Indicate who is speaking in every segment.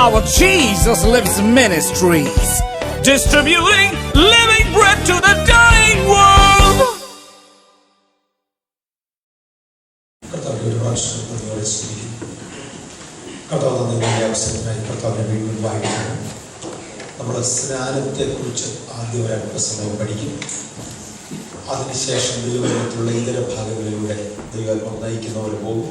Speaker 1: our Jesus Lives Ministries, distributing living bread to the dying world.
Speaker 2: നമ്മൾ സ്നാനത്തെക്കുറിച്ച് ആദ്യം ഒരു അല്പസമയം പഠിക്കും. അതിനുശേഷം ദൈവത്തിലുള്ള ഇതര ഭാഗങ്ങളിലൂടെ ദൈവം നയിക്കുന്നവർ പോകും.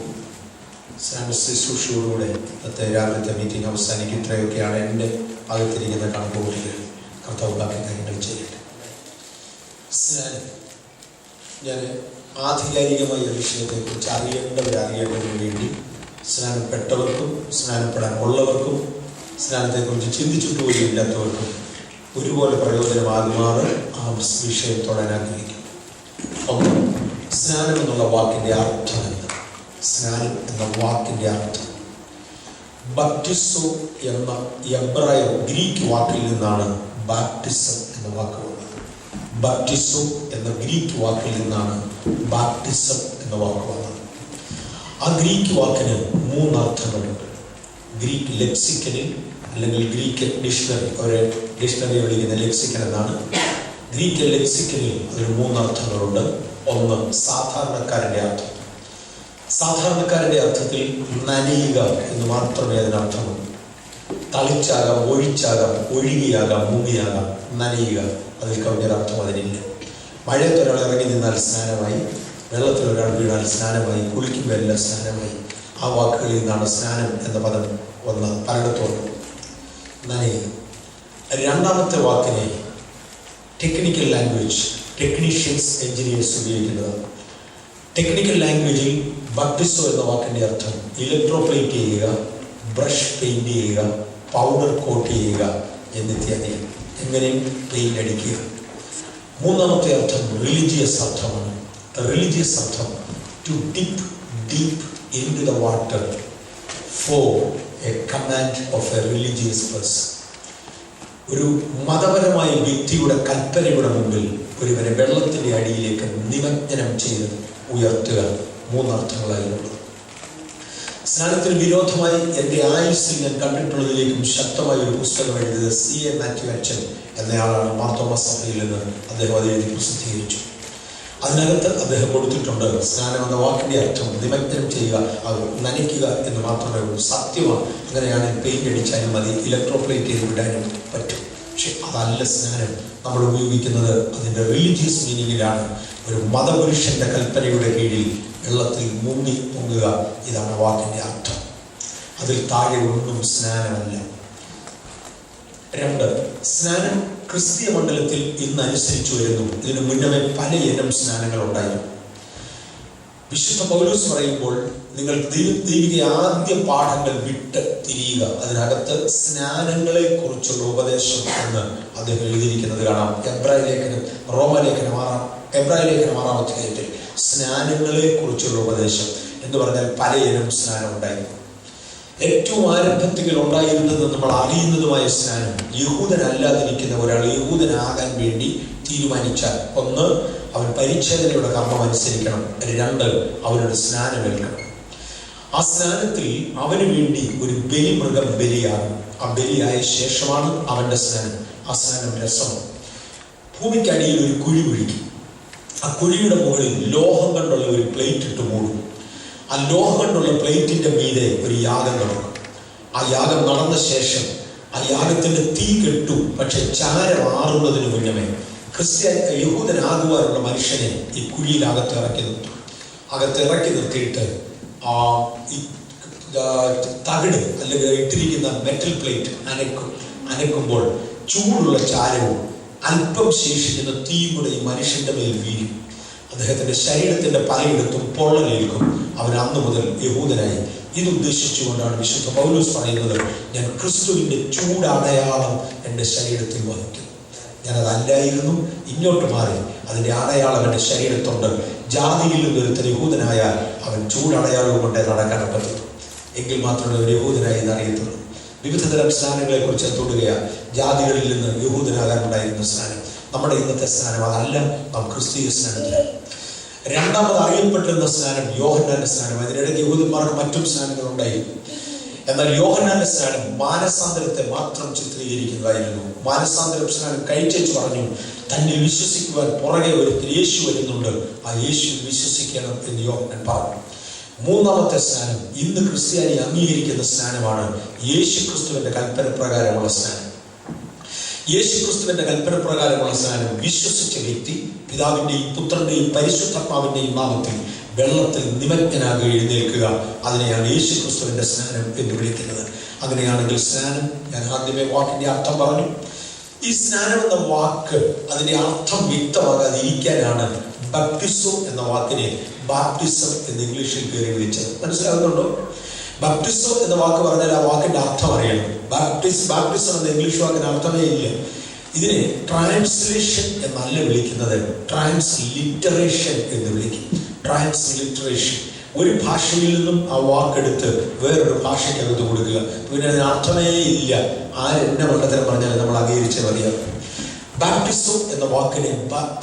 Speaker 2: സ്നാന ശുശ്രൂഷയോടുകൂടെ ഇന്നത്തെ രാവിലത്തെ മീറ്റിംഗ് അവസാനിക്കും. ഇത്രയൊക്കെയാണ് എൻ്റെ ഭാഗത്തിരിക്കുന്ന കണക്കുകൂട്ടലുകൾ. കർത്താവ് ബാക്കി കാര്യങ്ങൾ ചെയ്യട്ടെ. സ്നാനം, ഞാൻ ആധികാരികമായ വിഷയത്തെക്കുറിച്ച് അറിയേണ്ടതിന് വേണ്ടി സ്നാനപ്പെട്ടവർക്കും സ്നാനപ്പെടാൻ ഉള്ളവർക്കും സ്നാനത്തെക്കുറിച്ച് ചിന്തിച്ചിട്ട് പോലും ഇല്ലാത്തവർക്കും ഒരുപോലെ പ്രയോജനമാകുമാറ് ആ വിഷയം തൊടാൻ ആഗ്രഹിക്കും. ഒന്ന്, സ്നാനം എന്നുള്ള വാക്കിൻ്റെ അർത്ഥം എന്ത്? സ്നാനം എന്ന വാക്കിൻ്റെ അർത്ഥം ബാപ്റ്റിസോ എന്ന എബ്രായ ഗ്രീക്ക് വാക്കിൽ നിന്നാണ് ബാപ്റ്റിസം എന്ന വാക്ക് വന്നത്. ബാപ്റ്റിസോ എന്ന ഗ്രീക്ക് വാക്കിൽ നിന്നാണ് ബാപ്റ്റിസം എന്ന വാക്ക് വന്നത്. ആ ഗ്രീക്ക് വാക്കിന് 3 അർത്ഥങ്ങളുണ്ട്. ഗ്രീക്ക് ലെക്സിക്കനിൽ അല്ലെങ്കിൽ ഗ്രീക്ക് ഡിക്ഷണറി, അവരെ ഡിക്ഷണറി വിളിക്കുന്ന ലെക്സിക്കൻ എന്നാണ്. ഗ്രീക്ക് ലെക്സിക്കനിൽ അതിന് 3 അർത്ഥങ്ങളുണ്ട്. ഒന്ന്, സാധാരണക്കാരൻ്റെ അർത്ഥം. സാധാരണക്കാരൻ്റെ അർത്ഥത്തിൽ നനയുക എന്ന് മാത്രമേ അതിനർത്ഥമുള്ളൂ. തളിച്ചാകാം, ഒഴിച്ചാകാം, ഒഴുകിയാകാം, മുങ്ങിയാകാം. നനയുക, അതിൽ കവിഞ്ഞൊരർത്ഥം അതിനില്ല. മഴയത്ത് ഒരാൾ ഇറങ്ങി നിന്നാൽ സ്നാനമായി, വെള്ളത്തിൽ ഒരാൾ വീണാൽ സ്നാനമായി, കുളിക്കുമ്പോൾ എല്ലാം സ്നാനമായി. ആ വാക്കുകളിൽ നിന്നാണ് സ്നാനം എന്ന പദം വന്ന് പലയിടത്തുണ്ട്. നനയുക. രണ്ടാമത്തെ വാക്കിനെ ടെക്നിക്കൽ ലാംഗ്വേജ്, ടെക്നീഷ്യൻസ്, എഞ്ചിനീയേഴ്സ് ഉപയോഗിക്കുന്നതാണ്. ടെക്നിക്കൽ ലാംഗ്വേജിൽ ബാപ്റ്റിസോ എന്ന വാക്കിൻ്റെ അർത്ഥം ഇലക്ട്രോപ്ലേറ്റ് ചെയ്യുക, ബ്രഷ് പെയിൻറ് ചെയ്യുക, പൗഡർ കോട്ട് ചെയ്യുക എന്നിത്യാദി. എങ്ങനെയും പെയിൻ്റ് അടിക്കുക. മൂന്നാമത്തെ അർത്ഥം റിലീജിയസ് അർത്ഥമാണ്. റിലീജിയസ് അർത്ഥം to dip deep into the water for a command of a religious person. ഒരു മതപരമായ വ്യക്തിയുടെ കൽപ്പനയുടെ മുമ്പിൽ ഒരുവരെ വെള്ളത്തിൻ്റെ അടിയിലേക്ക് നിമജ്ജനം ചെയ്ത് ഉയർത്തുക. 3 അർത്ഥങ്ങളായിരുന്നു. സ്നാനത്തിന് വിരോധമായി എൻ്റെ ആയുസ്സിൽ ഞാൻ കണ്ടിട്ടുള്ളതിലേക്കും ശക്തമായ ഒരു പുസ്തകം എഴുതിയത് C.A. മാത്യു അച്ഛൻ എന്നയാളാണ്. മാർത്തോമാ സഭയിൽ നിന്ന് അദ്ദേഹം അത് എഴുതി പ്രസിദ്ധീകരിച്ചു. അതിനകത്ത് അദ്ദേഹം കൊടുത്തിട്ടുണ്ട്, സ്നാനം എന്ന വാക്കിൻ്റെ അർത്ഥം നിമജ്ജനം ചെയ്യുക, അത് നനയ്ക്കുക എന്ന് മാത്രമേ ഉള്ളൂ. സത്യമാണ്, അങ്ങനെയാണ് പെയിൻ്റ് അടിച്ചാലും മതി, ഇലക്ട്രോപ്ലേറ്റ് ചെയ്ത് വിടാനും പറ്റും. പക്ഷെ അതല്ല സ്നാനം. നമ്മൾ ഉപയോഗിക്കുന്നത് അതിൻ്റെ റിലീജിയസ് മീനിങ്ങിലാണ്. ഒരു മതപുരുഷൻ്റെ കൽപ്പനയുടെ കീഴിൽ വെള്ളത്തിൽ മുങ്ങുക, ഇതാണ് വാക്കിൻ്റെ അർത്ഥം. അതിൽ താഴെ ഒന്നും സ്നാനമല്ല. 2, സ്നാനം ക്രിസ്തീയ മണ്ഡലത്തിൽ ഇന്ന് അനുസരിച്ചു വരുന്നു. ഇതിനു മുന്നമേ പല ഇനം സ്നാനങ്ങൾ ഉണ്ടായിരുന്നു. വിശുദ്ധ പൗലോസ് പറയുമ്പോൾ നിങ്ങൾ ദൈവിക ആദ്യ പാഠങ്ങൾ വിട്ട് തിരിയുക, അതിനകത്ത് സ്നാനങ്ങളെ കുറിച്ചുള്ള ഉപദേശം എന്ന് അദ്ദേഹം എഴുതിയിരിക്കുന്നത് കാണാം. എബ്രായ ലേഖനം 6-ാം അധ്യായത്തിൽ സ്നാനങ്ങളെ കുറിച്ചുള്ള ഉപദേശം എന്ന് പറഞ്ഞാൽ പല ഇനം സ്നാനം ഉണ്ടായിരുന്നു. ഏറ്റവും ആരംഭത്തിൽ ഉണ്ടായിരുന്നത് നമ്മൾ അറിയുന്നതുമായ സ്നാനം, യഹൂദനല്ലാതിരിക്കുന്ന ഒരാൾ യഹൂദനാകാൻ വേണ്ടി തീരുമാനിച്ചാൽ, 1, അവൻ പരിച്ഛേദനയുടെ കർമ്മം അനുസരിക്കണം. 2, അവനൊരു സ്നാനമേൽക്കണം. ആ സ്നാനത്തിൽ അവന് വേണ്ടി ഒരു ബലിമൃഗം ബലിയാകും. ആ ബലിയായ ശേഷമാണ് അവൻ്റെ സ്നാനം. ആ സ്നാനം രസമാണ്. ഭൂമിക്കടിയിൽ ഒരു കുഴി കുഴിക്കും. ആ കുഴിയുടെ മുകളിൽ ലോഹം കൊണ്ടുള്ള ഒരു പ്ലേറ്റ് ഇട്ട് മൂടും. ആ ലോഹം കൊണ്ടുള്ള പ്ലേറ്റിൻ്റെ മീതെ ഒരു യാഗം നടക്കും. ആ യാഗം നടന്ന ശേഷം ആ യാഗത്തിൻ്റെ തീ കെട്ടും. പക്ഷെ ചാരം ആറുന്നതിന് മുന്നമേ യഹൂദനാകുവാനുള്ള മനുഷ്യനെ ഈ കുഴിയിൽ അകത്തിറക്കി നിർത്തിയിട്ട് ഈ തകിട് അല്ലെങ്കിൽ ഇട്ടിരിക്കുന്ന മെറ്റൽ പ്ലേറ്റ് അനക്കുമ്പോൾ ചൂടുള്ള ചാരവും അല്പം ശേഷിക്കുന്ന തീയും കൂടെ ഈ മനുഷ്യന്റെ മേൽ വീഴും. അദ്ദേഹത്തിന്റെ ശരീരത്തിന്റെ പലയിടത്തും പൊള്ളലേൽക്കും. അവൻ അന്ന് മുതൽ യഹൂദനായി. ഇത് ഉദ്ദേശിച്ചുകൊണ്ടാണ് വിശുദ്ധ പൗലോസ് പറയുന്നത്, ഞാൻ ക്രിസ്തുവിന്റെ ചൂടടയാളം എൻ്റെ ശരീരത്തിൽ വഹിക്കുന്നു. ഞാനതല്ലായിരുന്നു, ഇങ്ങോട്ട് മാറി അതിൻ്റെ അടയാളം എൻ്റെ ശരീരത്തുണ്ട്. ജാതിയിൽ നിന്നൊരുത്തൻ യഹൂദനായാൽ അവൻ ചൂടടയാളവും കൊണ്ടേ നടക്കാൻ പറ്റുള്ളൂ. എങ്കിൽ മാത്രമേ ഒരു യഹൂദനായി എന്നറിയത്തുള്ളൂ. വിവിധ തരം സ്നാനങ്ങളെ കുറിച്ച് തൊടുകയാണ്. ജാതികളിൽ നിന്ന് യഹൂദനാകാനുണ്ടായിരുന്ന സ്നാനം. നമ്മുടെ ഇന്നത്തെ സ്നാനം അതല്ല, നാം ക്രിസ്തീയ സ്നാനത്തിലാണ്. രണ്ടാമത് അറിയപ്പെട്ടിരുന്ന സ്നാനം യോഹന്നാന്റെ സ്നാനം. അതിനിടയ്ക്ക് യഹൂദന്മാർക്ക് മറ്റും സ്നാനങ്ങൾ ഉണ്ടായിരുന്നു. എന്നാൽ യോഹന്നാന്റെ സ്നാനം മാനസാന്തരത്തെ മാത്രം ചിത്രീകരിക്കുന്നതായിരുന്നു. മാനസാന്തരം സ്നാനം കഴിച്ചു പറഞ്ഞു, തന്നിൽ വിശ്വസിക്കുവാൻ പുറകെ ഒരു യേശു വരുന്നുണ്ട്, ആ യേശു വിശ്വസിക്കണം എന്ന് യോഹന്നാൻ പറഞ്ഞു. മൂന്നാമത്തെ സ്നാനം ഇന്ന് ക്രിസ്ത്യാനി അംഗീകരിക്കുന്ന സ്നാനമാണ് യേശു ക്രിസ്തുവിന്റെ കൽപ്പന പ്രകാരമുള്ള സ്നാനം. യേശു ക്രിസ്തുവിന്റെ കൽപ്പന പ്രകാരമുള്ള സ്നാനം വിശ്വസിച്ച വ്യക്തി പിതാവിന്റെയും പുത്രന്റെയും പരിശുദ്ധാത്മാവിന്റെയും നാമത്തിൽ വെള്ളത്തിൽ നിമഗ്നനാകെ എഴുന്നേൽക്കുക, അതിനെയാണ് യേശു ക്രിസ്തുവിന്റെ സ്നാനം എന്ന് വിളിക്കുന്നത്. അങ്ങനെയാണെങ്കിൽ സ്നാനം, ഞാൻ ആദ്യമേ വാക്കിന്റെ അർത്ഥം പറഞ്ഞു. ഈ സ്നാനം എന്ന വാക്ക് അതിന്റെ അർത്ഥം വ്യക്തമാകാതിരിക്കാനാണ് ബാപ്റ്റിസം എന്ന വാക്കിനെ ബാപ്റ്റിസം എന്ന് ഇംഗ്ലീഷിൽ പേര് വിളിച്ചത്. മനസ്സിലാകുന്നുണ്ടോ? ബാപ്റ്റിസം എന്ന വാക്ക് പറഞ്ഞാൽ ആ വാക്കിന്റെ അർത്ഥം അറിയണം. ബാപ്റ്റിസം എന്ന ഇംഗ്ലീഷ് വാക്കിന് അർത്ഥമേ ഇല്ല. ഇതിനെ ട്രാൻസ്ലേഷൻ എന്നല്ല വിളിക്കുന്നത്, ട്രാൻസ്ലിറ്ററേഷൻ എന്ന് വിളിക്കും. ട്രാൻസ്ലിറ്ററേഷൻ, ഒരു ഭാഷയിൽ നിന്നും ആ വാക്കെടുത്ത് വേറൊരു ഭാഷയ്ക്കകത്ത് കൊടുക്കുക. പിന്നെ അതിന് അർത്ഥമേ ഇല്ല. ആരെന്നെ മണ്ടത്തരം പറഞ്ഞാൽ നമ്മൾ അംഗീകരിച്ചേ മതിയാകും. ബാപ്റ്റിസം എന്ന വാക്കിനെ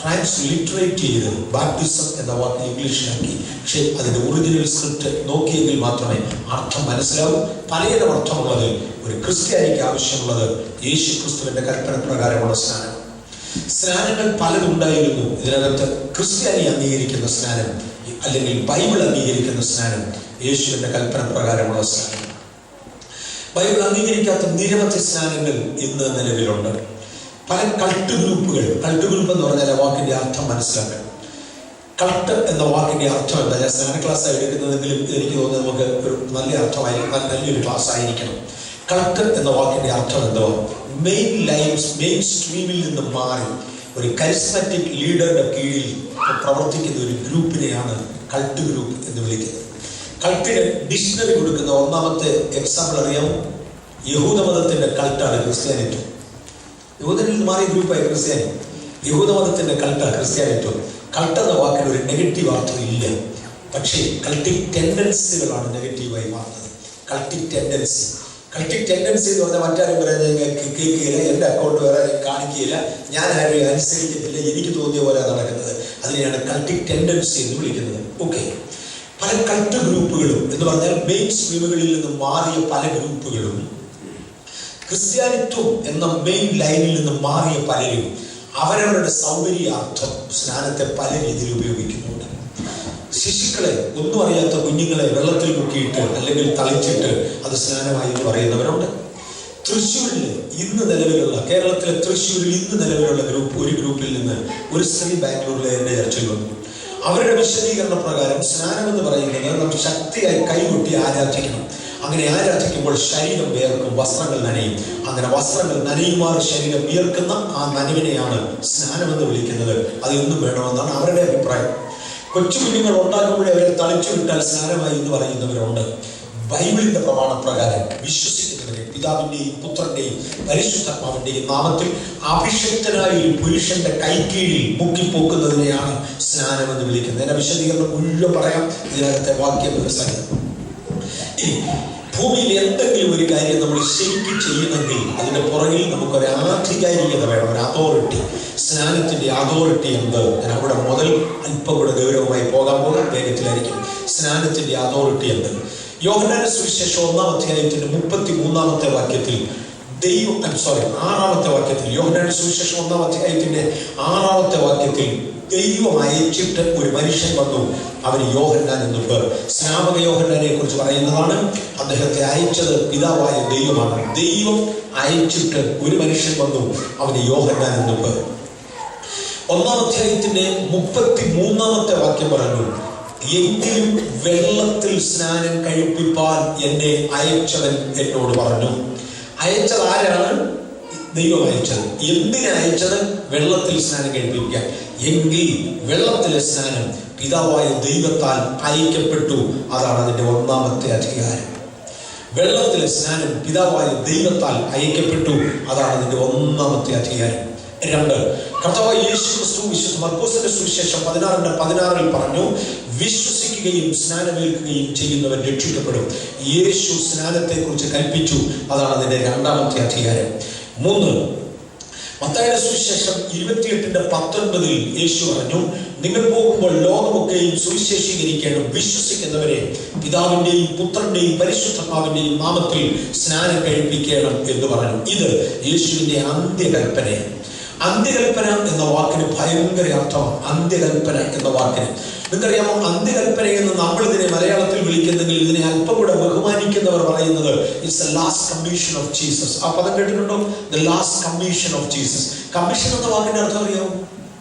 Speaker 2: ട്രാൻസ്ലിറ്ററേറ്റ് ചെയ്ത് ബാപ്റ്റിസം എന്ന വാക്ക് ഇംഗ്ലീഷിലാക്കി. പക്ഷെ അതിന്റെ ഒറിജിനൽ സ്ക്രിപ്റ്റ് നോക്കിയെങ്കിൽ മാത്രമേ അർത്ഥം മനസ്സിലാവൂ. പലയിടം അർത്ഥമുള്ളത് ഒരു ക്രിസ്ത്യാനിക്ക് ആവശ്യമുള്ളത് യേശു ക്രിസ്തുവിന്റെ കൽപ്പന പ്രകാരമുള്ള സ്നാനം. സ്നാനങ്ങൾ പലതുണ്ടായിരുന്നു. ഇതിനകത്ത് ക്രിസ്ത്യാനി അംഗീകരിക്കുന്ന സ്നാനം അല്ലെങ്കിൽ ബൈബിൾ അംഗീകരിക്കുന്ന സ്നാനം യേശുവിന്റെ കൽപ്പന പ്രകാരമുള്ള സ്നാനം. ബൈബിൾ അംഗീകരിക്കാത്ത നിരവധി സ്നാനങ്ങൾ ഇന്ന് നിലവിലുണ്ട്. പല കൾട്ട് ഗ്രൂപ്പുകൾ. കൾട്ട് ഗ്രൂപ്പ് എന്ന് പറഞ്ഞാൽ ആ വാക്കിന്റെ അർത്ഥം മനസ്സിലാക്കണം. കൾട്ട് എന്ന വാക്കിന്റെ അർത്ഥം എന്താ? ഞാൻ സ്നാന ക്ലാസ് എടുക്കുന്നതെങ്കിലും എനിക്ക് തോന്നുന്നത് നമുക്ക് ഒരു നല്ല അർത്ഥമായിരിക്കും, നല്ലൊരു ക്ലാസ് ആയിരിക്കണം. കൾട്ട് എന്ന വാക്കിന്റെ അർത്ഥം എന്തോ? മെയിൻ സ്ട്രീമിൽ നിന്ന് മാറി ഒരു കരിസ്മാറ്റിക് ലീഡറുടെ കീഴിൽ പ്രവർത്തിക്കുന്ന ഒരു ഗ്രൂപ്പിനെയാണ് കൾട്ട് ഗ്രൂപ്പ് എന്ന് വിളിക്കുന്നത്. കൾട്ടിന് ഡിക്ഷണറി കൊടുക്കുന്ന ഒന്നാമത്തെ എക്സാമ്പിൾ അറിയാമോ? യഹൂദമതത്തിന്റെ കൾട്ടാണ് ക്രിസ്ത്യാനിത്വം. യഹൂദനിൽ നിന്ന് മാറിയ ഗ്രൂപ്പായി ക്രിസ്ത്യാനി. യഹൂദമതത്തിന്റെ കൾട്ടാണ് ക്രിസ്ത്യാനിത്വം. കൾട്ട് എന്ന വാക്കിന് ഒരു നെഗറ്റീവ് അർത്ഥം ഇല്ല. പക്ഷേ കൾട്ടിക് ടെൻഡൻസികളാണ് നെഗറ്റീവായി മാറുന്നത്. കൾട്ടിക് ടെൻഡൻസി എന്ന് പറഞ്ഞാൽ മറ്റാരും പറയുന്നത് കേൾക്കുകയില്ല, എൻ്റെ അക്കൗണ്ട് വേറെ കാണിക്കുകയില്ല, ഞാൻ ആരെയും അനുസരിക്കത്തില്ല, എനിക്ക് തോന്നിയ പോലെ നടക്കുന്നത്. അതിനെയാണ് കൾട്ടിക് ടെൻഡൻസി എന്ന് വിളിക്കുന്നത്. ഓക്കെ, പല കൾട്ട് ഗ്രൂപ്പുകളും എന്ന് പറഞ്ഞാൽ മെയിൻ സ്ട്രീമുകളിൽ നിന്ന് മാറിയ പല ഗ്രൂപ്പുകളും, ക്രിസ്ത്യാനിത്വം എന്ന മെയിൻ ലൈനിൽ നിന്ന് മാറിയ പലരും അവരവരുടെ സൗകര്യാർത്ഥം സ്നാനത്തെ പല രീതിയിൽ ഉപയോഗിക്കുന്നുണ്ട്. ശിശുക്കളെ, ഒന്നും അറിയാത്ത കുഞ്ഞുങ്ങളെ വെള്ളത്തിൽ മുക്കിയിട്ട് അല്ലെങ്കിൽ തളിച്ചിട്ട് അത് സ്നാനമായി എന്ന് പറയുന്നവരുണ്ട്. തൃശ്ശൂരിൽ ഇന്ന് നിലവിലുള്ള, കേരളത്തിലെ തൃശ്ശൂരിൽ ഇന്ന് നിലവിലുള്ള ഒരു ഗ്രൂപ്പിൽ നിന്ന് ഒരു സ്ത്രീ ബാംഗ്ലൂരിലെ എൻ്റെ ചർച്ചയിൽ വന്നു. അവരുടെ വിശദീകരണ പ്രകാരം സ്നാനം എന്ന് പറയുന്നത് നാം ശക്തിയായി കൈകൊട്ടി ആരാധിക്കണം. അങ്ങനെ ആരാധിക്കുമ്പോൾ ശരീരം വിയർക്കും, വസ്ത്രങ്ങൾ നനയും. അങ്ങനെ വസ്ത്രങ്ങൾ നനയുമാർ ശരീരം വിയർക്കുന്ന ആ നനവിനെയാണ് സ്നാനമെന്ന് വിളിക്കുന്നത്. അതൊന്നും വേണമെന്നാണ് അവരുടെ അഭിപ്രായം. കൊച്ചു കുഞ്ഞുങ്ങൾ ഉണ്ടാകുമ്പോഴേ അവരെ തളിച്ചു വിട്ടാൽ സ്നാനമായി എന്ന് പറയുന്നവരുണ്ട്. ബൈബിളിന്റെ പ്രമാണപ്രകാരം വിശ്വസിക്കുന്നവരെ പിതാവിന്റെയും പുത്രന്റെയും പരിശുദ്ധാത്മാവിന്റെയും നാമത്തിൽ അഭിഷിക്തനായ ഒരു പുരുഷന്റെ കൈക്കീഴിൽ മുക്കിപ്പോക്കുന്നതിനെയാണ് സ്നാനം എന്ന് വിളിക്കുന്നത്. എന്നെ വിശദീകരണം മുഴുവൻ പറയാം, ഇതിനകത്തെ വാക്യം മനസ്സിലാക്കാം. ഭൂമിയിൽ എന്തെങ്കിലും ഒരു കാര്യം നമ്മൾ ശരിക്കും ചെയ്യുന്നെങ്കിൽ അതിന്റെ പുറകിൽ നമുക്കൊരു ആധികാരികത വേണം, ഒരു അതോറിറ്റി. സ്നാനത്തിന്റെ അതോറിറ്റി എന്ത്? ഞാൻ അവിടെ മുതൽ അല്പം കൂടെ ഗൗരവമായി പോകാൻ വേഗത്തിലായിരിക്കും. സ്നാനത്തിന്റെ അതോറിറ്റി എന്ത്? യോഹന്നാന്റെ സുവിശേഷം 1-ാം അധ്യായത്തിന്റെ 33-ാമത്തെ വാക്യത്തിൽ ആറാമത്തെ വാക്യത്തിൽ, യോഹന്നാന്റെ സുവിശേഷം 1-ാം അധ്യായത്തിന്റെ 6-ാമത്തെ വാക്യത്തിൽ ദൈവം അയച്ചിട്ട് ഒരു മനുഷ്യൻ വന്നു, അവന് യോഹന്നാൻ എന്നു പേർ. സ്നാപക യോഹന്നാനെ കുറിച്ച് പറയുന്നതാണ്. അദ്ദേഹത്തെ അയച്ചത് പിതാവായ ദൈവമാണ്. ദൈവം അയച്ചിട്ട് ഒരു മനുഷ്യൻ വന്നു, അവന് യോഹന്നാൻ എന്നു പേർ. 1-ാം അധ്യായത്തിന്റെ 33-ാമത്തെ വാക്യം പറഞ്ഞു, എങ്കിലും വെള്ളത്തിൽ സ്നാനം കഴിപ്പിപ്പാൻ എന്നെ അയച്ചവൻ എന്നോട് പറഞ്ഞു. അയച്ചത് ആരാണ്? ദൈവം അയച്ചത്. എന്തിനാ അയച്ചത്? വെള്ളത്തിൽ സ്നാനം കഴിപ്പിക്കാൻ. എങ്കിൽ വെള്ളത്തിലെ സ്നാനം പിതാവായ ദൈവത്താൽ അയക്കപ്പെട്ടു. അതാണ് അതിന്റെ 1-ാമത്തെ അധികാരം. വെള്ളത്തിലെ സ്നാനം പിതാവായ ദൈവത്താൽ അയക്കപ്പെട്ടു. അതാണ് അതിന്റെ 1-ാമത്തെ അധികാരം. 2, കർത്താവായ യേശു ക്രിസ്തു വിശുദ്ധ മർക്കോസിന്റെ സുവിശേഷം 16:16 പറഞ്ഞു, വിശ്വസിക്കുകയും സ്നാനമേൽക്കുകയും ചെയ്യുന്നവൻ രക്ഷിക്കപ്പെടും. യേശു സ്നാനത്തെ കുറിച്ച് കൽപ്പിച്ചു. അതാണ് അതിന്റെ 2-ാമത്തെ അധികാരം. 3, മത്തായിയുടെ സുവിശേഷം 28:19 യേശു പറഞ്ഞു, നിങ്ങൾ പോകുമ്പോൾ ലോകമൊക്കെയും സുവിശേഷീകരിക്കണം, വിശ്വസിക്കുന്നവരെ പിതാവിന്റെയും പുത്രന്റെയും പരിശുദ്ധാത്മാവിന്റെയും നാമത്തിൽ സ്നാനം കഴിപ്പിക്കണം എന്ന് പറഞ്ഞു. ഇത് യേശുവിന്റെ അന്ത്യകൽപ്പനയാണ്. അന്ത്യകൽപ്പന എന്ന വാക്കിന് ഭയങ്കര അർത്ഥമാണ്. അന്ത്യകൽപ്പന എന്ന വാക്കിന് നിങ്ങൾക്കറിയാമോ, അന്ത്യകൽപ്പന എന്ന് നമ്മൾ ഇതിനെ മലയാളത്തിൽ വിളിക്കുന്നെങ്കിൽ ഇതിനെ അല്പം കൂടെ ബഹുമാനിക്കുന്നവർ പറയുന്നത് it's a last commission of Jesus. ആ പദം കേട്ടിട്ടുണ്ടോ? The last commission of Jesus. Commission എന്ന വാക്കിന്റെ അർത്ഥം അറിയാമോ?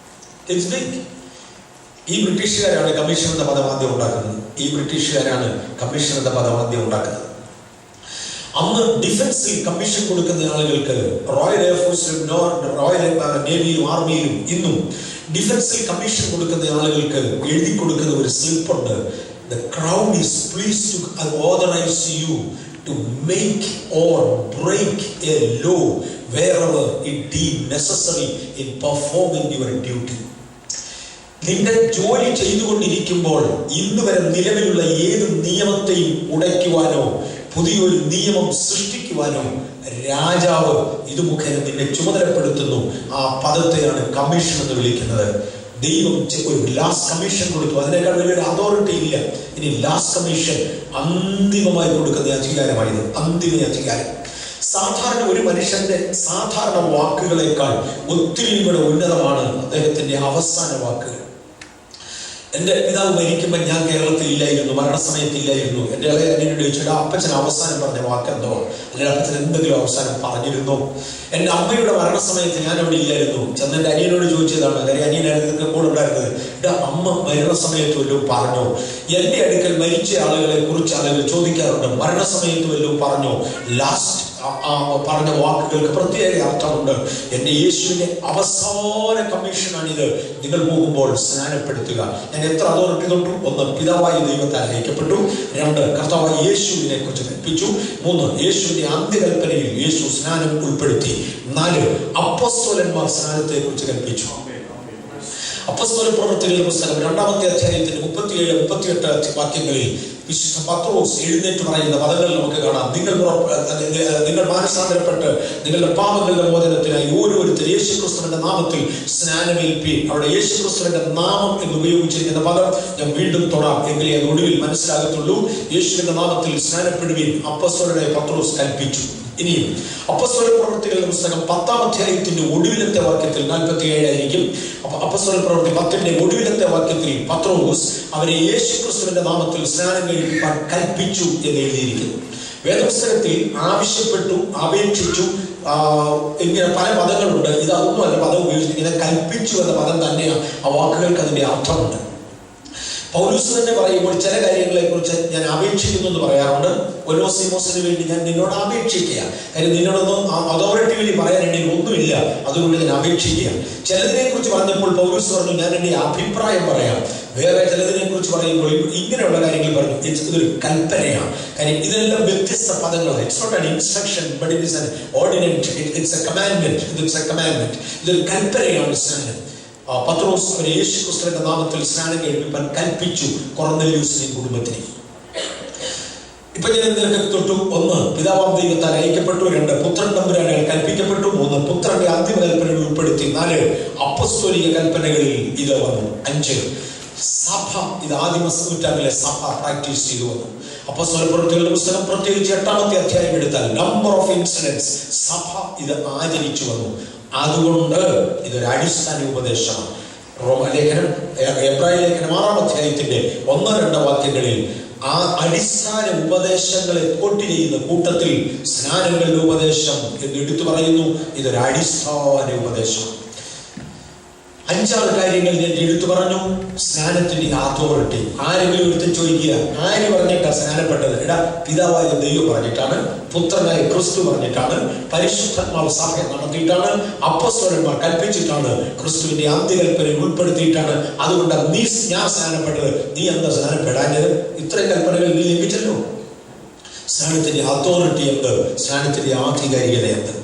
Speaker 2: It's big. ഈ ബ്രിട്ടീഷുകാരാണ് കമ്മീഷൻ എന്ന പദം ആദ്യം ഉണ്ടാക്കുന്നത്. അന്ന് ഡിഫൻസിൽ കമ്മീഷൻ കൊടുക്കുന്ന ആളുകൾക്ക് റോയൽ എയർഫോഴ്സിലും റോയൽ നേവിയിലും ആർമിയിലും ഇന്നും ഡിഫൻസിൽ കമ്മീഷൻ കൊടുക്കുന്ന ആളുകൾക്ക് എഴുതി കൊടുക്കുന്ന ഒരു സ്ലിപ്പുണ്ട്. The crown is pleased to authorize you to make or break a law wherever it deemed necessary in performing your duty. നിങ്ങൾ ജോലി ചെയ്തുകൊണ്ടിരിക്കുമ്പോൾ ഇന്ന് വരെ നിലവിലുള്ള ഏത് നിയമത്തെയും ഉടയ്ക്കുവാനോ പുതിയൊരു നിയമം സൃഷ്ടിക്കുവാനോ രാജാവ് ഇത് മുഖേന നിന്നെ ചുമതലപ്പെടുത്തുന്നു. ആ പദത്തെയാണ് കമ്മീഷൻ എന്ന് വിളിക്കുന്നത്. ദൈവം ഒരു ലാസ്റ്റ് കമ്മീഷൻ കൊടുത്തു. അതിനേക്കാൾ വലിയൊരു അതോറിറ്റി ഇല്ല. ഇനി ലാസ്റ്റ് കമ്മീഷൻ അന്തിമമായി കൊടുക്കുന്ന അധികാരമായത്, അന്തിമ അധികാരം. സാധാരണ ഒരു മനുഷ്യന്റെ സാധാരണ വാക്കുകളെക്കാൾ ഒത്തിരിയും കൂടെ ഉന്നതമാണ് അദ്ദേഹത്തിന്റെ അവസാന വാക്കുകൾ. എൻ്റെ പിതാവ് മരിക്കുമ്പോൾ ഞാൻ കേരളത്തിൽ ഇല്ലായിരുന്നു, മരണസമയത്തില്ലായിരുന്നു. എൻ്റെ ഇളയ അനിയനോട് ചോദിച്ചാൽ അപ്പച്ചൻ അവസാനം പറഞ്ഞ വാക്കെന്തോ, അല്ലെങ്കിൽ അപ്പച്ചൻ എന്തെങ്കിലും അവസാനം പറഞ്ഞിരുന്നോ? എൻ്റെ അമ്മയുടെ മരണസമയത്ത് ഞാൻ അവിടെ ഇല്ലായിരുന്നു. ചെന്ന് എൻ്റെ അനിയനോട് ചോദിച്ചതാണ്, കാര്യം അനിയനായിരുന്നു കൂടെ ഉണ്ടായിരുന്നത്. എൻ്റെ അമ്മ മരണസമയത്ത് വല്ലതും പറഞ്ഞോ? എൻ്റെ അടുക്കൽ മരിച്ച ആളുകളെ കുറിച്ച് ആളുകൾ ചോദിക്കാറുണ്ട്, മരണസമയത്ത് വല്ലതും പറഞ്ഞോ? ലാസ്റ്റ് പറഞ്ഞ വാക്കുകൾക്ക് പ്രത്യേക അർത്ഥമുണ്ട്. എൻ്റെ യേശുവിന്റെ അവസാന കമ്മീഷനാണിത്. നിങ്ങൾ പോകുമ്പോൾ സ്നാനപ്പെടുത്തുക. ഞാൻ എത്ര അതോറിറ്റി തൊട്ടു? 1, പിതാവായ ദൈവത്താൽ അയക്കപ്പെട്ടു. 2, കർത്താവായ യേശുവിനെ കുറിച്ച് കൽപ്പിച്ചു. 3, യേശുവിന്റെ അന്ത്യകൽപ്പനയിൽ യേശു സ്നാനം ഉൾപ്പെടുത്തി. 4, അപ്പോസ്തലന്മാർ സ്നാനത്തെ കുറിച്ച് കൽപ്പിച്ചു. അപ്പോസ്തല പ്രവൃത്തികളുടെ പുസ്തകം 2-ാമത്തെ അധ്യായത്തിന്റെ 37-38 വാക്യങ്ങളിൽ വിശുദ്ധ പത്രോസ് എഴുന്നേറ്റ് പറയുന്ന പദങ്ങൾ നമുക്ക് കാണാം. നിങ്ങൾ മാനസാന്തരപ്പെട്ട് നിങ്ങളുടെ പാപങ്ങളുടെ മോചനത്തിനായി ഓരോരുത്തർ യേശുക്രിസ്തുവിന്റെ നാമത്തിൽ സ്നാനമേൽപ്പീൻ. അവിടെ യേശുക്രിസ്തുവിന്റെ നാമം എന്ന് ഉപയോഗിച്ചിരിക്കുന്ന പദം ഞാൻ വീണ്ടും തൊടാം, എങ്കിലേ അത് ഒടുവിൽ മനസ്സിലാകത്തുള്ളൂ. യേശുവിന്റെ നാമത്തിൽ സ്നാനപ്പെടുവീൻ അപ്പോസ്തലനായ പത്രോസ് കൽപ്പിച്ചു. ഇനിയും അപ്പോസ്തല പ്രവൃത്തികളുടെ പുസ്തകം 10-ാം അധ്യായത്തിന്റെ ഒടുവിലത്തെ വാക്യത്തിൽ 47 ആയിരിക്കും. അപ്പോസ്തല പ്രവൃത്തി 10-ന്റെ ഒടുവിലത്തെ വാക്യത്തിൽ പത്രോസ് അവരെ യേശുക്രിസ്തുവിന്റെ നാമത്തിൽ സ്നാനം കഴിപ്പിക്കാൻ കൽപ്പിച്ചു എന്ന് എഴുതിയിരിക്കുന്നു. വേദപുസ്തകത്തിൽ ആവശ്യപ്പെട്ടു, അപേക്ഷിച്ചു, ഇങ്ങനെ പല പദങ്ങളുണ്ട്. ഇത് അതൊന്നും അല്ല പദം ഉപയോഗിച്ചിരിക്കുന്നത്. കൽപ്പിച്ചു എന്ന പദം തന്നെയാണ്. ആ വാക്കുകൾക്ക് അതിന്റെ അർത്ഥമുണ്ട്. പൗലോസ് തന്നെ പറയുമ്പോൾ ചില കാര്യങ്ങളെ കുറിച്ച് ഞാൻ അപേക്ഷിക്കുന്നു എന്ന് പറയാറുണ്ട്. ഒലോസിമോസിന് വേണ്ടി ഞാൻ നിന്നോട് അപേക്ഷിക്കുക, കാര്യം നിന്നോടൊന്നും അതോറിറ്റിയിൽ പറയാൻ എൻ്റെ ഒന്നുമില്ല, അതുകൊണ്ട് ഞാൻ അപേക്ഷിക്കുക. ചിലതിനെ കുറിച്ച് പറഞ്ഞപ്പോൾ പൗലോസ് പറഞ്ഞു ഞാൻ എൻ്റെ അഭിപ്രായം പറയാം. വേറെ ചിലതിനെ കുറിച്ച് പറയുമ്പോൾ ഇങ്ങനെയുള്ള കാര്യങ്ങൾ പറഞ്ഞു. ഇതൊരു കൽപ്പനയാണ്. കാര്യം ഇതെല്ലാം വ്യത്യസ്ത പദങ്ങളാണ്. It's not an instruction but it is an ordinance. It's a commandment. ഇതൊരു കൽപ്പനയാണ് സ്നാനം. പത്രോസ് അവരെ യേശുക്രിസ്തുവിന്റെ നാമത്തിൽ സ്നാനം കഴിപ്പിക്കാൻ കൽപ്പിച്ചു കൊർന്നേലിയൂസിനെയും കുടുംബത്തിനെയും. ഇപ്പൊ ഞാൻ എന്തൊക്കെ തൊട്ടു? 1, പിതാവാം ദൈവത്താൽ അയക്കപ്പെട്ടു. 2, പുത്രൻ തമ്പുരാനാൽ കൽപ്പിക്കപ്പെട്ടു. 3, പുത്രന്റെ അന്തിമ കൽപ്പനകൾ ഉൾപ്പെടുത്തി. 4, അപ്പസ്തോലിക കൽപ്പനകളിൽ ഇത് വന്നു. 5, സഭ ഇത് ആദിമ നൂറ്റാണ്ടിലെ സഭ പ്രാക്ടീസ് ചെയ്തു വന്നു. അപ്പോസ്തല പ്രവൃത്തികളുടെ പുസ്തകം പ്രത്യേകിച്ച് 8-ാമത്തെ അധ്യായം എടുത്താൽ നമ്പർ ഓഫ് ഇൻസിഡൻസ് സഭ ഇത് ആചരിച്ചു വന്നു. അതുകൊണ്ട് ഇതൊരു അടിസ്ഥാന ഉപദേശമാണ്. എബ്രായ ലേഖനം 6-ാം അധ്യായത്തിന്റെ 1-2 വാക്യങ്ങളിൽ ആ അടിസ്ഥാന ഉപദേശങ്ങളെ കോട്ട് ചെയ്യുന്ന കൂട്ടത്തിൽ സ്നാനങ്ങളുടെ ഉപദേശം എന്ന് എടുത്തു പറയുന്നു. ഇതൊരു അടിസ്ഥാന ഉപദേശം. 5 കാര്യങ്ങൾ ഞാൻ എടുത്തു പറഞ്ഞു. സ്നാനത്തിന്റെ അതോറിറ്റി. ആരെങ്കിലും എടുത്ത് ചോദിക്കുക, ആര് പറഞ്ഞിട്ടാണ് സ്നാനപ്പെട്ടത്? പിതാവായ ദൈവം പറഞ്ഞിട്ടാണ്, പുത്രനായ ക്രിസ്തു പറഞ്ഞിട്ടാണ്, പരിശുദ്ധാത്മാവ് സഭ നടത്തിയിട്ടാണ്, അപ്പോസ്തലന്മാർ കൽപ്പിച്ചിട്ടാണ്, ക്രിസ്തുവിന്റെ അന്ത്യകൽപ്പനയിൽ ഉൾപ്പെടുത്തിയിട്ടാണ്. അതുകൊണ്ട് ഞാൻ സ്നാനപ്പെട്ടത്, നീ എന്താ സ്നാനപ്പെടാഞ്ഞത്? ഇത്രയും കൽപ്പനകൾ നീ ലംഘിച്ചല്ലോ. സ്നാനത്തിന്റെ അതോറിറ്റി എന്ത്? സ്നാനത്തിന്റെ ആധികാരികത എന്ത്?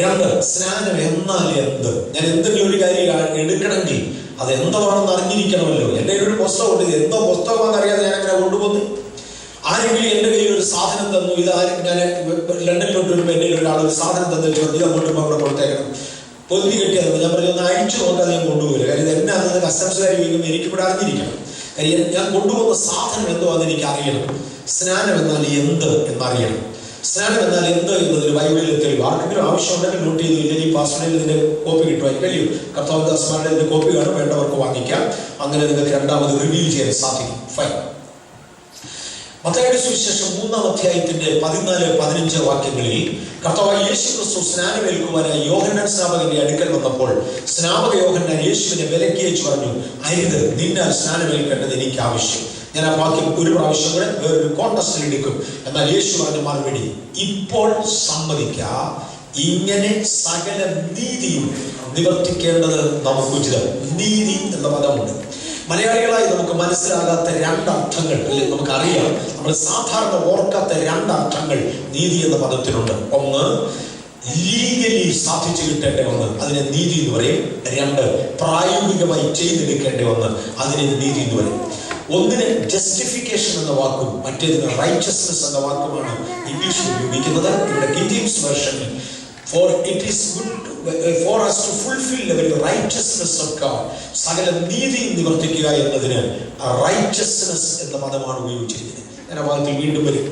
Speaker 2: 2, സ്നാനം എന്നാൽ എന്ത്? ഞാൻ എന്തെങ്കിലും ഒരു കാര്യം എടുക്കണമെങ്കിൽ അത് എന്താണെന്ന് അറിഞ്ഞിരിക്കണമല്ലോ. എൻ്റെ ഒരു പുസ്തകം ഉണ്ട്. ഇത് എന്തോ പുസ്തകമാണെന്ന് അറിയാതെ ഞാൻ അങ്ങനെ കൊണ്ടുപോകുന്നു. ആരെങ്കിലും എൻ്റെ കയ്യിൽ ഒരു സാധനം തന്നു, ഇത് ആരും ഞാൻ ലണ്ടനിലോട്ട് വരുമ്പോൾ എൻ്റെ ഒരാൾ ഒരു സാധനം തന്നു, ഇത് അങ്ങോട്ടും അവിടെ കൊടുത്തേക്കണം. ഒതുക്കി കെട്ടിയായിരുന്നു. ഞാൻ പറഞ്ഞു ഒന്ന് അഴിച്ചു നോക്കാതെ ഞാൻ കൊണ്ടുപോകില്ല. കാര്യം എന്നെ അന്ന് കസ്റ്റംസുകാർ ചോദിക്കുമ്പോൾ എനിക്കിവിടെ അറിഞ്ഞിരിക്കണം. കാര്യം ഞാൻ കൊണ്ടുപോകുന്ന സാധനം എന്തോ അതെനിക്ക് അറിയണം. സ്നാനം എന്നാൽ എന്ത് എന്നറിയണം. സ്നാനം എന്നാൽ എന്ത് എന്നതിന് ബൈബിളിൽ തെളിവ്. ആർക്കെങ്കിലും ആവശ്യമുണ്ടെങ്കിൽ നോട്ട് ചെയ്തു. ഇല്ലെങ്കിൽ പാസ്റ്ററിൽ ഇതിന്റെ കോപ്പി കിട്ടുമായിരിക്കും. കർത്താവ് ദാസന്മാരുടെ ഇതിന്റെ കോപ്പി കാണും, വേണ്ടവർക്ക് വാങ്ങിക്കാം. അങ്ങനെ നിങ്ങൾക്ക് രണ്ടാമത് റിവ്യൂ ചെയ്യാൻ സാധിക്കും. ഫൈൻ. മത്തായിയുടെ സുവിശേഷം 3-ാം അധ്യായത്തിന്റെ 14-15 വാക്യങ്ങളിൽ കർത്താവായ യേശു ക്രിസ്തു സ്നാനമേൽക്കുവാനായി യോഹന്നാൻ സ്നാപകന്റെ അടുക്കൽ വന്നപ്പോൾ സ്നാപക യോഹന്നാൻ യേശുവിനെ വിലക്കിയച്ചു പറഞ്ഞു, അരുത്, നിന്നാൽ സ്നാനമേൽക്കേണ്ടത് എനിക്ക് ആവശ്യം. ഞാൻ ആ വാക്യം ഒരു പ്രാവശ്യം കൂടെ വേറൊരു കോണ്ടസ്റ്റിൽ എടുക്കും. എന്നാൽ യേശു പറഞ്ഞ മറുപടി, ഇപ്പോൾ സമ്മതിക്ക, ഇങ്ങനെ സകല നീതിയും നിവർത്തിക്കേണ്ടത് നമുക്ക് ഉചിതം. നീതി എന്ന പദമുണ്ട്. മലയാളികളായി നമുക്ക് മനസ്സിലാകാത്ത രണ്ടർത്ഥങ്ങൾ, അല്ലെങ്കിൽ നമുക്കറിയാം, നമ്മൾ സാധാരണ ഓർക്കാത്ത രണ്ടർത്ഥങ്ങൾ നീതി എന്ന പദത്തിനുണ്ട്. ഒന്ന്, ലീഗലി സാധിച്ചു കിട്ടേണ്ട ഒന്ന്, അതിനെ നീതി എന്ന് പറയും. രണ്ട്, പ്രായോഗികമായി ചെയ്തെടുക്കേണ്ട ഒന്ന്, അതിനെ നീതി എന്ന് പറയും. ഒന്നിന് ജസ്റ്റിഫിക്കേഷൻ എന്ന വാക്കും മറ്റേതിന് റൈച്ചസ്നെസ് എന്ന വാക്കുമാണ് ഇംഗ്ലീഷിൽ ഉപയോഗിക്കുന്നത്. ഇവിടെ കിങ് ജെയിംസ് വേർഷനിൽ For it is good for us to fulfill the very righteousness of God. സകല നീതി നിവർത്തിക്കുക എന്നതിന് റൈച്ചസ്നെസ് എന്ന പദമാണ് ഉപയോഗിച്ചിരിക്കുന്നത്. ഞാൻ ആ വാക്കിൽ വീണ്ടും വരും.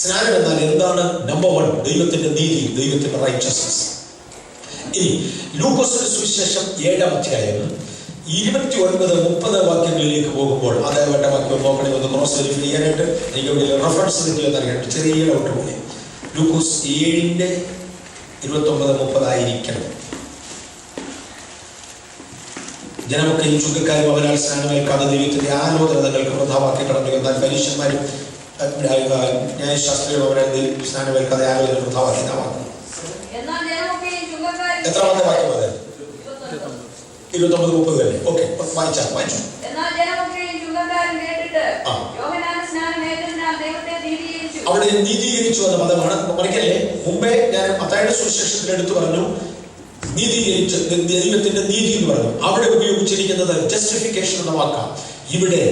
Speaker 2: സ്നാനം എന്നാൽ എന്താണ്? നമ്പർ 1, ദൈവത്തിന്റെ നീതി, ദൈവത്തിന്റെ റൈച്ചസ്നെസ്. ഇനി ലൂക്കോസിന്റെ സുവിശേഷം 7-ാം അധ്യായം 29-30 വാക്യങ്ങളിലേക്ക് പോകുമ്പോൾ അതേവേണ്ട വാക്യം നോക്കണേ, ഒന്ന് ക്രോസ് വെരിഫൈ ചെയ്യാനായിട്ട്. എനിക്ക് ഇവിടെ റെഫറൻസ് കിട്ടിയെന്നറിയാം. ചെറിയ ഡൗട്ട് പോലെ ലൂക്കോസ് 7:29-30 ആയിരിക്കണം. ജനമൊക്കെയും ചുങ്കക്കാരും അവരാൽ സ്നാനമേൽക്കാതെ ദൈവത്തിന്റെ ആലോചന തങ്ങൾക്ക് വൃഥാവാക്കി കടന്നു. എന്നാൽ പരീക്ഷന്മാരും ന്യായശാസ്ത്രികളും അവരെ സ്നാനമേൽക്കാതെ ആലോചന വൃഥാവാക്കി. എത്രാമത്തെ വാക്യം അത്? 29-30 തന്നെ. ഓക്കെ, വായിച്ചു. അവിടെ നീതീകരിച്ചു എന്ന പദമാണ്. മറിക്കല്ലേ, മുമ്പേ ഞാൻ മത്തായിയുടെ സുവിശേഷത്തിൽ എടുത്തു പറഞ്ഞു നീതീകരിച്ച്, ദൈവത്തിന്റെ നീതി എന്ന് പറഞ്ഞു. അവിടെ ഉപയോഗിച്ചിരിക്കുന്നത് ജസ്റ്റിഫിക്കേഷൻ എന്ന വാക്കാണ്. ഇവിടെ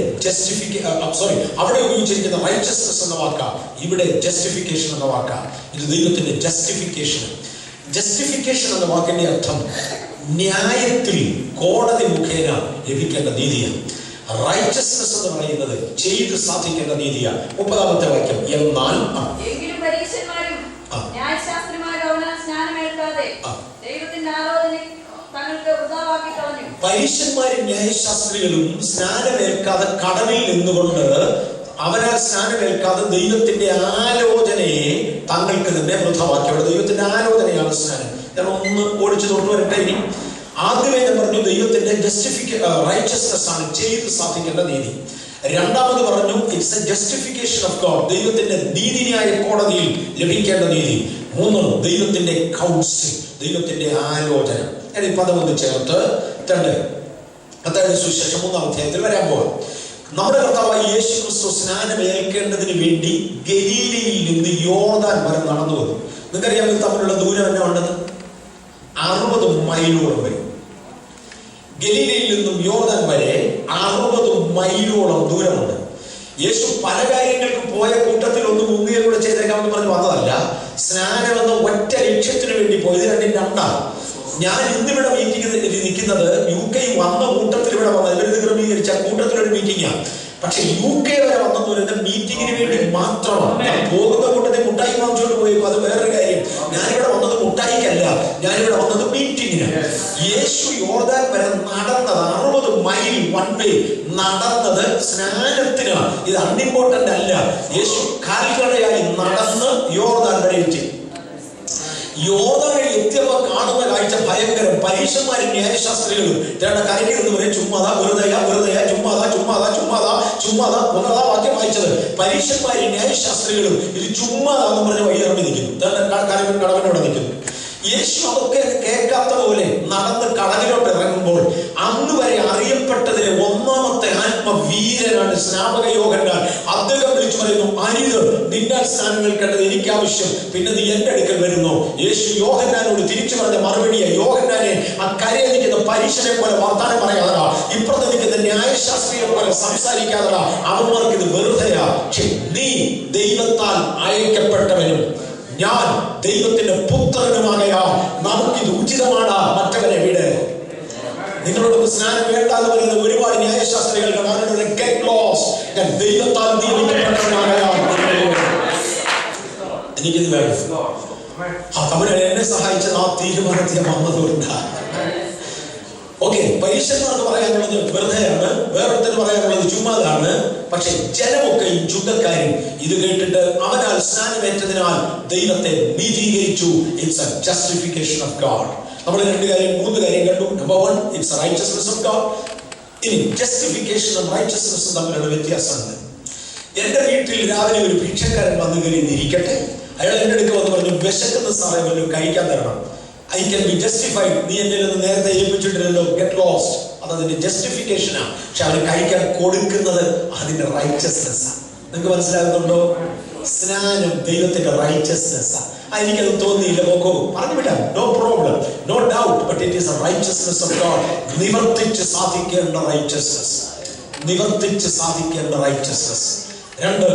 Speaker 2: അവിടെ ഉപയോഗിച്ചിരിക്കുന്ന റൈച്ചസ്നെസ് എന്ന വാക്കാണ്. ഇവിടെ ജസ്റ്റിഫിക്കേഷൻ എന്ന വാക്കാണ്. ഇത് ദൈവത്തിന്റെ ജസ്റ്റിഫിക്കേഷൻ. ജസ്റ്റിഫിക്കേഷൻ എന്ന വാക്കിന്റെ അർത്ഥം ന്യായത്തിൽ കോടതി മുഖേന ലഭിക്കേണ്ട നീതിയാണ്. റൈച്ചസ്നെസ് എന്ന് പറയുന്നത് ചെയ്ത് സാധിക്കേണ്ട നീതിയാണ്. 30-ാമത്തെ വാക്യം, എന്നാൽ പരീശന്മാരും ന്യായശാസ്ത്രികളും സ്നാനമേൽക്കാതെ കടലിൽ നിന്നുകൊണ്ട് അവരാൽ സ്നാനമേൽക്കാതെ ദൈവത്തിന്റെ ആലോചനയെ തങ്ങൾക്ക് തന്നെ വൃഥാവാക്കി. അവിടെ ദൈവത്തിന്റെ ആലോചനയാണ് സ്നാനം. ഞാൻ ഒന്ന് ഓടിച്ചു തൊട്ടു വരട്ടെ. ഇനി ആദ്യമേ ഞാൻ പറഞ്ഞു ദൈവത്തിന്റെ റൈച്ചസ്നെസ് ആണ്, ചെയ്ത് സാധിക്കേണ്ട നീതി. രണ്ടാമത് പറഞ്ഞു it's a justification of God, ദൈവത്തിന്റെ നീതിന്യായ കോടതിയിൽ ലഭിക്കേണ്ട നീതി. മൂന്ന്, ദൈവത്തിന്റെ കൗൺസിൽ, ദൈവത്തിന്റെ ആലോചന. ഞാൻ ഈ പദം ഒന്ന് ചേർത്ത് മത്തായിയുടെ സുവിശേഷം 3-ാം അധ്യായത്തിൽ വരാൻ പോകാം. നമ്മുടെ കർത്താവായ യേശു ക്രിസ്തു സ്നാനമേൽക്കേണ്ടതിന് വേണ്ടി ഗലീലയിൽ നിന്ന് യോർദാൻ വരെ നടന്നു വന്നു. നിങ്ങൾക്കറിയാം ഇത് തമ്മിലുള്ള ദൂരം എന്നാ ഉള്ളത്? 60 മൈലോളം വരും. ഗലീലയിൽ നിന്നും യോർദാൻ വരെ 60 മൈലോളം ദൂരമുണ്ട്. യേശു പല കാര്യങ്ങൾക്ക് പോയ കൂട്ടത്തിൽ ഒന്ന് മുങ്ങുകയും കൂടെ ചെയ്തേക്കാമെന്ന് പറഞ്ഞ് വന്നതല്ല. സ്നാനം എന്ന ഒറ്റ ലക്ഷ്യത്തിന് വേണ്ടി പോയത്. രണ്ടും രണ്ടാണ്. ഞാൻ ഇന്നിവിടെ മീറ്റിംഗ് നിൽക്കുന്നത് UK വന്ന കൂട്ടത്തിൽ ഇവിടെ വന്നത്, ഇവരിത് ക്രമീകരിച്ച കൂട്ടത്തിലൊരു മീറ്റിംഗാണ്. പക്ഷെ UK വരെ വന്നെന്ന് പറയുന്നത് മീറ്റിങ്ങിന് വേണ്ടി മാത്രമാണ്. ഞാൻ പോകുന്ന കൂട്ടത്തിൽ മുട്ടായി വാങ്ങിച്ചോണ്ട് പോയേക്കും, അത് വേറൊരു കാര്യം. ഞാനിവിടെ വന്നത് മുട്ടായിക്കല്ല, ഞാനിവിടെ വന്നത് മീറ്റിങ്ങിന്. യേശു യോർദാൻ വരെ നടന്നത് 60 മൈൽ വൺ വേ നടന്നത് സ്നാനത്തിനാണ്. ഇത് അൺഇമ്പോർട്ടന്റ് അല്ല. യേശു കാൽക്കടയായി നടന്ന് യോർദാൻ വരെ എത്തി. യോർദാനിൽ എത്തിയവർ കാണുന്ന കാഴ്ച ഭയങ്കരം. പരീശന്മാരും ന്യായശാസ്ത്രികളും കരയ്ക്കിരുന്ന് വരെ ചുമ്മാതാ ചുമ്മാതാ ഒന്നതാ വാക്യം വായിച്ചത്. പരീശന്മാരും ന്യായശാസ്ത്രികളും ഇത് ചുമ്മാതാന്ന് പറഞ്ഞ് വഴിയിറങ്ങി നിൽക്കുന്നു, കടവിനോടെ നിൽക്കുന്നു. യേശു അതൊക്കെ കേൾക്കാത്ത പോലെ നടന്ന് കടലിലോട്ട് ഇറങ്ങുമ്പോൾ അന്ന് വരെ അറിയപ്പെട്ടതിലെ ഒന്നാമത്തെ ആത്മവീരനാണ് സ്നാപക യോഹന്നാൻ. അദ്ദേഹം വിളിച്ചു പറയുന്നു, അരുത്, നിന്നാൽ സ്നാനമേൽക്കേണ്ടത് എനിക്ക് ആവശ്യം, പിന്നെ നീ എന്റെ അടുക്കൽ വരുന്നു. യേശു യോഹന്നാനോട് തിരിച്ചു പറഞ്ഞ മറുപടിയെ, യോഹന്നാനെ ആ കരയിൽ നിൽക്കുന്ന പരീശനെ പോലെ വർത്താനം പറയാതടാ, ഇപ്പുറത്ത് നിൽക്കുന്ന ന്യായശാസ്ത്രിയെ പോലെ സംസാരിക്കാതടാ, അവന്മാർക്ക് ഇത് വെറുതെയാ. പക്ഷെ നീ ദൈവത്താൽ അയക്കപ്പെട്ടവനും ഞാൻ ദൈവത്തിന്റെ പുത്രനുമാകയാൽ നമുക്കിത് ഉചിതമാണ്. മറ്റവരെ വിട്. നിങ്ങളോട് സ്നാനം വേണ്ട എന്ന് പറയുന്നത് ഒരുപാട് ന്യായശാസ്ത്രികൾ ഞാൻ ദൈവത്താൽ നിയമിക്കപ്പെട്ടവനാകയാൽ എനിക്കിത് വേണം. തമിഴ് എന്നെ സഹായിച്ചത് ആ തീരുമാനത്തിൽ വന്നതുകൊണ്ടാണ്. ഓക്കെ, പരീക്ഷന്മാർക്ക് പറയാനുള്ളത് വെറുതെയാണ്, വേറൊരുത്തന് പറയാനുള്ളത് ചുമ്മാതാണ്. പക്ഷെ ജനമൊക്കെയും ചുങ്കക്കാരും ഇത് കേട്ടിട്ട് അവനാൽ സ്നാനമേറ്റതിനാൽ ദൈവത്തെ നീതീകരിച്ചു. It's a justification of God. നമ്മൾ മൂന്ന് കാര്യം കണ്ടു. Number 1, it's a righteousness of God. ഇനി ജസ്റ്റിഫിക്കേഷനും റൈച്ചസ്നെസ്സും തമ്മിലുള്ള വ്യത്യാസമുണ്ട്. എന്റെ വീട്ടിൽ രാവിലെ ഒരു ഭിക്ഷക്കാരൻ വന്നു കയറി ഇരിക്കട്ടെ. അയാൾ എന്റെ അടുക്ക് വന്ന് പറഞ്ഞു, വിശക്കുന്ന സാറേ വല്ലതും കഴിക്കാൻ തരണം. I can be justified. നീ എന്നെ നേരത്തെ ഏൽപ്പിച്ചിട്ടില്ലല്ലോ, ഗെറ്റ് ലോസ്റ്റ്. അതതിന്റെ ജസ്റ്റിഫിക്കേഷനാണ്. പക്ഷെ അവന് കഴിക്കാൻ കൊടുക്കുന്നത് അതിന്റെ റൈച്ചസ്നെസ് ആണ്. നിങ്ങൾക്ക് മനസ്സിലാകുന്നുണ്ടോ? സ്നാനം ദൈവത്തിന്റെ റൈച്ചസ്നെസ് ആണ്. എനിക്കത് തോന്നിയില്ല, നോക്കൂ, പറഞ്ഞു വിടാം, no problem, no doubt. But it is a righteousness of God. നിവർത്തിച്ച് സാധിക്കേണ്ട റൈച്ചസ്നെസ്, നിവർത്തിച്ച് സാധിക്കേണ്ട റൈച്ചസ്നെസ്. 2,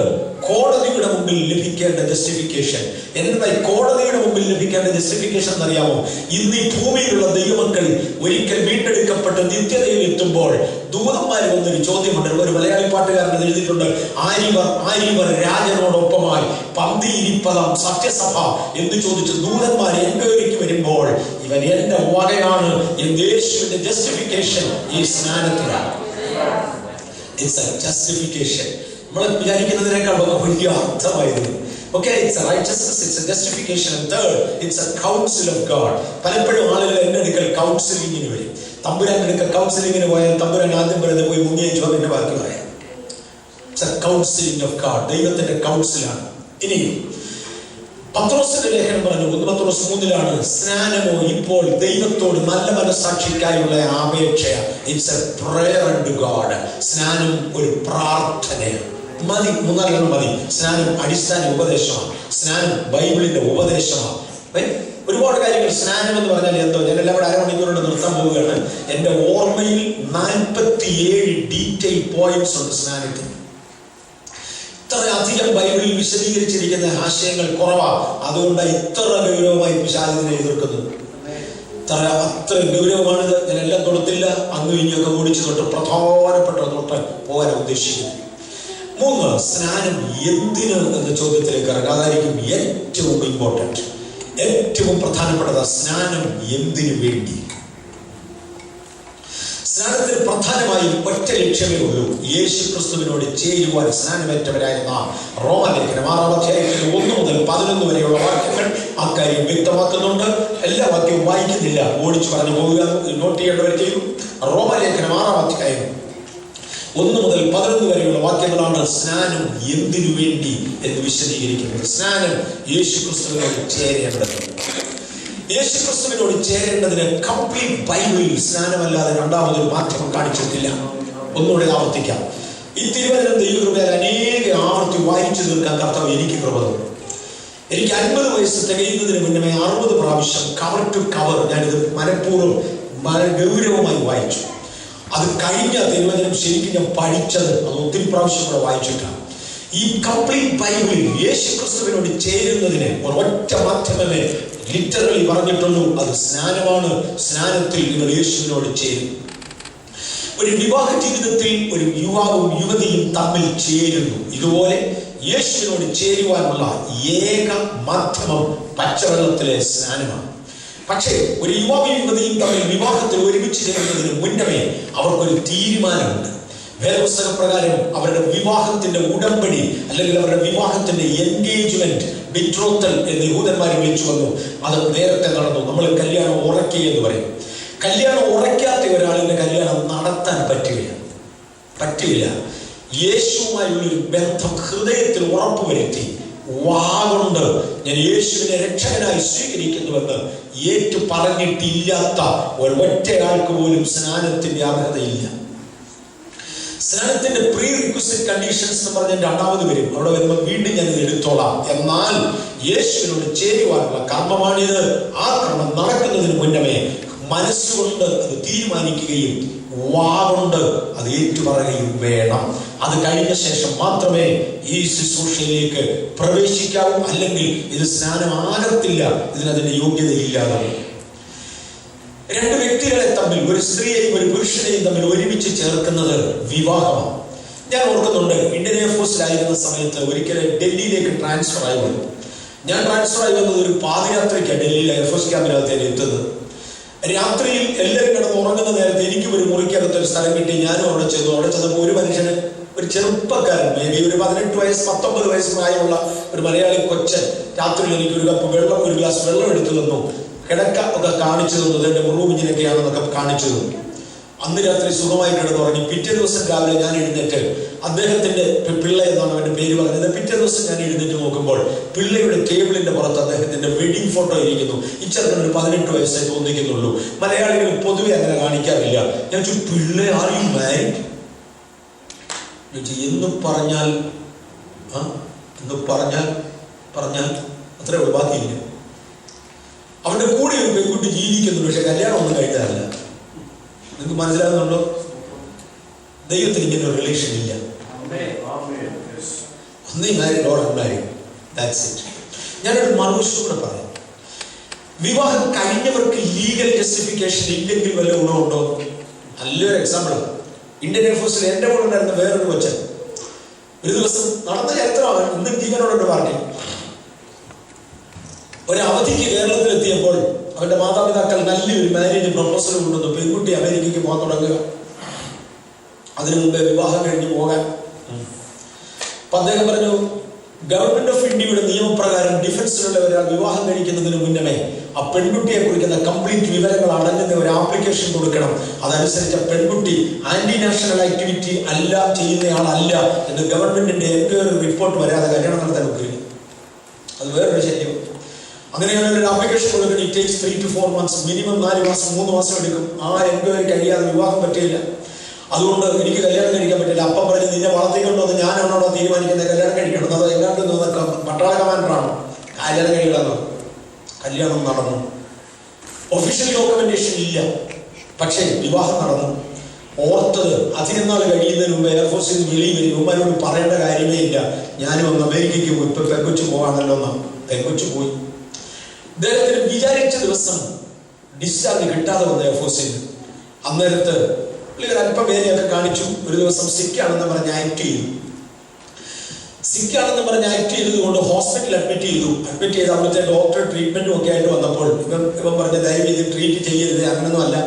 Speaker 2: കോടതിയുടെ മുമ്പിൽ ലഭിക്കേണ്ട ജസ്റ്റിഫിക്കേഷൻ. എന്താ കോടതിയുടെ മുമ്പിൽ ലഭിക്കേണ്ട ജസ്റ്റിഫിക്കേഷൻ എന്നറിയാമോ? ഇന്ന് ഈ ഭൂമിയിലുള്ള ദൈവമക്കൾ ഒരിക്കൽ വീണ്ടെടുക്കപ്പെട്ട് നിത്യതയിൽ എത്തുമ്പോൾ ദൂതന്മാർ വന്നൊരു ചോദ്യമുണ്ട്. ഒരു മലയാളി പാട്ടുകാരൻ എഴുതിയിട്ടുണ്ട്, ആരിവർ രാജനോടൊപ്പമായി പന്തിയിരിപ്പതാം സത്യസഭ എന്ന് ചോദിച്ച് ദൂതന്മാർ എൻക്വയറിക്ക് വരുമ്പോൾ ഇവൻ എന്റെ വകയാണ് എന്ന് യേശുവിന്റെ ജസ്റ്റിഫിക്കേഷൻ ഈ സ്നാനത്തിലാണ്. It's a justification. നമ്മൾ വിചാരിക്കുന്നതിനേക്കാൾ വലിയ അർത്ഥമായിരുന്നു. Okay, it's a righteousness, it's a justification. And third, it's a counsel of God. പലപ്പോഴും ആളുകൾ എന്റെ അടുക്കൽ കൗൺസിലിങ്ങിന് വരും. തമ്പുരാന്റെ അടുക്കൽ കൗൺസിലിങ്ങിന് പോയാൽ തമ്പുരാൻ ആദ്യം പറയുന്നത് പോയി മുങ്ങിയച്ചോ പിന്നെ ബാക്കി പറയാം. It's a counseling of God. ദൈവത്തിന്റെ കൗൺസിലാണ്. ഇനി പത്രോസിന്റെ ലേഖനം പറഞ്ഞു, 1 പത്രോസ് 3 സ്നാനമോ ഇപ്പോൾ ദൈവത്തോട് നല്ല മനസ്സാക്ഷിക്കായുള്ള അപേക്ഷയാണ്. It's a prayer unto God. സ്നാനം ഒരു പ്രാർത്ഥനയാണ്. മതി, 3 മതി. സ്നാനം അടിസ്ഥാന ഉപദേശമാണ്. സ്നാനം ബൈബിളിന്റെ ഉപദേശമാണ്. ഒരുപാട് കാര്യങ്ങൾ. സ്നാനം എന്ന് പറഞ്ഞാൽ എന്തോ, ഞാൻ എല്ലാം കൂടെ അരമണിക്കൂറുകൊണ്ട് നിർത്താൻ പോവുകയാണ്. എന്റെ ഓർമ്മയിൽ 47 ഡീറ്റെയിൽ പോയിന്റ്സ് ഉണ്ട് സ്നാനത്തിന്. ഇത്രയധികം ബൈബിളിൽ വിശദീകരിച്ചിരിക്കുന്ന ആശയങ്ങൾ കുറവാണ്. അതുകൊണ്ട് ഇത്ര ഗൗരവമായി പിശാചിനെ എതിർക്കുന്നത്. അത്ര ഗൗരവമാണിത്. ഞാൻ എല്ലാം തൊടുത്തില്ല, അങ്ങും ഇങ്ങൊക്കെ ഓടിച്ചു തൊട്ട് പ്രധാനപ്പെട്ട തൊട്ട് പോകാൻ ഉദ്ദേശിക്കുന്നു. 3, സ്നാനം എന്തിന് എന്ന ചോദ്യത്തിലേക്ക് ഇറങ്ങുക. അതായിരിക്കും ഏറ്റവും ഇമ്പോർട്ടൻറ്റ്, ഏറ്റവും പ്രധാനപ്പെട്ടത്. സ്നാനം എന്തിനു വേണ്ടി? സ്നാനത്തിന് പ്രധാനമായും ഒറ്റ ലക്ഷ്യമേ ഉള്ളൂ, യേശു ക്രിസ്തുവിനോട് ചേരുവാൻ സ്നാനമേറ്റവരായിരുന്ന റോമലേഖനം 6-1 മുതൽ 11 വരെയുള്ള വാക്യങ്ങൾ അക്കാര്യം വ്യക്തമാക്കുന്നുണ്ട്. എല്ലാ വാക്യവും വായിക്കുന്നില്ല, ഓടിച്ചു പറഞ്ഞു പോവുക, നോട്ട് ചെയ്യേണ്ടവർ ചെയ്യും. റോമലേഖനം 6-1 മുതൽ 11 വരെയുള്ള വാക്യങ്ങളാണ് സ്നാനം എന്തിനു വേണ്ടി എന്ന് വിശദീകരിക്കുന്നത്. സ്നാനം യേശു ക്രിസ്തുവിനോട് ചേരേണ്ടത്. യേശു ക്രിസ്തുവിനോട് ചേരേണ്ടതിന് കംപ്ലീറ്റ് ബൈബിളിൽ സ്നാനമല്ലാതെ രണ്ടാമതൊരു മാധ്യമം കാണിച്ചിട്ടില്ല. ഒന്നുകൂടെ ആവർത്തിക്കാം. ഈ തിരുവചനം ദൈവകൃപയാൽ അനേക ആവർത്തി വായിച്ചു തീർക്കാൻ കർത്താവ് എനിക്ക് കൃപ തന്നു. എനിക്ക് 50 വയസ്സ് തികയുന്നതിന് മുന്നമേ 60 പ്രാവശ്യം കവർ ടു കവർ ഞാനിത് മനഃപൂർവ്വം ഗൗരവമായി വായിച്ചു. അത് കഴിഞ്ഞ തിരുവചനം ശരിക്കും ഞാൻ പഠിച്ചത് അത് ഒത്തിരി പ്രാവശ്യം കൂടെ വായിച്ചിട്ടാണ്. ഈ കംപ്ലീറ്റ് ബൈബിളിൽ യേശു ക്രിസ്തുവിനോട് ചേരുന്നതിന് ഒരൊറ്റ മാധ്യമമേ ലിറ്ററലി പറഞ്ഞിട്ടുള്ളൂ, അത് സ്നാനമാണ്. സ്നാനത്തിൽ നിങ്ങൾ യേശുവിനോട് ചേരും. ഒരു വിവാഹ ജീവിതത്തിൽ ഒരു യുവാവും യുവതിയും തമ്മിൽ ചേരുന്നു. ഇതുപോലെ യേശുവിനോട് ചേരുവാനുള്ള ഏക മാധ്യമം പച്ചവെള്ളത്തിലെ സ്നാനമാണ്. പക്ഷേ ഒരു യുവാവും യുവതിയും തമ്മിൽ വിവാഹത്തിൽ ഒരുമിച്ച് ചേരുന്നതിന് മുന്നമേ അവർക്കൊരു തീരുമാനമുണ്ട്. വേദപുസ്തക പ്രകാരം അവരുടെ വിവാഹത്തിന്റെ ഉടമ്പടി അല്ലെങ്കിൽ അവരുടെ വിവാഹത്തിന്റെ എൻഗേജ്മെന്റ്, ബിട്രോത്തൽ എന്ന് യഹൂദന്മാരെ വിളിച്ചു വന്നു. അത് നേരത്തെ നടന്നു. നമ്മൾ കല്യാണം ഉറക്കി എന്ന് പറയും. കല്യാണം ഉറക്കാത്ത ഒരാളിന്റെ കല്യാണം നടത്താൻ പറ്റില്ല. യേശുവുമായുള്ളൊരു ബന്ധം ഹൃദയത്തിൽ ഉറപ്പുവരുത്തി വാഗൊണ്ട് ഞാൻ യേശുവിനെ രക്ഷകനായി സ്വീകരിക്കുന്നുവെന്ന് ഏറ്റു പറഞ്ഞിട്ടില്ലാത്ത ഒരൊറ്റയാൾക്ക് പോലും സ്നാനത്തിന്റെ അർഹതയില്ല. സ്നാനത്തിന്റെ പ്രീ റിക്വസിറ്റ് കണ്ടീഷൻസ് എന്ന് പറഞ്ഞാൽ രണ്ടാമത് വരും. അവിടെ വരുമ്പോൾ വീണ്ടും ഞാനിത് എടുത്തോളാം. എന്നാൽ യേശുവിനോട് ചേരുവാനുള്ള കർമ്മമാണിത്. ആ കർമ്മം നടക്കുന്നതിന് മുന്നമേ മനസ്സുകൊണ്ട് അത് തീരുമാനിക്കുകയും വാഗൊണ്ട് അത് ഏറ്റുപറയുകയും വേണം. അത് കഴിഞ്ഞ ശേഷം മാത്രമേ ഈ ശുശ്രൂഷയിലേക്ക് പ്രവേശിക്കാവൂ. അല്ലെങ്കിൽ ഇത് സ്നാനമാകത്തില്ല, ഇതിനതിന്റെ യോഗ്യതയില്ലാതെ. രണ്ട് വ്യക്തികളെ തമ്മിൽ, ഒരു സ്ത്രീയെയും ഒരു പുരുഷനെയും തമ്മിൽ ഒരുമിച്ച് ചേർക്കുന്നത് വിവാഹമാണ്. ഞാൻ ഓർക്കുന്നുണ്ട്, ഇന്ത്യൻ എയർഫോഴ്സിലായിരുന്ന സമയത്ത് ഒരിക്കൽ ഡൽഹിയിലേക്ക് ട്രാൻസ്ഫർ ആയി വന്നു. ഞാൻ ട്രാൻസ്ഫർ ആയി വന്നത് ഒരു പാതിരാത്രിക്കാണ് ഡൽഹിയിൽ എയർഫോഴ്സ് ക്യാമ്പിനകത്തേക്ക് എത്തുന്നത്. രാത്രിയിൽ എല്ലാവരും കിടന്ന് ഉറങ്ങുന്ന നേരത്തെ എനിക്കും ഒരു മുറിക്കകത്തൊരു സ്ഥലം കിട്ടി. ഞാനും അവിടെ ചെന്നു. അവിടെ ചെന്നപ്പോൾ ഒരു മനുഷ്യന്, ഒരു ചെറുപ്പക്കാരൻ, മേബി ഒരു 18 വയസ്സ് 19 വയസ്സ് പ്രായമുള്ള ഒരു മലയാളി കൊച്ചൻ, രാത്രിയിൽ എനിക്ക് ഒരു കപ്പ് വെള്ളം, ഒരു ഗ്ലാസ് വെള്ളം എടുത്തു തന്നു. കിടക്ക ഒക്കെ കാണിച്ചു തന്നു. എന്റെ റൂം ഇങ്ങനെയൊക്കെയാണെന്നൊക്കെ കാണിച്ചു തന്നു. അന്ന് രാത്രി സുഖമായി കിടന്നുറങ്ങി. പിറ്റേ ദിവസം രാവിലെ ഞാൻ എഴുന്നേറ്റ്, അദ്ദേഹത്തിന്റെ പിള്ള എന്നാണ് അവന്റെ പേര് പറഞ്ഞത്. പിറ്റേ ദിവസം ഞാൻ എഴുന്നേറ്റ് നോക്കുമ്പോൾ പിള്ളയുടെ ടേബിളിന്റെ പുറത്ത് അദ്ദേഹത്തിന്റെ വെഡിങ് ഫോട്ടോ ഇരിക്കുന്നു. ഈ ചെറുക്കൻ ഒരു 18 വയസ്സായി തോന്നിക്കുന്നുള്ളൂ. മലയാളികൾ പൊതുവെ അങ്ങനെ കാണിക്കാറില്ല. ഞാൻ ചോദിച്ചു, പിള്ള ആർ യു മാരീഡ് എന്ന് പറഞ്ഞാൽ അത്രേ ഉള്ളൂ, ബാക്കിയില്ല. അവന്റെ കൂടെ ഒരു പെൺകുട്ടി ജീവിക്കുന്നുണ്ട്, പക്ഷെ കല്യാണം ഒന്നും കഴിഞ്ഞതല്ല. നിങ്ങൾക്ക് മനസ്സിലാകുന്നുണ്ടോ? ദൈവത്തിന് ഇങ്ങനെ ഒരു റിലേഷൻ ഇല്ല. ഒന്നേ married or unmarried, that's it. ഞാനൊരു മറുവശം കൂടെ പറയാം. വിവാഹം കഴിഞ്ഞവർക്ക് ലീഗൽ ജസ്റ്റിഫിക്കേഷൻ ഇല്ലെങ്കിൽ വല്ല ഗുണമുണ്ടോ? നല്ലൊരു എക്സാമ്പിളാണ്. ഇന്ത്യൻ എയർഫോഴ്സിൽ എൻ്റെ കൂടെ ഉണ്ടായിരുന്ന വേറൊരു കൊച്ചൻ ഒരു ദിവസം നടന്ന ചരിത്രമാണ്, ഇന്നും ജീവനോടുണ്ട് പാർട്ടി. ഒരു അവധിക്ക് കേരളത്തിലെത്തിയപ്പോൾ അവന്റെ മാതാപിതാക്കൾ നല്ലൊരു മാരേജ് പ്രപ്പോസൽ കൊണ്ടുവന്നു. പെൺകുട്ടി അമേരിക്കയ്ക്ക് പോകാൻ തുടങ്ങുക, അതിനു മുമ്പേ വിവാഹം കഴിഞ്ഞ് പോകാൻ. അപ്പൊ അദ്ദേഹം പറഞ്ഞു, ഗവൺമെന്റ് ഓഫ് ഇന്ത്യയുടെ നിയമപ്രകാരം ഡിഫൻസിലുള്ള ഒരാൾ വിവാഹം കഴിക്കുന്നതിന് മുന്നമേ ആ പെൺകുട്ടിയെ കുറിക്കുന്ന കംപ്ലീറ്റ് വിവരങ്ങൾ അടങ്ങുന്ന ഒരു ആപ്ലിക്കേഷൻ കൊടുക്കണം. അതനുസരിച്ച് പെൺകുട്ടി ആന്റി നാഷണൽ ആക്ടിവിറ്റി അല്ല, ചെയ്യുന്നയാളല്ല എന്ന് ഗവൺമെന്റിന്റെ എൻക്വയറി റിപ്പോർട്ട് വരാതെ കല്യാണം നടത്താൻ ഒക്കില്ല. അത് വേറൊരു ശല്യം. അങ്ങനെയാണ് ഒരു ആപ്ലിക്കേഷൻ കൊടുക്കണം. It takes 3 to 4 months, minimum 4 മാസം 3 മാസം എടുക്കും. ആ എൻക്വയറി കഴിയാതെ വിവാഹം പറ്റില്ല. അതുകൊണ്ട് എനിക്ക് കല്യാണം കഴിക്കാൻ പറ്റില്ല. അപ്പം പറഞ്ഞ്, നിന്നെ വളർത്തിക്കൊണ്ടോ എന്ന് ഞാനാണോ തീരുമാനിക്കുന്നത് കല്യാണം കഴിക്കണം? അത് എങ്ങാണ്ട് പട്ടാള കമാൻഡറാണ് കല്യാണം കഴിക്കണമെന്ന്. കല്യാണം നടന്നു. ഒഫീഷ്യൽ ഡോക്യുമെന്റേഷൻ ഇല്ല, പക്ഷേ വിവാഹം നടന്നു. ഓർത്തത് അധികം നാൾ കഴിയുന്നതിന് മുമ്പ് എയർഫോഴ്സിൽ നിന്ന് വെളിയിൽ വരും. ഉമ്മനോട് പറയേണ്ട കാര്യമേ ഇല്ല, ഞാനും ഒന്ന് അമേരിക്കയ്ക്ക് പോയി, ഇപ്പൊ പെങ്കൊച്ചു പോകാണല്ലോ എന്നാ. പെങ്കൊച്ചു പോയി. അദ്ദേഹത്തിന് വിചാരിച്ച ദിവസം ഡിസ്ചാർജ് കിട്ടാതെ വന്നു എയർഫോഴ്സിൽ. അന്നേരത്ത് പുള്ളികൾ അല്പം പേരെയൊക്കെ കാണിച്ചു. ഒരു ദിവസം സിക്കാണെന്ന് പറഞ്ഞ് ആക്ട് ചെയ്തു. സിക്കാണെന്ന് പറഞ്ഞ് ആക്ട് ചെയ്തതുകൊണ്ട് ഹോസ്പിറ്റലിൽ അഡ്മിറ്റ് ചെയ്ത് അവിടുത്തെ ഡോക്ടർ ട്രീറ്റ്മെന്റും ഒക്കെ ആയിട്ട് വന്നപ്പോൾ ഇവൻ പറഞ്ഞ ദയവ് ഇത് ട്രീറ്റ് ചെയ്യരുത്, അങ്ങനൊന്നും അല്ല,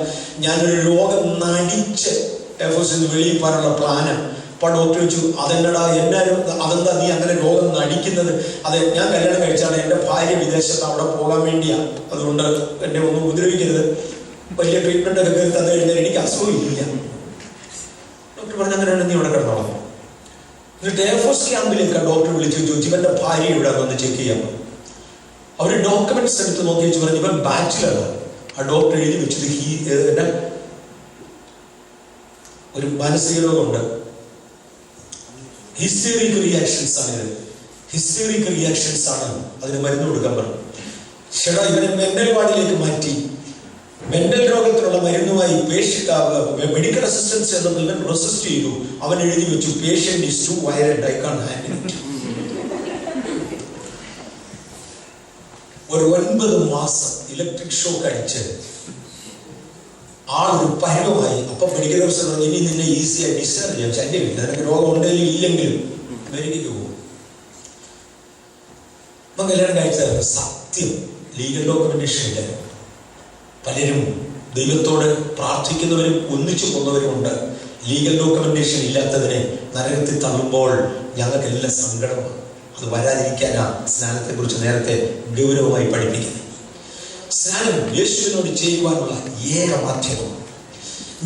Speaker 2: ഞാനൊരു രോഗം നടിച്ച് എയർഫോഴ്സിൽ നിന്ന് വെളിയിൽ പോകാനുള്ള പ്ലാനാണ്. അപ്പൊ ഡോക്ടർ ചോദിച്ചു, അതെന്നടാ എന്നാലും അതെന്താ നീ അങ്ങനെ രോഗം നടിക്കുന്നത്? അതെ, ഞാൻ കല്യാണം കഴിച്ചാണ്, എൻ്റെ ഭാര്യ വിദേശത്ത്, അവിടെ പോകാൻ വേണ്ടിയാണ്, അതുകൊണ്ട് എന്നെ ഒന്നും ഉപദ്രവിക്കരുത്, വലിയ ട്രീറ്റ്മെന്റ് ഒക്കെ കയറി തന്നു കഴിഞ്ഞാൽ എനിക്ക് അസുഖമില്ല. ഡോക്ടർ പറഞ്ഞു, അങ്ങനെയാണ് നീ ഇവിടെ കിടന്നോളാം. എന്നിട്ട് എയർഫോഴ്സ് ക്യാമ്പിലേക്ക് ഡോക്ടർ വിളിച്ചു ചോദിച്ചു, ഇവന്റെ ഭാര്യ ഇവിടെ വന്ന് ചെക്ക് ചെയ്യാൻ. അവർ ഡോക്യുമെന്റ്സ് എടുത്ത് നോക്കി വെച്ച് പറഞ്ഞു, ഇവൻ ബാച്ചിലറാണ്. ആ ഡോക്ടർ എഴുതി വെച്ചത് ഒരു മാനസിക രോഗമുണ്ട്, ഹിസ്റ്ററിക് റിയാക്ഷൻസ് ആണ്. ഇത് ഹിസ്റ്ററിക് റിയാക്ഷൻസ് ആണ്, അതിന് മരുന്ന് കൊടുക്കാൻ പറഞ്ഞു. ചേട്ടാ, ഇവനെ മെന്റൽ വാർഡിലേക്ക് മാറ്റി. മെന്റൽ രോഗത്തിനുള്ള മരുന്നുമായി മെഡിക്കൽ അസിസ്റ്റൻസ് എന്നൊന്നും ഇവൻ റെസിസ്റ്റ് ചെയ്തു. അവൻ എഴുതി വെച്ചു, patient is too violent, I can't handle it. ഒരു 9 മാസം ഇലക്ട്രിക് ഷോക്ക് അടിച്ച് ആളൊരു പരമായി. അപ്പൊ മെഡിക്കൽ ഓഫീസർ പറഞ്ഞു, ഇനി നിന്നെ ഈസിയായി ഡിസ്ചാർജ് ചെയ്യാം, ശല്യമില്ല, നിനക്ക് രോഗം ഉണ്ടെങ്കിലും ഇല്ലെങ്കിലും അമേരിക്കയ്ക്ക് പോകും. അപ്പൊ കല്യാണം കഴിച്ചത് സത്യം, ലീഗൽ ഡോക്യുമെന്റേഷൻ ഇല്ല. പലരും ദൈവത്തോട് പ്രാർത്ഥിക്കുന്നവരും ഒന്നിച്ചു പോകുന്നവരുമുണ്ട്. ലീഗൽ ഡോക്യുമെന്റേഷൻ ഇല്ലാത്തതിനെ നരകത്തിൽ തള്ളുമ്പോൾ ഞങ്ങൾക്കെല്ലാം സങ്കടമാണ്. അത് വരാതിരിക്കാനാ സ്നാനത്തെ കുറിച്ച് നേരത്തെ ഗൗരവമായി പഠിപ്പിക്കുന്നത്. സ്നാനം യേശുവിനോട് ചെയ്യുവാനുള്ള ഏക മാധ്യമം.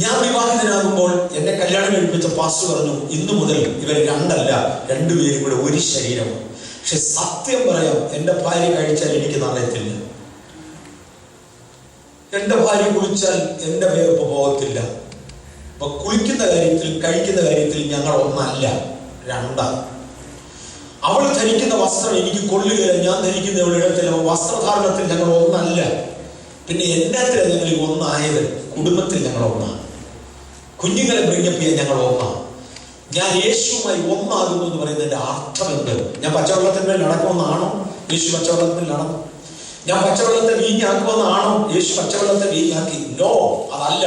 Speaker 2: ഞാൻ വിവാഹിതനാകുമ്പോൾ എന്നെ കല്യാണം കഴിപ്പിച്ച പാസ്റ്റർ പറഞ്ഞു, ഇന്നു മുതൽ ഇവർ 2 അല്ല, 2 പേരും കൂടെ ഒരു ശരീരമാണ്. പക്ഷെ സത്യം പറയാം, എൻ്റെ ഭാര്യ കഴിച്ചാൽ എനിക്ക് അറിയത്തില്ല, എൻ്റെ ഭാര്യ കുളിച്ചാൽ എൻ്റെ വേർപ്പ് പോകത്തില്ല. അപ്പൊ കുളിക്കുന്ന കാര്യത്തിൽ കഴിക്കുന്ന കാര്യത്തിൽ ഞങ്ങൾ ഒന്നല്ല, 2. അവൾ ധരിക്കുന്ന വസ്ത്രം എനിക്ക് കൊള്ളുകയില്ല, ഞാൻ ധരിക്കുന്ന ഇടത്തിൽ വസ്ത്രധാരണത്തിൽ ഞങ്ങൾ ഒന്നല്ല. പിന്നെ എന്നാത്തിലാണ് ഞങ്ങൾ ഈ ഒന്നായത്? കുടുംബത്തിൽ ഞങ്ങൾ ഒന്നാണ്, കുഞ്ഞുങ്ങളെ ബ്രിങ്ങപ്പ് ചെയ്യാൻ ഞങ്ങൾ ഒന്നാണ്. ഞാൻ യേശുവുമായി ഒന്നാകുന്നു എന്ന് പറയുന്നതിന്റെ അർത്ഥം എന്ത്? ഞാൻ പച്ചവെള്ളത്തിന്മേൽ നടക്കുമെന്നാണോ യേശു പച്ചവെള്ളത്തിൽ നടന്നു? ഞാൻ പച്ചവെള്ളത്തെ വീഞ്ഞാക്കുമെന്നാണോ യേശു പച്ചവെള്ളത്തെ വീഞ്ഞാക്കി? നോ, അതല്ല.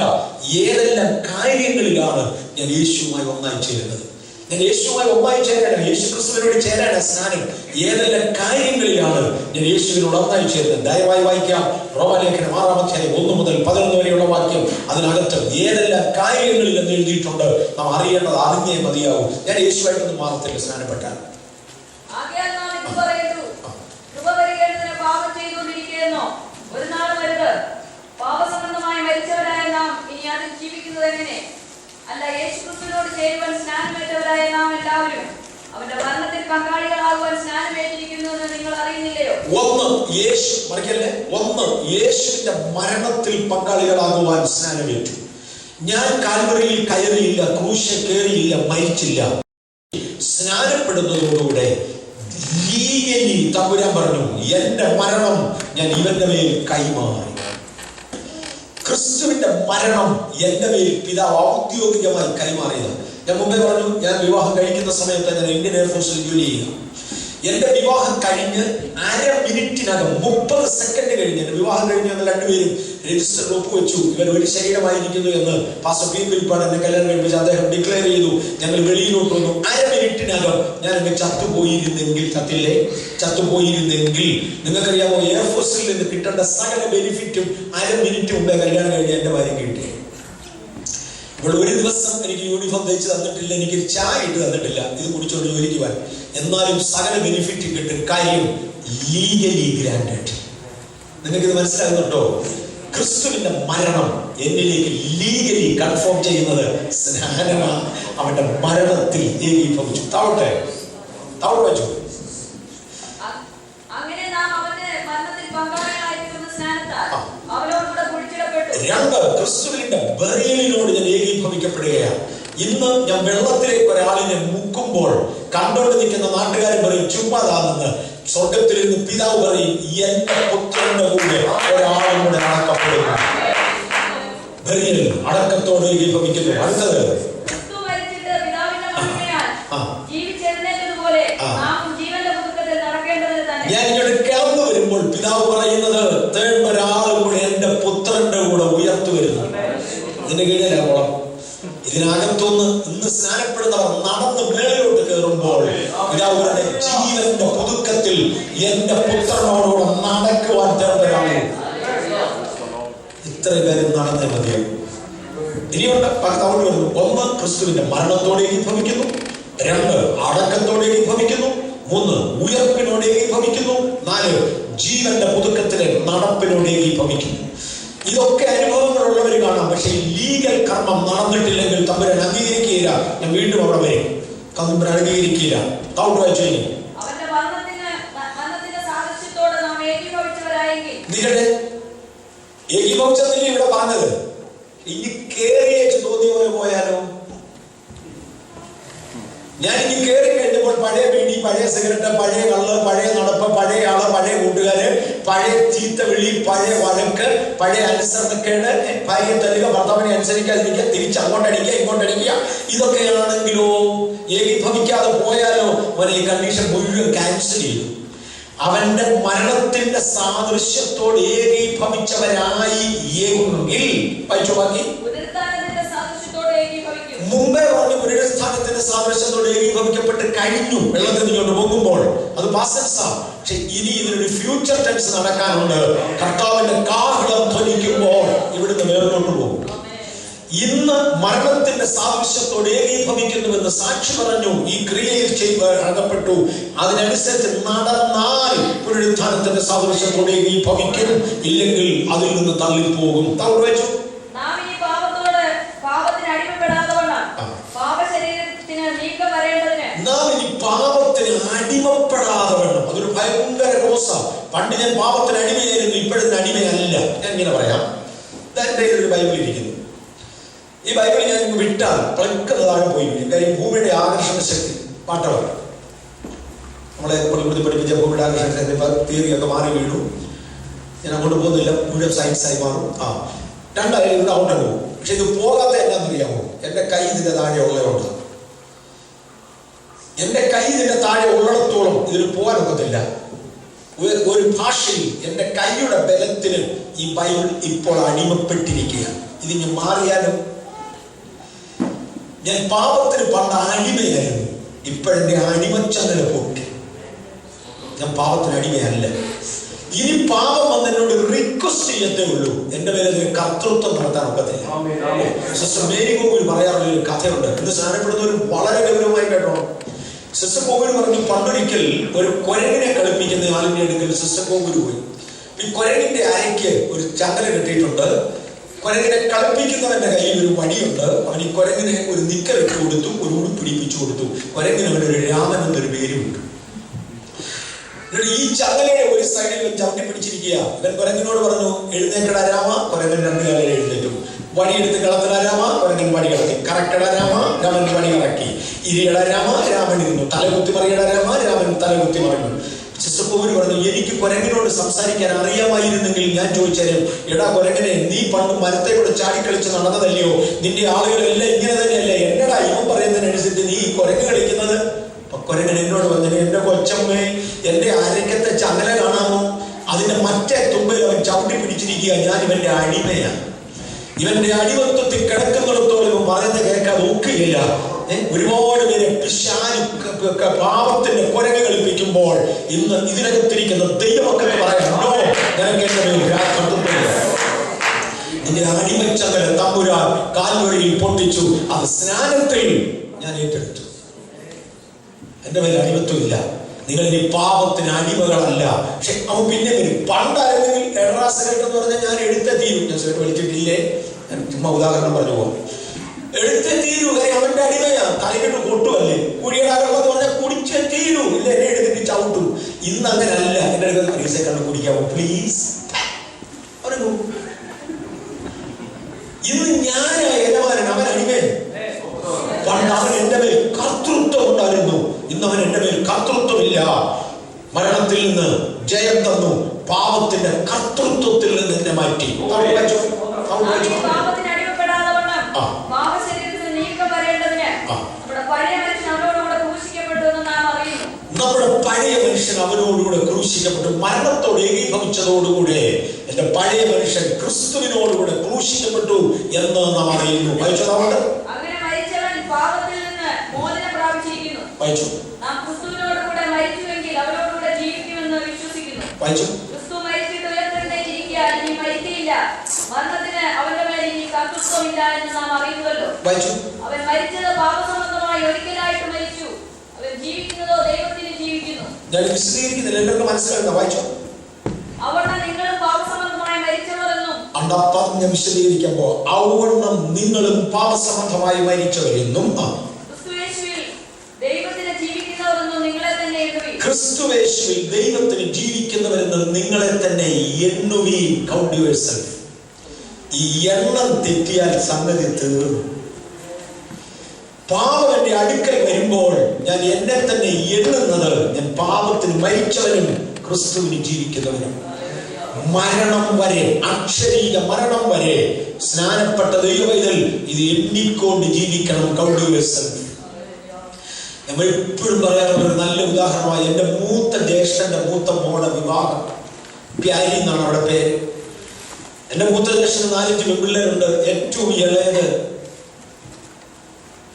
Speaker 2: ഏതെല്ലാം കാര്യങ്ങളിലാണ് ഞാൻ യേശുവുമായി ഒന്നായി ചേരുന്നത്? ഞാൻ യേശുവുമായി ഒന്നായി ചേരാനാണ്, യേശു ക്രിസ്തുവിനോട് ചേരാനാണ് സ്നാനം. ഏതെല്ലാം കാര്യങ്ങളിലാണ് ഞാൻ യേശുവിനോട് ഒന്നായി ചേരുന്നത്? ദയവായി വായിക്കാം റോമാലേഖനം 6-ാം അധ്യായം 1 മുതൽ 11 വരെയുള്ള വാക്യം. അതിനകത്ത് ഏതെല്ലാം കാര്യങ്ങളിൽ എന്ന് എഴുതിയിട്ടുണ്ട്. നാം അറിയേണ്ടത് അറിഞ്ഞേ മതിയാവും. ഞാൻ യേശുവായിട്ടൊന്നും മാറത്തില്ല സ്നാനപ്പെട്ടാൽ.
Speaker 3: ഒരു നാളും വരുത്. പാപസംബന്ധമായി മരിച്ചവരായ നാം ഇനി അതിൽ ജീവിക്കുന്നത് എങ്ങനെ? അല്ല, യേശുക്രിസ്തുവിനോട് ചേരുവാൻ സ്നാനമേറ്റവരായ നാം എല്ലാവരും അവന്റെ മരണത്തിൽ പങ്കാളികളാകുവാൻ സ്നാനമേറ്റിരിക്കുന്നു എന്ന് നിങ്ങൾ അറിയുന്നില്ലയോ? ഒന്ന് യേശുവിന്റെ മരണത്തിൽ പങ്കാളികളാകുവാൻ സ്നാനമേറ്റു. ഞാൻ കാൽവറിയിൽ കയറിയില്ല, ക്രൂശിൽ കയറിയില്ല, മരിച്ചില്ല. സ്നാനപ്പെടുന്നതോടുകൂടെ ലീഗലി തമ്പുരാൻ പറഞ്ഞു, എന്റെ മരണം ഞാൻ ഇവന്റെ മേൽ കൈമാറി. ക്രിസ്തുവിന്റെ മരണം എന്റെ മേൽ പിതാവ് ഔദ്യോഗികമായി കൈമാറിയതാണ്. ഞാൻ മുമ്പേ പറഞ്ഞു, ഞാൻ വിവാഹം കഴിക്കുന്ന സമയത്ത് ഞാൻ ഇന്ത്യൻ എയർഫോഴ്സിൽ ജോലി ചെയ്യുക. എന്റെ വിവാഹം കഴിഞ്ഞ് 1/2 മിനിറ്റിനകം 30 സെക്കൻഡ് കഴിഞ്ഞ് എന്റെ വിവാഹം കഴിഞ്ഞ് ഞങ്ങൾ രണ്ടുപേരും രജിസ്റ്ററിൽ ഒപ്പുവെച്ചു. ഇവർ ഒരു ശരീരമായിരിക്കുന്നു എന്ന് പാസ്റ്റർ പി. ഫിലിപ്പാണ് എന്നെ കല്യാണം കഴിപ്പിച്ച് അദ്ദേഹം ഡിക്ലെയർ ചെയ്തു. ഞങ്ങൾ വെളിയിലോട്ട് വന്നു. 1/2 മിനിറ്റിനകം ഞാൻ എന്നെ ചത്തുപോയിരുന്നെങ്കിൽ നിങ്ങൾക്കറിയാമോ, എയർഫോഴ്സിൽ നിന്ന് കിട്ടേണ്ട സകല ബെനിഫിറ്റും 1/2 മിനിറ്റ് മുമ്പേ കല്യാണം കഴിഞ്ഞ് എന്റെ ഭാര്യ കിട്ടി. ഇവിടെ ഒരു ദിവസം എനിക്ക് യൂണിഫോം തയ്ച്ച് തന്നിട്ടില്ല, എനിക്ക് ചായ ഇട്ട് തന്നിട്ടില്ല, ഇത് കുടിച്ചോണ്ട് ജോലിക്ക് പോകാൻ. എന്നാലും സകല ബെനിഫിറ്റ് കിട്ടും. കാര്യം ലീഗലി ഗ്രാൻഡഡ്. നിങ്ങൾക്കിത് മനസ്സിലാകുന്നുണ്ടോ? ക്രിസ്തുവിന്റെ മരണം എന്നിലേക്ക് ലീഗലി കൺഫേം ചെയ്യുന്നത് സ്നാനമാണ്. അവന്റെ മരണത്തിൽ ഏകീഭവിച്ചു. താവട്ടെ വെച്ചു. അങ്ങനെ നാം അവന്റെ മരണത്തിൽ പങ്കാളികളായിരിക്കുന്ന സ്നാനത്താൽ അവനോടുകൂടെ കുഴിച്ചിടപ്പെട്ടു.
Speaker 2: 2, ക്രിസ്തുവിന്റെ ബറിയലിനോട് ഞാൻ ഏകീഭവിക്കപ്പെടുകയാണ്. ഇന്ന് ഞാൻ വെള്ളത്തിലേക്ക് ഒരാളിനെ മുക്കുമ്പോൾ കണ്ടോണ്ട് നിൽക്കുന്ന നാട്ടുകാരൻ പറയും ചുമ്മാതാണെന്ന്. സ്വർഗത്തിൽ നിന്ന് പിതാവ് പറയും, എന്റെ പുത്രന്റെ കൂടെ ഒരാളും കൂടെ അടക്കപ്പെടുന്നു. ബറിയൽ അടക്കത്തോട് ഏകീഭവിക്കുന്നു. അടുത്തത്, ഞാൻ ഇങ്ങോട്ട് കിടന്നു വരുമ്പോൾ പിതാവ് പറയുന്നത്, ഒരാളും കൂടെ എന്റെ പുത്രന്റെ കൂടെ ഉയർത്തു വരുന്നു. ഇതിന്റെ കീഴിലാകോളം ഇതിനകത്തൊന്ന് ഇന്ന് സ്നാനപ്പെടുന്നവർ നടന്ന് മേളിലോട്ട് കയറുമ്പോൾ പിതാവുകളുടെ ജീവന്റെ പുതുക്കത്തിൽ എന്റെ പുത്രനോടുകൂടെ നടക്കുവാൻ തേർന്നൊരാളെ ഇത്രയും പേരും നടന്നേ മതിയാകും. ഇനിയുണ്ട് പകർത്താവോട് വരുന്നു. 1, ക്രിസ്തുവിന്റെ മരണത്തോടെ ഏകീഭവിക്കുന്നു. 2, അടക്കത്തോടെ ഏകീഭവിക്കുന്നു. 3, ഉയർപ്പിനോട് ഏകീഭവിക്കുന്നു. 4, ജീവന്റെ പുതുക്കത്തിലെ നടപ്പിനോട് ഏകീഭവിക്കുന്നു. ഇതൊക്കെ അനുഭവങ്ങളുള്ളവർ കാണാം. പക്ഷെ ലീഗൽ കർമ്മം നടന്നിട്ടില്ലെങ്കിൽ തമ്പുരാൻ അംഗീകരിക്കുകയില്ല. ഞാൻ വീണ്ടും അവിടെ വരും. തമ്പുരാൻ അംഗീകരിക്കില്ല. നിങ്ങളുടെ ഏകീഭവിച്ചതില്ലേ ഇവിടെ പറഞ്ഞത്? ഇനി കേറിയേച്ച് തോന്നിയ പോലെ പോയാലോ? ഞാൻ ഇനി കയറി കഴിഞ്ഞപ്പോൾ പഴയ ബീഡി, പഴയ സിഗരറ്റ്, പഴയ കള്ള്, പഴയ നടപ്പ്, പഴയ ആള്, പഴയ കൂട്ടുകാര്, പഴയ ചീത്ത വിളി, പഴയ വഴക്ക്, പഴയ അനുസരണക്കേട്, ഭാര്യ തല്ലുക, ഭർത്താവിനെ അനുസരിക്കാതിരിക്കുക, തിരിച്ച് അങ്ങോട്ടടിക്കുക, ഇങ്ങോട്ടടിക്കുക, ഇതൊക്കെയാണെങ്കിലോ ഏകീഭവിക്കാതെ പോയാലോ അവൻ ഈ കണ്ടീഷൻ മുഴുവൻ ക്യാൻസൽ ചെയ്തു. അവന്റെ മരണത്തിന്റെ സാദൃശ്യത്തോട് ഏകീഭവിച്ചവരായി എങ്കിൽ വായിച്ചുവാക്കി മുമ്പേ പറഞ്ഞു പുനരുത്ഥാനത്തിന്റെ സാദൃശ്യത്തോട് ഏകീഭവിക്കപ്പെട്ട് കഴിഞ്ഞു. വെള്ളത്തിൽ നിന്നോട്ട് പോകുമ്പോൾ അത് പാസ്റ്റൻസാ. പക്ഷെ ഇനി ഇതിനൊരു ഫ്യൂച്ചർ ടെൻസ് നടക്കാനുണ്ട്. കർത്താവിന്റെ കാഹളം ധ്വനിക്കുമ്പോൾ ഇവിടുന്ന് വേറിലോട്ട് പോകും. ഇന്ന് മരണത്തിന്റെ സാദൃശ്യത്തോട് ഏകീഭവിക്കുന്നുവെന്ന് സാക്ഷി പറഞ്ഞു. ഈ ക്രിയയിൽ അകപ്പെട്ടു. അതിനനുസരിച്ച് നടന്നാൽ പുനരുത്ഥാനത്തിന്റെ സാദൃശ്യത്തോട് ഏകീഭവിക്കും. ഇല്ലെങ്കിൽ അതിൽ നിന്ന് തള്ളിപ്പോകും. തൗട് വെച്ചു. നാം ഇനി പാപത്തിന് അടിമപ്പെടാതെ വേണം. അതൊരു ഭയങ്കര കോസ. പണ്ട് ഞാൻ പാപത്തിന് അടിമയായിരുന്നു, ഇപ്പോഴത്തെ അടിമയല്ല. ഞാൻ ഇങ്ങനെ പറയാം. എന്റെ ഒരു ബൈബിൾ ഇരിക്കുന്നു. ഈ ബൈബിൾ ഞാൻ വിട്ടാൽ പ്ലക്കുന്നതാണ് പോയി. കാര്യം ഭൂമിയുടെ ആകർഷണ ശക്തി പാട്ടമാണ്. നമ്മളെ പഠിപ്പിച്ച ഭൂമിയുടെ ആകർഷണ ശക്തി തിയറിയൊക്കെ മാറി വീണു.
Speaker 3: ഞാൻ അങ്ങോട്ട് പോകുന്നില്ല, മുഴുവൻ സയൻസായി മാറും. രണ്ടായാലും ഇവിടെ അങ്ങോട്ട് പോകും. പക്ഷെ ഇത് പോകാത്ത എന്നാന്നറിയാമോ? എൻ്റെ കൈ ഇതിൻ്റെ താഴെ ഉള്ളതുകൊണ്ട്. എൻ്റെ കൈ ഇതിൻ്റെ താഴെ ഉള്ളിടത്തോളം ഇതിന് പോകാനൊക്കത്തില്ല. ഒരു ഭാഷയിൽ എൻ്റെ കൈയുടെ ബലത്തിന് ഈ ബൈബിൾ ഇപ്പോൾ അടിമപ്പെട്ടിരിക്കുക. ഇത് ഞാൻ മാറിയാലും, ഞാൻ പാപത്തിന് പണ്ട് അടിമയായിരുന്നു, ഇപ്പോഴെന്റെ അടിമച്ചങ്ങല പൊട്ടി. ഞാൻ പാപത്തിന് അടിമയല്ല. ഇനി പാപം വന്ന് എന്നോട് റിക്വസ്റ്റ് ചെയ്യത്തേ ഉള്ളൂ, എന്റെ മേലെ അതിന് കർത്തൃത്വം നടത്താൻ ഒക്കത്തില്ല. സിസ്റ്റർ മേരി കോവിൽ പറയാറുള്ള ഒരു കഥയുണ്ട്. ഇത് സ്നാനപ്പെടുന്നവർ വളരെ ഗൗരവമായി കേട്ടോ. സിസ്റ്റർ കോവിൽ പറഞ്ഞു, പണ്ടൊരിക്കൽ ഒരു കുരങ്ങിനെ കളിപ്പിക്കുന്ന ആളിന്റെ അടുക്കൽ സിസ്റ്റർ കോവിൽ പോയി. ഈ കുരങ്ങിന്റെ അരയ്ക്ക് ഒരു ചങ്ങല കെട്ടിയിട്ടുണ്ട്. കുരങ്ങിനെ കളിപ്പിക്കുന്നവന്റെ കയ്യിൽ ഒരു വടിയുണ്ട്. അവൻ ഈ കുരങ്ങിനെ ഒരു നിക്കറിട്ട് കൊടുത്തു, ഒരു ഉടുപ്പ് പിടിപ്പിച്ചു കൊടുത്തു. കുരങ്ങിന് അവനൊരു രാമൻ എന്നൊരു പേരുമുണ്ട്. ഈ ചങ്ങലയുടെ ഒരു സൈഡിൽ ചവിട്ടി പിടിച്ചിരിക്കുക. ഇവൻ കുരങ്ങിനോട് പറഞ്ഞു, എഴുന്നേക്കട രാമ. കുരങ്ങൻ രണ്ടു കാലം എഴുന്നേറ്റു. വടിയെടുത്ത് കളത്തിട രാമ. കുരങ്ങൻ വടി കളത്തി. കറക്കട രാമ. രാമൻ വടി കറക്കി. ഇരിയട രാമ. രാമൻ ഇരുന്നു. തലകുത്തി മറിയട രാമ. രാമൻ തലകുത്തി മറിഞ്ഞു. സിസ്റ്റർ കോവിൽ പറഞ്ഞു, എനിക്ക് കുരങ്ങിനോട് സംസാരിക്കാൻ അറിയാമായിരുന്നെങ്കിൽ ഞാൻ ചോദിച്ചാലും, എടാ കുരങ്ങനെ, നീ പണ്ട് മരത്തെ കൂടെ ചാടിക്കളിച്ച് നടന്നതല്ലയോ? നിന്റെ ആളുകളെല്ലാം ഇങ്ങനെ തന്നെയല്ലേ? എന്നടാ ഇവൻ പറയുന്നതിനനുസരിച്ച് നീ ഈ കുരങ്ങ് കളിക്കുന്നത്? കുരങ്ങൻ എന്നോട് പറഞ്ഞു, എന്റെ കൊച്ചമ്മേ, എന്റെ അരക്കത്തെ ചങ്ങല കാണാമോ? അതിന്റെ മറ്റേ തുമ്പിൽ അവൻ ചവിട്ടി പിടിച്ചിരിക്കുക. ഞാൻ ഇവന്റെ അടിമയാണ്. ഇവന്റെ അടിമത്വത്തിൽ കിടക്കുന്നിടത്തോളം ഇവൻ പറയുന്നത് കേൾക്കാൻ നോക്കുകയില്ല. ഒരുപാട് പേരെ പാപത്തിന്റെ കുരങ്ങ് കളിപ്പിക്കുമ്പോൾ ഇന്ന് ഇതിനകത്തിരിക്കുന്ന ദൈവമക്കൾക്ക് പറയാനോ, നിന്റെ അടിമച്ചങ്ങല തമ്പുരാൻ കാൽവഴിയിൽ പൊട്ടിച്ചു. അത് സ്നാനത്തിൽ ഞാൻ ഏറ്റെടുത്തു. എന്റെ മേലെ അടിമത്വമില്ല. നിങ്ങൾ ഇനി പാപത്തിന് അടിമകളല്ല. പക്ഷെ അവൻ പിന്നെ വരും. പണ്ടായിരുന്നെങ്കിൽ എഡ്രാസ് കേട്ടെന്ന് പറഞ്ഞാൽ ഞാൻ എടുത്തേ തീരും. ഞാൻ സേട്ട് വിളിച്ചിട്ടില്ലേ, ഞാൻ ചുമ്മാ ഉദാഹരണം പറഞ്ഞു പോകും. എടുത്തേ തീരൂ. കാര്യം അവന്റെ അടിമയാ. തലക്കെട്ട് കൊട്ടുമല്ലേ. കുടിയടാകെന്ന് പറഞ്ഞാൽ കുടിച്ചേ തീരൂ. ഇല്ല, എന്നെ എടുത്തിട്ട് ചവിട്ടും. ഇന്ന് അങ്ങനല്ല. എന്റെ അടുത്ത് പരീക്ഷ കണ്ട് കുടിക്കാമോ പ്ലീസ് പറഞ്ഞു. ഇന്ന് ഞാനാ യജമാനൻ, അവൻ അടിമൻ. പണ്ട് അവൻ എന്റെ മേൽ കർത്തൃത്വം ഉണ്ടായിരുന്നു. ഇന്നവൻ എന്റെ മേൽ കർത്തൃത്വമില്ല. മരണത്തിൽ നിന്ന് ജയം തന്നു. പാപത്തിന്റെ കർത്തൃത്വത്തിൽ നിന്ന് എന്നെ മാറ്റി. നമ്മുടെ പഴയ മനുഷ്യൻ അവനോടുകൂടെ ക്രൂശിക്കപ്പെട്ടു. മരണത്തോട് ഏകീഭവിച്ചതോടുകൂടെ എന്റെ പഴയ മനുഷ്യൻ ക്രിസ്തുവിനോടുകൂടെ ക്രൂശിക്കപ്പെട്ടു എന്ന് നാം അറിയുന്നു. വായിച്ചതാവുണ്ട്. വായിച്ചു. വായിച്ചു. വായിച്ചു.
Speaker 4: അവൻ മരിച്ചത് പാപസംബന്ധമായി ഒരിക്കലായിട്ട് മരിച്ചു. അവൻ ജീവിക്കുന്നതോ ദൈവത്തിന് ജീവിക്കുന്നു.
Speaker 3: ഞാൻ വിശദീകരിക്കുന്നില്ല, എല്ലാവർക്കും മനസ്സിലാകുന്ന. വായിച്ചോ.
Speaker 4: അവണ്ണം നിങ്ങളും പാപസംബന്ധമായി മരിച്ചവരെന്നും.
Speaker 3: ഞാൻ വിശദീകരിക്കുമ്പോ ഔവണ്ണം നിങ്ങളും പാപസംബന്ധമായി മരിച്ചവരെന്നും ക്രിസ്തുവേശുവിൽ ദൈവത്തിന് ജീവിക്കുന്നവരെന്ന് നിങ്ങളെ തന്നെ എണ്ണുവീൻ. Count yourself. ഈ എണ്ണം തെറ്റിയാൽ സംഗതി തീർന്നു. പാപം എന്റെ അടുക്കൽ വരുമ്പോൾ ഞാൻ എന്നെ തന്നെ എണ്ണുന്നത് ഞാൻ പാപത്തിന് മരിച്ചവനും ക്രിസ്തുവിന് ജീവിക്കുന്നവനും. മരണം വരെ, അക്ഷരീക മരണം വരെ സ്നാനപ്പെട്ട ദൈവവൈതൽ ഇത് എണ്ണിക്കൊണ്ട് ജീവിക്കണം. Count yourself. നമ്മൾ എപ്പോഴും പറയാറുള്ള ഒരു നല്ല ഉദാഹരണമായി എന്റെ മൂത്ത ജ്യേഷ്ഠന്റെ മൂത്ത മോളുടെ വിവാഹം. പ്യാരി എന്നാണ് അവിടെ പേര്. എന്റെ മൂത്ത ജ്യേഷ്ഠന് 4-5 പെൺപിള്ളേരുണ്ട്. ഏറ്റവും ഇളയത്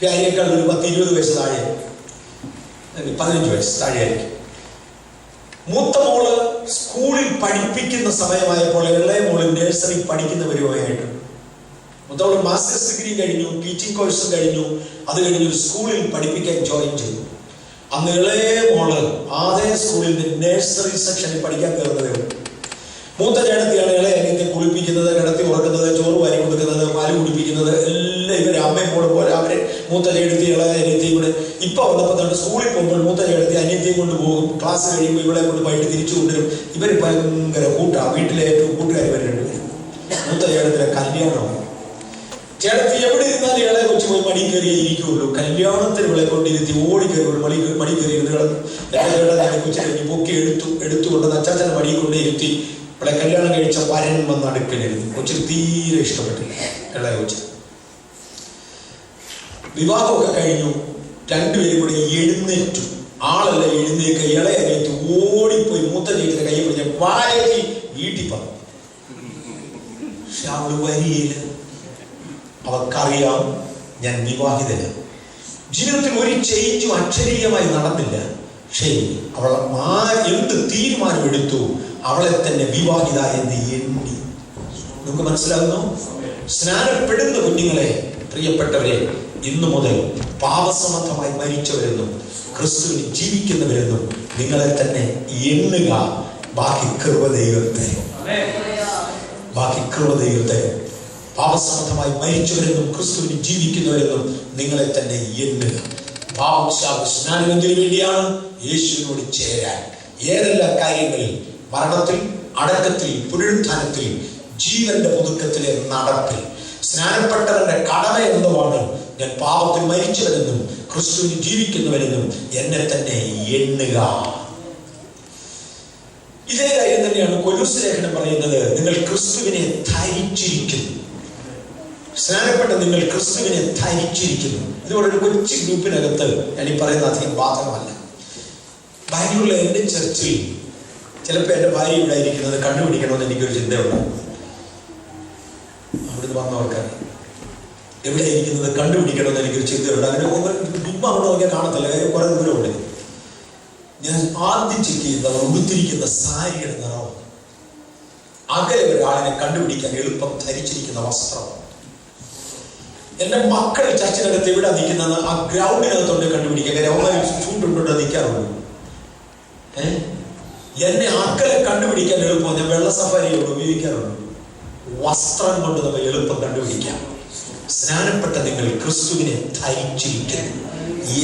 Speaker 3: പ്യാരിയേക്കാൾ ഒരു 10-20 വയസ്സ് താഴെ, 15 വയസ്സ് താഴെയായിരിക്കും. മൂത്ത മോള് സ്കൂളിൽ പഠിപ്പിക്കുന്ന സമയമായപ്പോൾ ഇളയ മോള് നഴ്സറി പഠിക്കുന്നവരുമായിട്ട്. മൂത്തവള് മാസ്റ്റേഴ്സ് ഡിഗ്രി കഴിഞ്ഞു, ടീച്ചിങ് കോഴ്സും കഴിഞ്ഞു. അത് കഴിഞ്ഞ് ഒരു സ്കൂളിൽ പഠിപ്പിക്കാൻ ജോയിൻ ചെയ്തു. അന്ന് ഇളയ മോള് അതേ സ്കൂളിൽ നഴ്സറി സെക്ഷനിൽ പഠിക്കാൻ കയറുന്നതേ ഉള്ളൂ. മൂത്ത ചേട്ടത്തിയാണ് ഇളയ അനിയത്തെ കുളിപ്പിക്കുന്നത്, കിടത്തി ഉറക്കുന്നത്, ചോറ് വാരി കൊടുക്കുന്നത്, പാല് കുടിപ്പിക്കുന്നത് എല്ലാം ഇവര് അമ്മയും മോളും പോലെ അവരെ മൂത്ത ചേട്ടത്തി ഇളയ അനിയത്തെയും കൂടെ. ഇപ്പൊ വന്നപ്പോൾ തന്നെ സ്കൂളിൽ പോകുമ്പോൾ മൂത്ത ചേട്ടത്തി അനിയത്തെയും കൊണ്ട് പോകും. ക്ലാസ് കഴിയുമ്പോൾ ഇവിടെ കൊണ്ട് പോയിട്ട് തിരിച്ചു കൊണ്ടുവരും. ഇവർ ഭയങ്കര കൂട്ടാ. വീട്ടിലെ ഏറ്റവും കൂട്ടുകാർ വരേണ്ടി വരും. മൂത്ത ചേട്ടത്തിലെ കല്യാണമാണ്. ചേട്ടത്തി എവിടെ ഇരുന്നാലും ഇളയെ കൊച്ചു പോയി മടി കയറിയേ ഇരിക്കുള്ളൂ. കല്യാണത്തിന് ഇവളെ കൊണ്ടിരുത്തി ഓടിക്കയറുള്ളൂ. മടി കയറി ഇരുന്ന് കിടന്നു. ചേട്ടൻ കൊച്ചു കഴിഞ്ഞ് പൊക്കി എടുത്തുകൊണ്ട് അച്ചാച്ചനെ മടി കൊണ്ടേ ഇരുത്തി ഇവിടെ കല്യാണം കഴിച്ച വരൻ വന്ന് അടുക്കലായിരുന്നു. കൊച്ചിന് തീരെ ഇഷ്ടപ്പെട്ടില്ല, ഇളയ കൊച്ചു. വിവാഹമൊക്കെ കഴിഞ്ഞു. രണ്ടുപേരും കൂടെ എഴുന്നേറ്റു. ആളല്ല എഴുന്നേക്ക്, ഇളയ എഴുന്നേറ്റ് ഓടിപ്പോയി മൂത്ത ചേച്ചിയുടെ കൈ പിടിച്ച വാഴേക്ക് വീട്ടിൽ പറഞ്ഞു. പക്ഷെ അവള് വരിയില്ല. അവർക്കറിയാം ഞാൻ വിവാഹിതനാണ്. ജീവിതത്തിൽ ഒരു ചേഞ്ചും അക്ഷരീയമായി നടന്നില്ല. പക്ഷേ അവൾ എന്ത് തീരുമാനമെടുത്തു, അവളെ തന്നെ വിവാഹിത എന്ന് എണ്ണി. നമുക്ക് മനസ്സിലാകുന്നു? സ്നാനപ്പെടുന്ന കുഞ്ഞുങ്ങളെ, പ്രിയപ്പെട്ടവരെ, ഇന്നു മുതൽ പാപസംബന്ധമായി മരിച്ചവരെന്നും ക്രിസ്തുവിന് ജീവിക്കുന്നവരെന്നും നിങ്ങളെ തന്നെ എണ്ണുക. ബാക്കി കൃപ ദൈവം തരും. ബാക്കി കൃപ ദൈവം തരും. പാപസംബന്ധമായി മരിച്ചവരെന്നും ക്രിസ്തുവിന് ജീവിക്കുന്നവരെന്നും നിങ്ങളെ തന്നെ എണ്ണുക. സ്നാനം എന്തിനു വേണ്ടിയാണ്? യേശുവിനോട് ചേരാൻ. ഏതെല്ലാം കാര്യങ്ങളിൽ? മരണത്തിൽ, അടക്കത്തിൽ, പുനരുത്ഥാനത്തിൽ, ജീവന്റെ പുതുക്കത്തിലെ നടപ്പിൽ. സ്നാനപ്പെട്ടവന്റെ കടമ എന്തുവാണ്? ഞാൻ പാപത്തിൽ മരിച്ചവരെന്നും ക്രിസ്തുവിന് ജീവിക്കുന്നവരെന്നും എന്നെ തന്നെ എണ്ണുക. ഇതേ കാര്യം തന്നെയാണ് കൊലോസ്യ ലേഖനം പറയുന്നത്. നിങ്ങൾ ക്രിസ്തുവിനെ ധരിച്ചിരിക്കുന്നു. സ്നാനപ്പെട്ട നിങ്ങൾ ക്രിസ്തുവിനെ ധരിച്ചിരിക്കുന്നു. ഇതുപോലെ ഒരു കൊച്ചു ഗ്രൂപ്പിനകത്ത് ഞാൻ ഈ പറയുന്ന അധികം ബാധകമല്ല. ബാംഗ്ലൂരിലെ എൻ്റെ ചർച്ചിൽ ചിലപ്പോൾ എൻ്റെ ഭാര്യ ഇവിടെ ഇരിക്കുന്നത് കണ്ടുപിടിക്കണമെന്ന് എനിക്കൊരു ചിന്തയുണ്ട്. അവിടുന്ന് വന്നവർക്കാണ് എവിടെ ഇരിക്കുന്നത് കണ്ടുപിടിക്കണമെന്ന് എനിക്കൊരു ചിന്തയുണ്ട്. അങ്ങനെ ബിംബം അവിടെ നോക്കിയാൽ കാണത്തില്ല, കാര്യം കുറെ ദൂരമുണ്ട്. ഞാൻ ആദ്യം ചെക്ക് ചെയ്യുന്നത് ഉടുത്തിരിക്കുന്ന സാരിയുടെ നിറം. അകലെ ഒരാളിനെ കണ്ടുപിടിക്കാൻ എളുപ്പം ധരിച്ചിരിക്കുന്ന വസ്ത്രം. എന്റെ മക്കൾ ചർച്ചിനകത്ത് എവിടെ നിൽക്കുന്നത് ആ ഗ്രൗണ്ടിനകത്തോണ്ട് കണ്ടുപിടിക്കാൻ. കാര്യം അവന്മാർ ചൂണ്ടുണ്ടോ നിൽക്കാറുള്ളൂ. എന്നെ അക്കലെ കണ്ടുപിടിക്കാൻ എളുപ്പം. ഞാൻ വെള്ള സഫാരിയോട് ഉപയോഗിക്കാറുള്ളൂ. വസ്ത്രം കൊണ്ട് നമ്മൾ എളുപ്പം കണ്ടുപിടിക്കാം. സ്നാനപ്പെട്ട നിങ്ങൾ ക്രിസ്തുവിനെ ധരിച്ചിരിക്കുന്നു.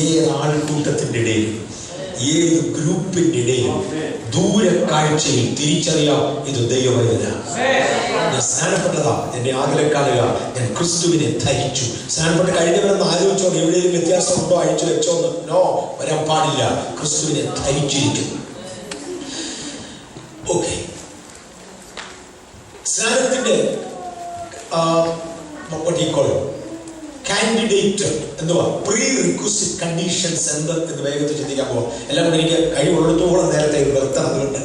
Speaker 3: ഏത് ആൾക്കൂട്ടത്തിന്റെ ഇടയിലും, ഏത് ഗ്രൂപ്പിന്റെ ഇടയിലും, ദൂരക്കാഴ്ചയിൽ തിരിച്ചറിയാം ഇത് ദൈവവചനമാണ്. ഞാൻ സ്നാനപ്പെട്ടതാ, എന്നെ ആകലെ കാണുക, ഞാൻ ക്രിസ്തുവിനെ ധരിച്ചു. സ്നാനപ്പെട്ട് കഴിഞ്ഞവരെന്ന് ആലോചിച്ചോ, എവിടെയെങ്കിലും വ്യത്യാസമുണ്ടോ, അഴിച്ചു വെച്ചോന്ന്? നോ, വരാൻ പാടില്ല. ക്രിസ്തുവിനെ ധരിച്ചിരിക്കുന്നു. ഓക്കെ. സ്നാനത്തിന്റെ കാൻഡിഡേറ്റ് എന്തുവാ, പ്രീ റിക്വസിറ്റ് കണ്ടീഷൻസ് എന്ത് എന്ന് വേഗത്തിൽ ചിന്തിക്കാൻ പോവാം. എല്ലാം കൂടെ എനിക്ക് കഴിവുള്ളത്തോളം നേരത്തെ നിർത്തുന്നതുകൊണ്ട്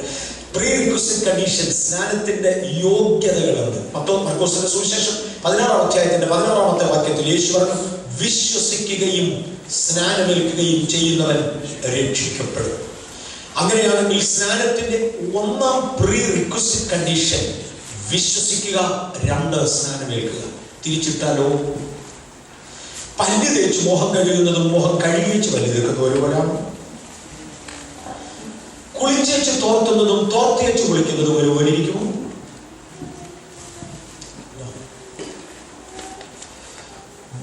Speaker 3: പ്രീ റിക്വസിറ്റ് കണ്ടീഷൻസ്, സ്നാനത്തിന്റെ യോഗ്യതകളുണ്ട്. മർക്കോസിന്റെ സുവിശേഷം 16-ാം അധ്യായത്തിന്റെ 16-ാമത്തെ വാക്യത്തിൽ യേശു പറഞ്ഞു, വിശ്വസിക്കുകയും സ്നാനമേൽക്കുകയും ചെയ്യുന്നവൻ രക്ഷിക്കപ്പെടും. അങ്ങനെയാണെങ്കിൽ സ്നാനത്തിന്റെ ഒന്നാം പ്രീ റിക്വസിറ്റ് കണ്ടീഷൻ വിശ്വസിക്കുക, 2 സ്നാനമേൽക്കുക. തിരിച്ചിട്ടാലോ? പല്ല് തേച്ച് മോഹം കഴുകുന്നതും മോഹം കഴുകിച്ച് പല്ല് തേക്കുന്നതും ഒരുപോലെയാണ്. കുളിച്ചേച്ച് തോർത്തുന്നതും തോർത്തേച്ച് കുളിക്കുന്നതും ഒരുപോലെ ഇരിക്കുമോ?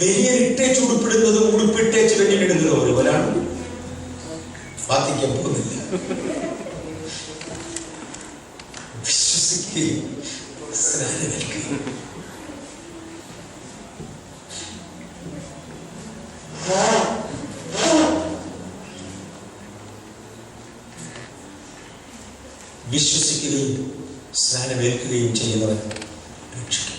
Speaker 3: ബനിയനിട്ടേച്ച് ഉടുപ്പിടുന്നതും ഉടുപ്പിട്ടേച്ച് ബനിയനിടുന്നതും ഒരുപോലെയാണ്. ബാധിക്കാൻ പോകുന്നില്ല. വിശ്വസിക്കുകയും സ്നാനമേൽക്കുകയും. വിശ്വസിക്കുകയും സ്നാനമേൽക്കുകയും ചെയ്യുന്നവൻ രക്ഷിക്കും.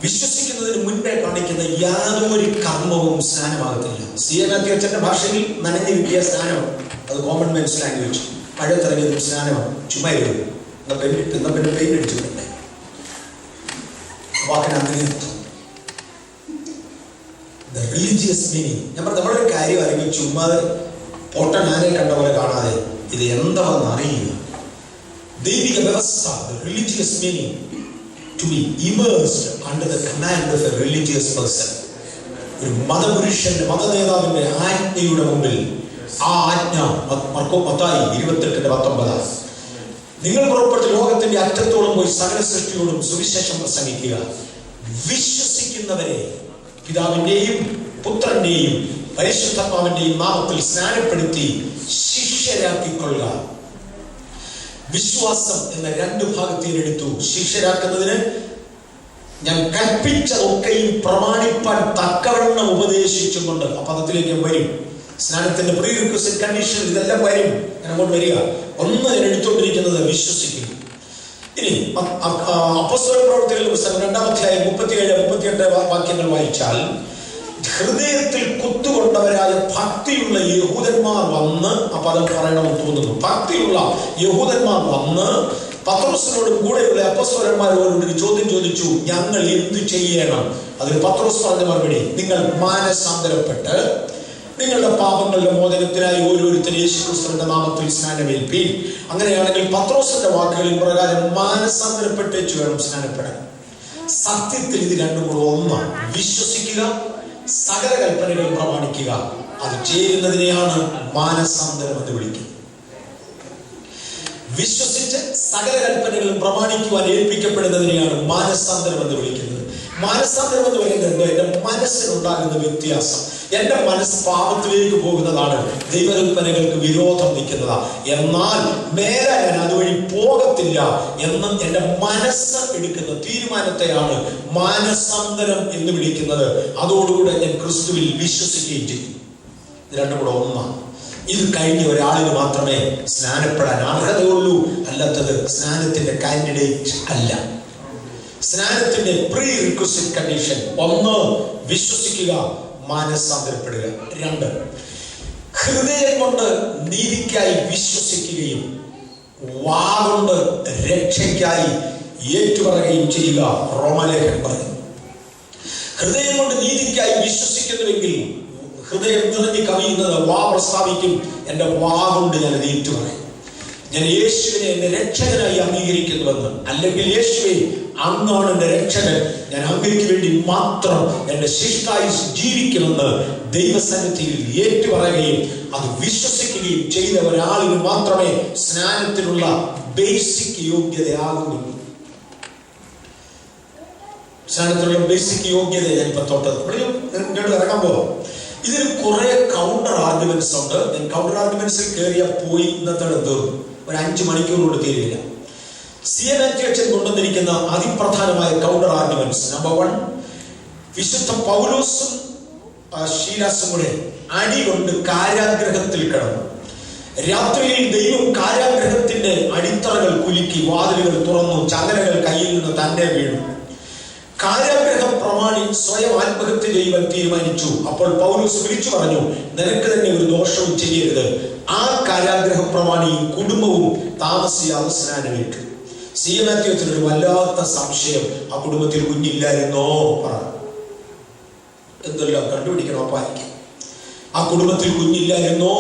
Speaker 3: വിശ്വസിക്കുന്നതിന് മുൻപേ കാണിക്കുന്ന യാതൊരു കർമ്മവും സ്നാനമാകത്തില്ല. സിയനാത്യച്ഛന്റെ ഭാഷയിൽ നനഞ്ഞു കിട്ടിയ സ്നാനമാണ്. അത് കോമൺ മെൻസ് ലാംഗ്വേജ്. പഴത്തിറങ്ങിയതും സ്നാനമാണ്. ചുമ്മാ ഇരുന്നു പിന്നെ പെയിന്റ് അടിച്ചിട്ടുണ്ട്. വാക്കിന് അങ്ങനെ റിലീജിയസ് മീനിങ്. ഞാൻ പറഞ്ഞു, നമ്മളൊരു കാര്യം അറിയുമ്പോൾ ചുമ്മാ പൊട്ടൻ ആനെ കണ്ട പോലെ കാണാതെ ഇത് എന്താണെന്ന് അറിയുക. ദൈവിക വ്യവസ്ഥ, religious meaning, to be immersed under the command of a religious person. ഒരു മതപുരുഷന്റെ, മതനേതാവിന്റെ ആജ്ഞയുടെ മുമ്പിൽ. ആ ആജ്ഞ മത്തായി 28:19, നിങ്ങൾ പുറപ്പെട്ട് ലോകത്തിന്റെ അറ്റത്തോളം പോയി സകല സൃഷ്ടിയോടും സുവിശേഷം പ്രസംഗിക്കുക. വിശ്വസിക്കുന്നവരെ പിതാവിന്റെയും പുത്രന്റെയും പരിശുദ്ധാത്മാവിന്റെയും നാമത്തിൽ സ്നാനപ്പെടുത്തി ശിഷ്യരാക്കിക്കൊള്ളുക. വിശ്വാസം എന്ന 2 ഭാഗത്തിനെടുത്തു. ശിഷ്യരാക്കുന്നതിന് ഞാൻ കൽപ്പിച്ചതൊക്കെയും പ്രമാണിപ്പാൻ തക്കവണ്ണം ഉപദേശിച്ചുകൊണ്ട് ആ പദത്തിലേക്ക് വരും. സ്നാനത്തിന്റെ പ്രീ റിക്വസിറ്റ് കണ്ടീഷൻ ഇതെല്ലാം വരും. ഞാൻ അങ്ങോട്ട് വരിക. ഒന്ന് ഞാൻ എടുത്തുകൊണ്ടിരിക്കുന്നത് വിശ്വസിക്കും. ഇനി അപ്പോസ്തല പ്രവൃത്തികളുടെ പുസ്തകം 2-ാം അധ്യായം 37-38 വാക്യങ്ങൾ വായിച്ചാൽ, ഹൃദയത്തിൽ കുത്തുകൊണ്ടവരായ ഭക്തിയുള്ള യഹൂദന്മാർ വന്ന്, ആ പദം പറയണമെന്ന് തോന്നുന്നു, ഭക്തിയുള്ള യഹൂദന്മാർ വന്ന് പത്രോസിനോടും കൂടെയുള്ള അപ്പോസ്തലന്മാരോട് ഒരു ചോദ്യം ചോദിച്ചു, ഞങ്ങൾ എന്തു ചെയ്യണം? അതിന് പത്രോസ് പറഞ്ഞ മറുപടി, നിങ്ങൾ മാനസാന്തരപ്പെട്ട് നിങ്ങളുടെ പാപങ്ങളുടെ മോചനത്തിനായി ഓരോരുത്തരും യേശുക്രിസ്തുവിന്റെ നാമത്തിൽ സ്നാനമേൽപ്പീൻ. അങ്ങനെയാണെങ്കിൽ പത്രോസിന്റെ വാക്കുകളിൽ പ്രകാരം മാനസാന്തരപ്പെട്ടേച്ചു വേണം സ്നാനപ്പെടാൻ. സത്യത്തിൽ ഇത് രണ്ടും കൂടെ ഒന്നാണ്. വിശ്വസിക്കുക, സകല കൽപ്പനകൾ പ്രമാണിക്കുക. അത് ചേരുന്നതിനെയാണ് മാനസാന്തരം എന്ന് വിളിക്കുന്നത്. വിശ്വസിച്ച് സകല കൽപ്പനകളും പ്രമാണിക്കുവാൻ ഏൽപ്പിക്കപ്പെടുന്നതിനെയാണ് മാനസാന്തരം എന്ന് വിളിക്കുന്നത്. മാനസാന്തരം എന്ന് പറയുന്നത് എന്തോ? എന്റെ മനസ്സിനുണ്ടാകുന്ന വ്യത്യാസം. എന്റെ മനസ്സ് പാപത്തിലേക്ക് പോകുന്നതാണ്, ദൈവകൽപ്പനകൾക്ക് വിരോധം നിൽക്കുന്നതാ. എന്നാൽ മേലെ ഞാൻ അതുവഴി പോകത്തില്ല എന്ന് എന്റെ മനസ്സ് എടുക്കുന്ന തീരുമാനത്തെയാണ് മാനസാന്തരം എന്ന് വിളിക്കുന്നത്. അതോടുകൂടെ ഞാൻ ക്രിസ്തുവിൽ വിശ്വസിക്കുകയും ചെയ്യും. ഇത് രണ്ടും കൂടെ ഒന്നാണ്. ഇത് കഴിഞ്ഞ ഒരാളിന് മാത്രമേ സ്നാനപ്പെടാൻ അർഹതയുള്ളൂ. അല്ലാത്തത് സ്നാനത്തിന്റെ കാൻഡിഡേറ്റ് അല്ല. സ്നാനത്തിന്റെ പ്രീ റിക്വസിറ്റ് കണ്ടീഷൻ: 1, വിശ്വസിക്കുക, മാനസാന്തരപ്പെടുക. 2, ഹൃദയം കൊണ്ട് നീതിക്കായി വിശ്വസിക്കുകയും വാഗൊണ്ട് രക്ഷയ്ക്കായി ഏറ്റുപറയുകയും ചെയ്യുക. റോമാലേഖനം പറയുന്നു. ഹൃദയം കൊണ്ട് നീതിക്കായി വിശ്വസിക്കുന്നുവെങ്കിൽ ഹൃദയം നിറഞ്ഞു കവിയുന്നത് വാ പ്രസ്താവിക്കും. എന്റെ വാഗൊണ്ട് ഞാൻ അത് ഏറ്റുപറയും. ഞാൻ യേശുവിനെ എന്റെ രക്ഷകനായി അംഗീകരിക്കുന്നുവെന്ന്, അല്ലെങ്കിൽ യേശുവെ അങ്ങാണ് എന്റെ രക്ഷകൻ, ഞാൻ അങ്ങേക്ക് വേണ്ടി മാത്രം എന്റെ ശിഷ്ടായി ജീവിക്കുമെന്ന് ദൈവസന്നിധിയിൽ ഏറ്റുപറയുകയും അത് വിശ്വസിക്കുകയും ചെയ്ത ഒരാളിന് മാത്രമേ സ്നാനത്തിനുള്ള ബേസിക് യോഗ്യതയാകുന്നുള്ളൂ. സ്നാനത്തിനുള്ള ബേസിക് യോഗ്യത ഞാനിപ്പോ തൊട്ടത് ഇങ്ങോട്ട് ഇറങ്ങാൻ പോവാം. ഇതിന് കുറെ കൗണ്ടർ ആർഗ്യുമെന്റ്സ് ഉണ്ട്. ഞാൻ കൗണ്ടർ ആർഗ്യുമെന്റ്സിൽ കയറിയ പോയി ഇന്നത്തെ തീർന്നു. ഒരു 5 മണിക്കൂർ കൊണ്ട് തീരില്ല. CN അധ്യക്ഷൻ കൊണ്ടുവന്നിരിക്കുന്ന അതിപ്രധാനമായ കൗണ്ടർ ആർഗ്യുമെന്റ്സ്: നമ്പർ 1, വിശുദ്ധ പൗലോസും ശീലാസും കൂടെ അടി കൊണ്ട് കാരാഗ്രഹത്തിൽ കിടന്നു. രാത്രിയിൽ ദൈവം കാരാഗ്രഹത്തിന്റെ അടിത്തറകൾ കുലുക്കി, വാതിലുകൾ തുറന്നു, ചങ്ങലകൾ കയ്യിൽ നിന്ന് തന്നെ വീണു. കാരാഗ്രഹ പ്രമാണി സ്വയം ആത്മഹത്യ ചെയ്യുവാൻ തീരുമാനിച്ചു. അപ്പോൾ പൗലോസ് വിളിച്ചു പറഞ്ഞു, നിനക്ക് തന്നെ ഒരു ദോഷവും ചെയ്യരുത്. ആ കാരാഗ്രഹ പ്രമാണിയും കുടുംബവും താമസിയാതെ സ്നാനമേറ്റു. CN അധ്യക്ഷനൊരു വല്ലാത്ത സംശയം, ആ കുടുംബത്തിൽ കുഞ്ഞില്ലായിരുന്നോ? എന്തെല്ലാം കണ്ടുപിടിക്കണോ പാലിക്കും. ആ കുടുംബത്തിൽ കുഞ്ഞില്ലായിരുന്നോ?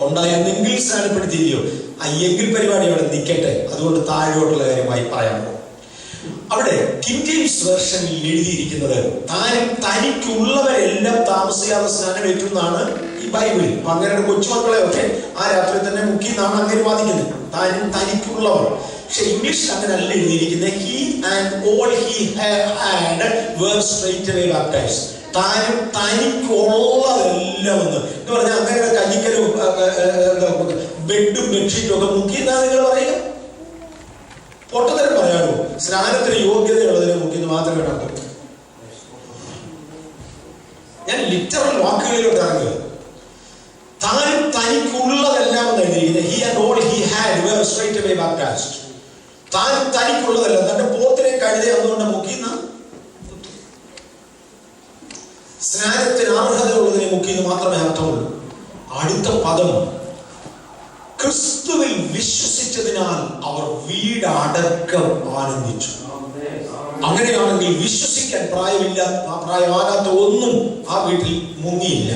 Speaker 3: ഉണ്ടായിരുന്നെങ്കിൽ സ്നാനപ്പെടുത്തിയില്ലയോ? എങ്കിൽ പരിപാടി അവിടെ നിൽക്കട്ടെ. അതുകൊണ്ട് താഴോട്ടുള്ള കാര്യമായി പറയാമോ? അവിടെ കിങ് ജെയിംസ് വേർഷനിൽ എഴുതിയിരിക്കുന്നത് തനിക്കുള്ളവരെല്ലാം താമസിയാതെ സ്നാനമേറ്റു എന്നാണ് ഈ ബൈബിളിൽ. അപ്പൊ അങ്ങനെ കൊച്ചുമക്കളെ ഒക്കെ ആ രാത്രി തന്നെ മുക്കി എന്നാണ് അങ്ങനെ വാദിക്കുന്നത്. തനിക്കുള്ളവർ. പക്ഷെ ഇംഗ്ലീഷിൽ അങ്ങനെ അല്ല എഴുതിയിരിക്കുന്നത്. He and all he had were straightway baptized. തനിക്കുള്ളതെല്ലാം എന്ന് പറഞ്ഞാൽ അങ്ങനെ കഞ്ഞിക്കലും ബെഡും ബെഡ്ഷീറ്റും ഒക്കെ മുക്കി എന്നാ നിങ്ങൾ പറയുക? പൊട്ടത്തരം പറയാമോ? സ്നാനത്തിന് യോഗ്യതയുള്ളതിനെ മുക്കിന്ന് മാത്രമേ നടക്കൂ. ഞാൻ ലിറ്ററൽ വാക്കുകളിലോട്ട് ഇറങ്ങുക. തനിക്കുള്ളതെല്ലാം എന്ന് എഴുതിയിരിക്കുന്നത്. He and all he had were straightway baptized. തനിക്കുള്ളതല്ല, തന്റെ പോത്തിനെ കഴുത ഒന്നുകൊണ്ട് മുക്കിന്ന്. സ്നാനത്തിന് അർഹതയുള്ളതിനെ മുക്കിന്ന് മാത്രമേ അർത്ഥമുള്ളൂ. അടുത്ത പദം, ക്രിസ്തുവിൽ വിശ്വസിച്ചതിനാൽ അവർ വീടടക്കം ആനന്ദിച്ചു. അങ്ങനെയാണെങ്കിൽ വിശ്വസിക്കാൻ പ്രായമാകാത്ത ഒന്നും ആ വീട്ടിൽ മുങ്ങിയില്ല.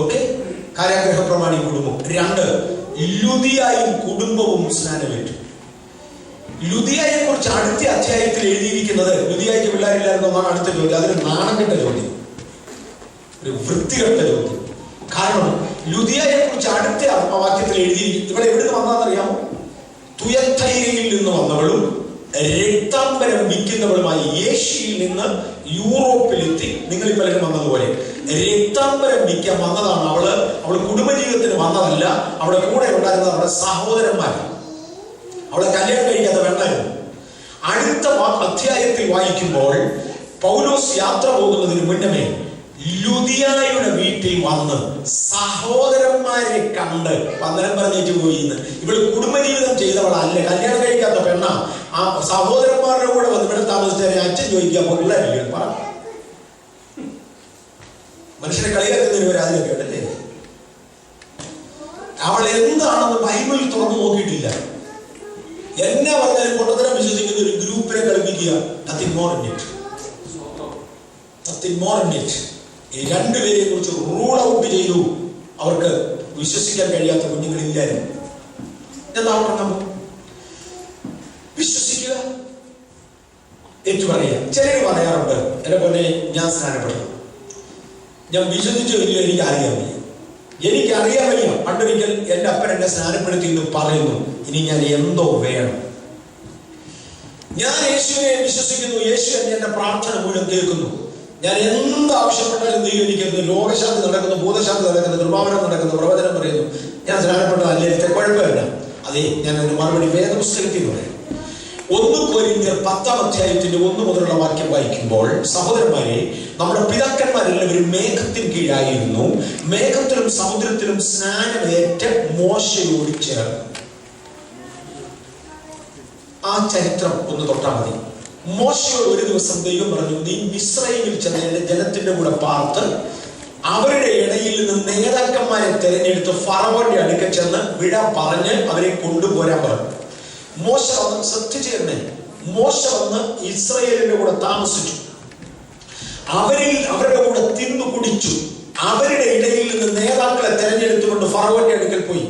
Speaker 3: ഓക്കെ. കാരാഗ്രഹ പ്രമാണി കുടുംബം. 2, ലുദിയായും കുടുംബവും സ്നാനമേറ്റു. ലുദിയായെ കുറിച്ച് അടുത്ത അധ്യായത്തിൽ എഴുതിയിരിക്കുന്നത്, ലുദിയായ്ക്ക് പിള്ളേരില്ലായിരുന്നു എന്നാണ് അടുത്ത ചോദ്യം. അതൊരു നാണംകെട്ട ചോദ്യം, ഒരു വൃത്തികെട്ട ചോദ്യം. കാരണം ലുദിയായെ കുറിച്ച് അടുത്ത വാക്യത്തിൽ എഴുതിയിരിക്കും. ഇവിടെ എവിടെ നിന്ന് വന്നാന്നറിയാമോ? തുയത്തൈരയിൽ നിന്ന് വന്നവളും രക്താംബരം വിൽക്കുന്നവളുമായി ഏഷ്യയിൽ നിന്ന് യൂറോപ്പിലെത്തി. നിങ്ങൾ ഈ പലരും വന്നതുപോലെ രക്താംബരം വിൽക്കാൻ വന്നതാണ് അവള്. അവള് കുടുംബജീവിതത്തിന് വന്നതല്ല. അവിടെ കൂടെ ഉണ്ടായിരുന്നത് അവളുടെ സഹോദരന്മാർ. അവളെ കല്യാണം കഴിക്കാതെ വേണ്ടായിരുന്നു. അടുത്ത അധ്യായത്തിൽ വായിക്കുമ്പോൾ പൗലോസ് യാത്ര പോകുന്നതിന് മുന്നമേ ലുദിയായുടെ വീട്ടിൽ വന്ന് സഹോദരന്മാരെ കണ്ട് പന്തരം പറഞ്ഞേറ്റ് പോയി. ഇവള് കുടുംബജീവിതം ചെയ്തവളല്ല, കല്യാണം കഴിക്കാത്ത പെണ്ണ. ആ സഹോദരന്മാരുടെ കൂടെ വന്ന് ഇവിടെ താമസിച്ചാൽ അച്ഛൻ ചോദിക്കുക പിള്ളേരില്ല പറ. മനുഷ്യനെ കളിയാക്കുന്നതിന് ഒരു ആദ്യമൊക്കെ ഉണ്ടല്ലേ. അവൾ എന്താണെന്ന് ബൈബിൾ തുറന്നു നോക്കിയിട്ടില്ല. എന്നെ പറഞ്ഞാലും പൊട്ടത്തരം വിശ്വസിക്കുന്ന ഒരു ഗ്രൂപ്പിനെ കളിപ്പിക്കുക. Nothing more in it. Nothing more in it. ഈ രണ്ടുപേരെ കുറിച്ച് റൂൾ ഔട്ട് ചെയ്തു. അവർക്ക് വിശ്വസിക്കാൻ കഴിയാത്ത കുഞ്ഞുങ്ങളില്ലായിരുന്നു. എന്താ പറഞ്ഞ വിശ്വസിക്കുക, ഏറ്റു പറയുക. ചിലർ പറയാറുണ്ട്, എന്നെ പോലെ ഞാൻ സ്നാനപ്പെടുന്നു, ഞാൻ വിശ്വസിച്ചോ ഇല്ലയോ എനിക്കറിയാൻ വയ്യ, എനിക്കറിയാൻ വയ്യ. പണ്ടൊരിക്കൽ എൻ്റെ അപ്പൻ എന്നെ സ്നാനപ്പെടുത്തി എന്ന് പറയുന്നു. ഇനി ഞാൻ എന്തോ വേണം. ഞാൻ യേശുവിനെ വിശ്വസിക്കുന്നു, യേശു എന്റെ പ്രാർത്ഥന മുഴുവൻ കേൾക്കുന്നു. ഞാൻ എന്ത് ആവശ്യപ്പെട്ടാലും ദൈവം എനിക്കെന്ന്. രോഗശാന്തി നടക്കുന്നു, ഭൂതശാന്തി നടക്കുന്നു, കൃപാവനം നടക്കുന്നു, പ്രവചനം പറയുന്നു. ഞാൻ സ്നാനപ്പെട്ടതല്ലേ, എനിക്ക് കുഴപ്പമില്ല. അതെ, ഞാൻ അതിന് മറുപടി വേദപുസ്തകത്തിൽ പറയാം. 1 കൊരിന്ത്യർ 10-ാം അധ്യായത്തിന്റെ 1 മുതലുള്ള വാക്യം വായിക്കുമ്പോൾ, സഹോദരന്മാരെ, നമ്മുടെ പിതാക്കന്മാരെല്ലാവരും മേഘത്തിന് കീഴായിരുന്നു. മേഘത്തിലും സമുദ്രത്തിലും സ്നാനമേറ്റ് മോശയോട് ചേർന്നു. ആ ചരിത്രം ഒന്ന് തൊട്ടാൽ മതി. മോശയോട് ഒരു ദിവസം ദൈവം പറഞ്ഞു, നീ മിസ്രയീമിൽ ചെന്ന് എന്റെ ജനത്തിന്റെ കൂടെ പാർത്ത് അവരുടെ ഇടയിൽ നിന്ന് നേതാക്കന്മാരെ തെരഞ്ഞെടുത്ത് ഫറവോന്റെ അടുക്കൽ ചെന്ന് വിട പറഞ്ഞ് അവരെ കൊണ്ടുപോരാൻ പറഞ്ഞു. മോശ വന്ന് ശ്രദ്ധിച്ചേർന്നേ. മോശ വന്ന് ഇസ്രായേലിന്റെ കൂടെ താമസിച്ചു. അവരുടെ കൂടെ തിന്നു കുടിച്ചു. അവരുടെ ഇടയിൽ നിന്ന് നേതാക്കളെ തെരഞ്ഞെടുത്തുകൊണ്ട് ഫറവോന്റെ അടുക്കൽ പോയി.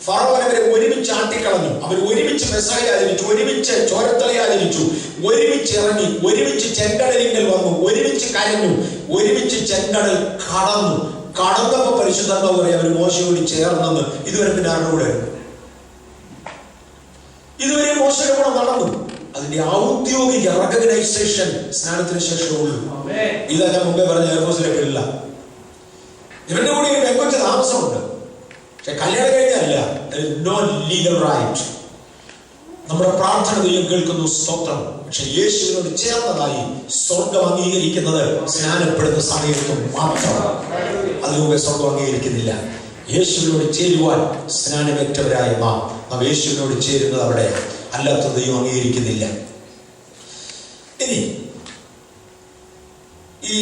Speaker 3: ഫറവോൻ അവരെ ഒരുമിച്ച് ആട്ടിക്കളഞ്ഞു. അവർ ഒരുമിച്ച് പെസഹ ആചരിച്ചു, ഒരുമിച്ച് ചോരത്തളി ആചരിച്ചു, ഒരുമിച്ച് ഇറങ്ങി, ഒരുമിച്ച് ചെങ്കടലിങ്കൽ വന്നു, ഒരുമിച്ച് കരഞ്ഞു, ഒരുമിച്ച് ചെങ്കടൽ കടന്നു. കടന്നപ്പോ പരിശുദ്ധാത്മാവ് പറയാം, അവർ മോശയോട് ചേർന്നെന്ന്. ഇതുവരെ പിന്നെ ആരുടെ കൂടെ? ഇതുവരെ മോശയുടെ കൂടെ നടന്നു. അതിന്റെ ഔദ്യോഗിക റെക്കഗ്നൈസേഷൻ സ്നാനത്തിന് ശേഷമേ ഉള്ളൂ. ഇതാ ഞാൻ മുമ്പേ പറഞ്ഞ എയർഫോഴ്സിലെ പിള്ള. ഇവരുടെ കൂടെ ഒരു പെങ്കൊച്ച താമസമുണ്ട്. പക്ഷെ കല്യാണം കഴിഞ്ഞല്ല. No legal right. നമ്മുടെ പ്രാർത്ഥന ദൈവം കേൾക്കുന്നു, സ്തോത്രം. പക്ഷെ യേശുവിനോട് ചേർന്നതായി സ്വർഗം അംഗീകരിക്കുന്നത് സ്നാനപ്പെടുന്ന സമയത്തും മാത്രം. അതിനുമുമ്പേ സ്വർഗം അംഗീകരിക്കുന്നില്ല. യേശുവിനോട് ചേരുവാൻ സ്നാനമേറ്റവരായ നാം യേശുവിനോട് ചേരുന്നത് അവിടെ, അല്ലാത്ത ദൈവം അംഗീകരിക്കുന്നില്ല. ഇനി ഈ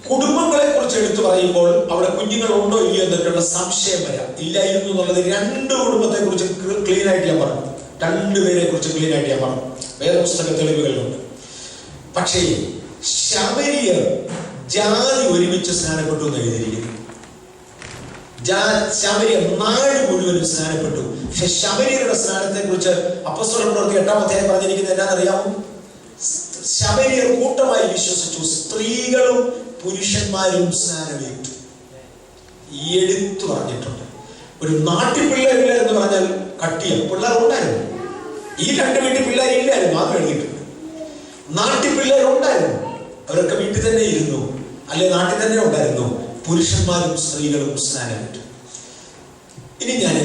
Speaker 3: കുടുംബങ്ങളെ കുറിച്ച് എടുത്തു പറയുമ്പോൾ അവിടെ കുഞ്ഞുങ്ങളുണ്ടോ ഇല്ലയോ എന്നൊക്കെയുള്ള സംശയം വരാം. ഇല്ലായിരുന്നു എന്നുള്ളത് 2 കുടുംബത്തെ കുറിച്ച് ക്ലീൻ ആയിട്ട് ഞാൻ പറഞ്ഞു. 2 പേരെ കുറിച്ച് ക്ലീൻ ആയിട്ട് ഞാൻ പറഞ്ഞു. വേദപുസ്തക തെളിവുകളുണ്ട്. പക്ഷേ ശമരിയർ ജാതി ഒരുമിച്ച് സ്നാനപ്പെട്ടു എന്ന് എഴുതിയിരിക്കുന്നു. ശമരിയർ നാട് മുഴുവനും സ്നാനപ്പെട്ടു. പക്ഷെ ശമരിയരുടെ സ്നാനത്തെ കുറിച്ച് അപ്പോസ്തലർ പ്രവൃത്തി 8-ാം അധ്യായം പറഞ്ഞിരിക്കുന്നത് എന്താണെന്നറിയാമോ? ശമരിയർ കൂട്ടമായി വിശ്വസിച്ചു, സ്ത്രീകളും പുരുഷന്മാരും സ്നാനമേറ്റു. എടുത്തു പറഞ്ഞിട്ടുണ്ട്. ഒരു നാട്ടിൽ പിള്ളേരില്ല എന്ന് പറഞ്ഞാൽ കട്ടിയ പിള്ളേർ ഉണ്ടായിരുന്നു. ഈ 2 വീട്ടിൽ പിള്ളേരില്ലായിരുന്നു, അത് എഴുതിയിട്ടുണ്ട്. നാട്ടിൽ പിള്ളേരുണ്ടായിരുന്നു, അവരൊക്കെ വീട്ടിൽ തന്നെ ഇരുന്നു, അല്ലെ നാട്ടിൽ തന്നെ ഉണ്ടായിരുന്നു. പുരുഷന്മാരും സ്ത്രീകളും സ്നാനമേറ്റു. ഇനി ഞാൻ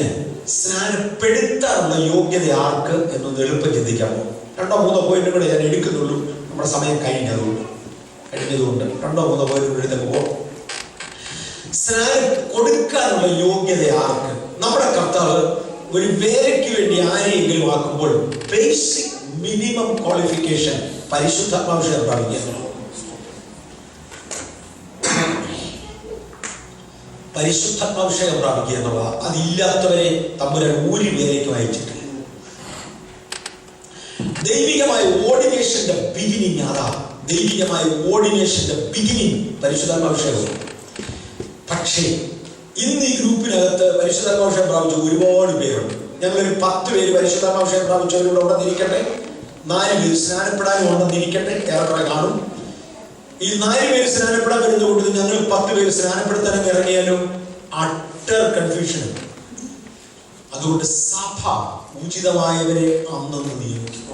Speaker 3: സ്നാനപ്പെടുത്താനുള്ള യോഗ്യത ആർക്ക് എന്നൊന്ന് എളുപ്പം ചിന്തിക്കാൻ പോകും. 2-3 പോയിന്റ് കൂടെ ഞാൻ എടുക്കുന്നുള്ളൂ. നമ്മുടെ സമയം കഴിഞ്ഞതുകൊണ്ട് 2-3 പോയിന്റ് എഴുതുമ്പോൾ സ്നാനം കൊടുക്കാനുള്ള യോഗ്യത ആർക്ക്? നമ്മുടെ കർത്താവ് ഒരു വേലയ്ക്ക് വേണ്ടി ആരെയെങ്കിലും ആക്കുമ്പോൾ ബേസിക് മിനിമം ക്വാളിഫിക്കേഷൻ പരിശുദ്ധാത്മാഭിഷേകം പ്രാപിക്കുക. പരിശുദ്ധാത്മാഭിഷേകം പ്രാപിക്കുക എന്നുള്ളതാ. അതില്ലാത്തവരെ തമ്പുരാൻ ഒരു വേലയ്ക്കും അയച്ചിട്ടില്ല. ദൈവികമായ ഓർഡിനേഷന്റെ ബിഗിനിങ് അതാ. ദൈവികമായ ഓർഡിനേഷന്റെ ബിഗിനിങ് പരിശുദ്ധാത്മാഭിഷേകം. പക്ഷേ ഇന്ന് ഈ ഗ്രൂപ്പിനകത്ത് പരിശുദ്ധാത്മാഭിഷേകം പ്രാപിച്ച ഒരുപാട് പേരുണ്ട്. ഞങ്ങളൊരു 10 പേര് പരിശുദ്ധാത്മാഭിഷേകം പ്രാപിച്ചവരോട് ഉണ്ടെന്നിരിക്കട്ടെ, 4 പേര് സ്നാനപ്പെടാനും ഉണ്ടെന്നിരിക്കട്ടെ, ഏറെക്കുറെ കാണും. ഈ 4 പേര് സ്നാനപ്പെടാൻ വരുന്ന കൂട്ടത്തിൽ ഞങ്ങൾ 10 പേര് സ്നാനപ്പെടുത്താനും ഇറങ്ങിയാലും അട്ടർ കൺഫ്യൂഷൻ. അതുകൊണ്ട് സഭ ഉചിതമായവരെ അന്നന്ന് നിയമിക്കും.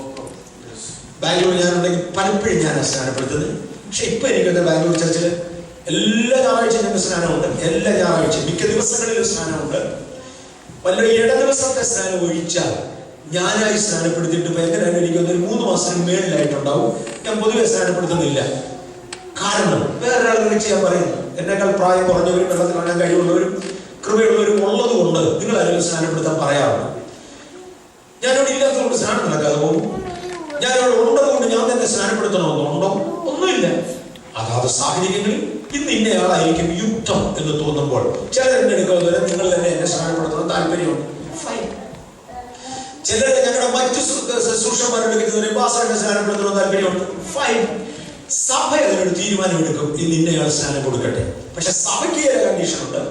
Speaker 3: ബാംഗ്ലൂർ ഞാനുണ്ടെങ്കിൽ പലപ്പോഴും ഞാൻ സ്നാനപ്പെടുത്തുന്നത്. പക്ഷെ ഇപ്പൊ എനിക്കുണ്ട് ബാംഗ്ലൂർ ചർച്ചിൽ എല്ലാ ഞായറാഴ്ചയും ഞങ്ങൾക്ക് സ്നാനമുണ്ട്. എല്ലാ ഞായറാഴ്ചയും മിക്ക ദിവസങ്ങളിലും സ്നാനമുണ്ട്. വല്ല ഇട ദിവസത്തെ സ്നാനം ഒഴിച്ചാൽ ഞാനായി സ്നാനപ്പെടുത്തിയിട്ട് ഇപ്പൊ എങ്ങനെയാണ് എനിക്കൊന്ന് 3 മാസത്തിന് മേളിലായിട്ടുണ്ടാവും. ഞാൻ പൊതുവെ സ്നാനപ്പെടുത്തുന്നില്ല. കാരണം വേറൊരാൾ വിളിച്ച് ഞാൻ പറയുന്നു, എന്നെക്കാൾ പ്രായം കുറഞ്ഞവരും വെള്ളത്തിൽ കാണാൻ കഴിവുള്ളവരും കൃപയുള്ളവരും ഉള്ളത് കൊണ്ട് നിങ്ങൾ ആരെങ്കിലും സ്നാനപ്പെടുത്താൻ പറയാറുണ്ട്. ഞാനവിടെ ഇല്ലാത്തതുകൊണ്ട് സ്നാനം നടക്കാതെ പോകും. ഞാനവിടെ ഉള്ളതുകൊണ്ട് ഞാൻ തന്നെ സ്നാനപ്പെടുത്തണമെന്നുണ്ടോ? ഒന്നുമില്ല. അതാത് സാഹചര്യങ്ങളിൽ ഇന്ന് ഇന്നയാളായിരിക്കും യുക്തം എന്ന് തോന്നുമ്പോൾ ചിലരെന്നെ എടുക്കുന്നവരെ നിങ്ങൾ തന്നെ എന്നെ സ്നാനപ്പെടുത്തണം താല്പര്യമുണ്ട്, ചിലരെ ഞങ്ങളുടെ മറ്റു ശുശ്രൂഷന്മാരെടുക്കുന്നവരെ പാസ്റ്ററിനെ സ്നാനപ്പെടുത്തണം താല്പര്യമുണ്ട്, ഫൈൻ. സഭ അതിനൊരു തീരുമാനമെടുക്കും, ഇന്ന് ഇന്നയാൾ സ്നാനം കൊടുക്കട്ടെ. പക്ഷെ സഭയ്ക്ക് ചില കണ്ടീഷനുണ്ട്.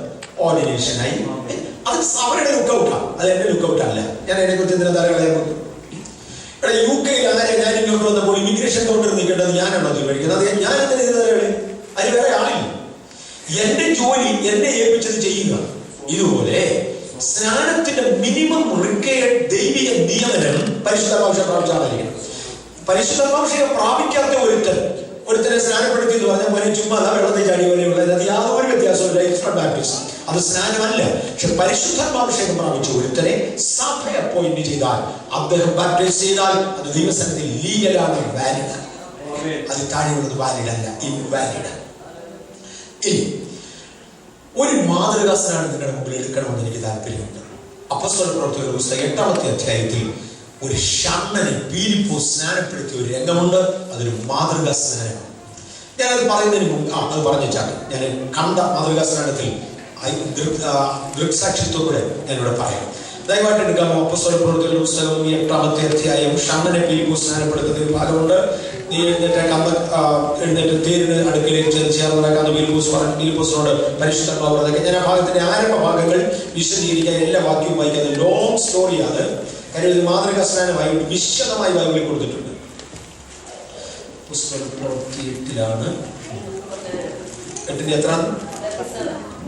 Speaker 3: ഓർഡിനേഷനായി അത് സഭയുടെ ലുക്കൗട്ടാണ്, അത് എന്റെ ലുക്കൗട്ട് അല്ല. ഞാൻ അതിനെക്കുറിച്ച് എന്തിനാ ധാരാളം ഇവിടെ UK ഞാൻ ഇങ്ങോട്ട് വന്നപ്പോൾ ഇമിഗ്രേഷൻ കൗണ്ടർ നിൽക്കേണ്ടത് ഞാനാണോ തീരുമാനിക്കുന്നത്? അത് ഞാൻ എന്തിനാ ധാരാളം? അതിന് വേറെ ആളില്ല. എന്റെ ജോലി എന്നെ ഏൽപ്പിച്ചത് ചെയ്യുക. ഇതുപോലെ സ്നാനത്തിന്റെ മിനിമം റിക്വയർഡ് ദൈവിക നിയമനം പരിശുദ്ധാഭിഷേകം പ്രാപിച്ചായിരിക്കണം. പരിശുദ്ധാഭിഷേകം പ്രാപിക്കാത്ത ഒരുത്തനെ സ്നാനപ്പെടുത്തി എന്ന് പറഞ്ഞാൽ പോലെ ചുമ്മാ വെള്ളത്തിൽ ചാടി പോലെയുള്ള അത് യാതൊരു വ്യത്യാസമില്ല. ഇൻഫ്രണ്ട് ബാപ്റ്റിസം അത് സ്നാനമല്ല. പക്ഷെ പരിശുദ്ധാത്മാഭിഷേകം പ്രാപിച്ച ഒരുത്തനെ സഭ അപ്പോയിന്റ് ചെയ്താൽ, അദ്ദേഹം ബാപ്റ്റൈസ് ചെയ്താൽ അത് ദൈവസന്നിധി ലീഗലാണ്, വാലിഡ്. അത് താഴെയുള്ളത് വാലിഡ് അല്ല, ഇൻവാലിഡ്. ഇനി ഒരു മാതൃകാ സ്നാനം നിങ്ങളുടെ മുമ്പിൽ എടുക്കണമെന്ന് എനിക്ക് താല്പര്യമുണ്ട്. അപ്പോസ്തല പ്രവൃത്തികളുടെ പുസ്തകം 8-ാമത്തെ അധ്യായത്തിൽ ഒരു ഷണ്ണനെ ഫിലിപ്പോസ് സ്നാനപ്പെടുത്തിയ ഒരു രംഗമുണ്ട്. അതൊരു മാതൃകാ സ്നാനമാണ്. ഞാനത് പറയുന്നതിന് മുമ്പ് അത് പറഞ്ഞാൽ ഞാൻ കണ്ട മാതൃകാ സ്നാനത്തിൽ ദൃക്സാക്ഷിത്വത്തോടെ ഞാനിവിടെ പറയാം. ദയവായിട്ട് എടുക്കാമോ? അപ്പോസ്തല പ്രവൃത്തികളുടെ പുസ്തകം 8-ാമത്തെ അധ്യായം. ഷണ്ണനെ ഫിലിപ്പോസ് സ്നാനപ്പെടുത്തുന്ന ഒരു ഭാഗമുണ്ട്. നീ എഴുന്നേറ്റ് തേരിന് അടുക്കലേക്ക് ചേർന്നതാക്കാന്ന് ഫിലിപ്പോസിനോട് പരിശുദ്ധാത്മാവ് പറഞ്ഞതൊക്കെ. ഞാൻ ആ ഭാഗത്തിന്റെ ആരംഭ ഭാഗങ്ങൾ വിശദീകരിക്കാൻ എല്ലാ വാക്യവും വായിക്കുന്നത് ലോങ് സ്റ്റോറിയാണ്. കാര്യം ഇത് മാതൃകാ സ്നാനമായിട്ട് വിശദമായി ബൈബിളിൽ കൊടുത്തിട്ടുണ്ട്. പുസ്തകം 8-ലാണ് 8-ന്റെ എത്ര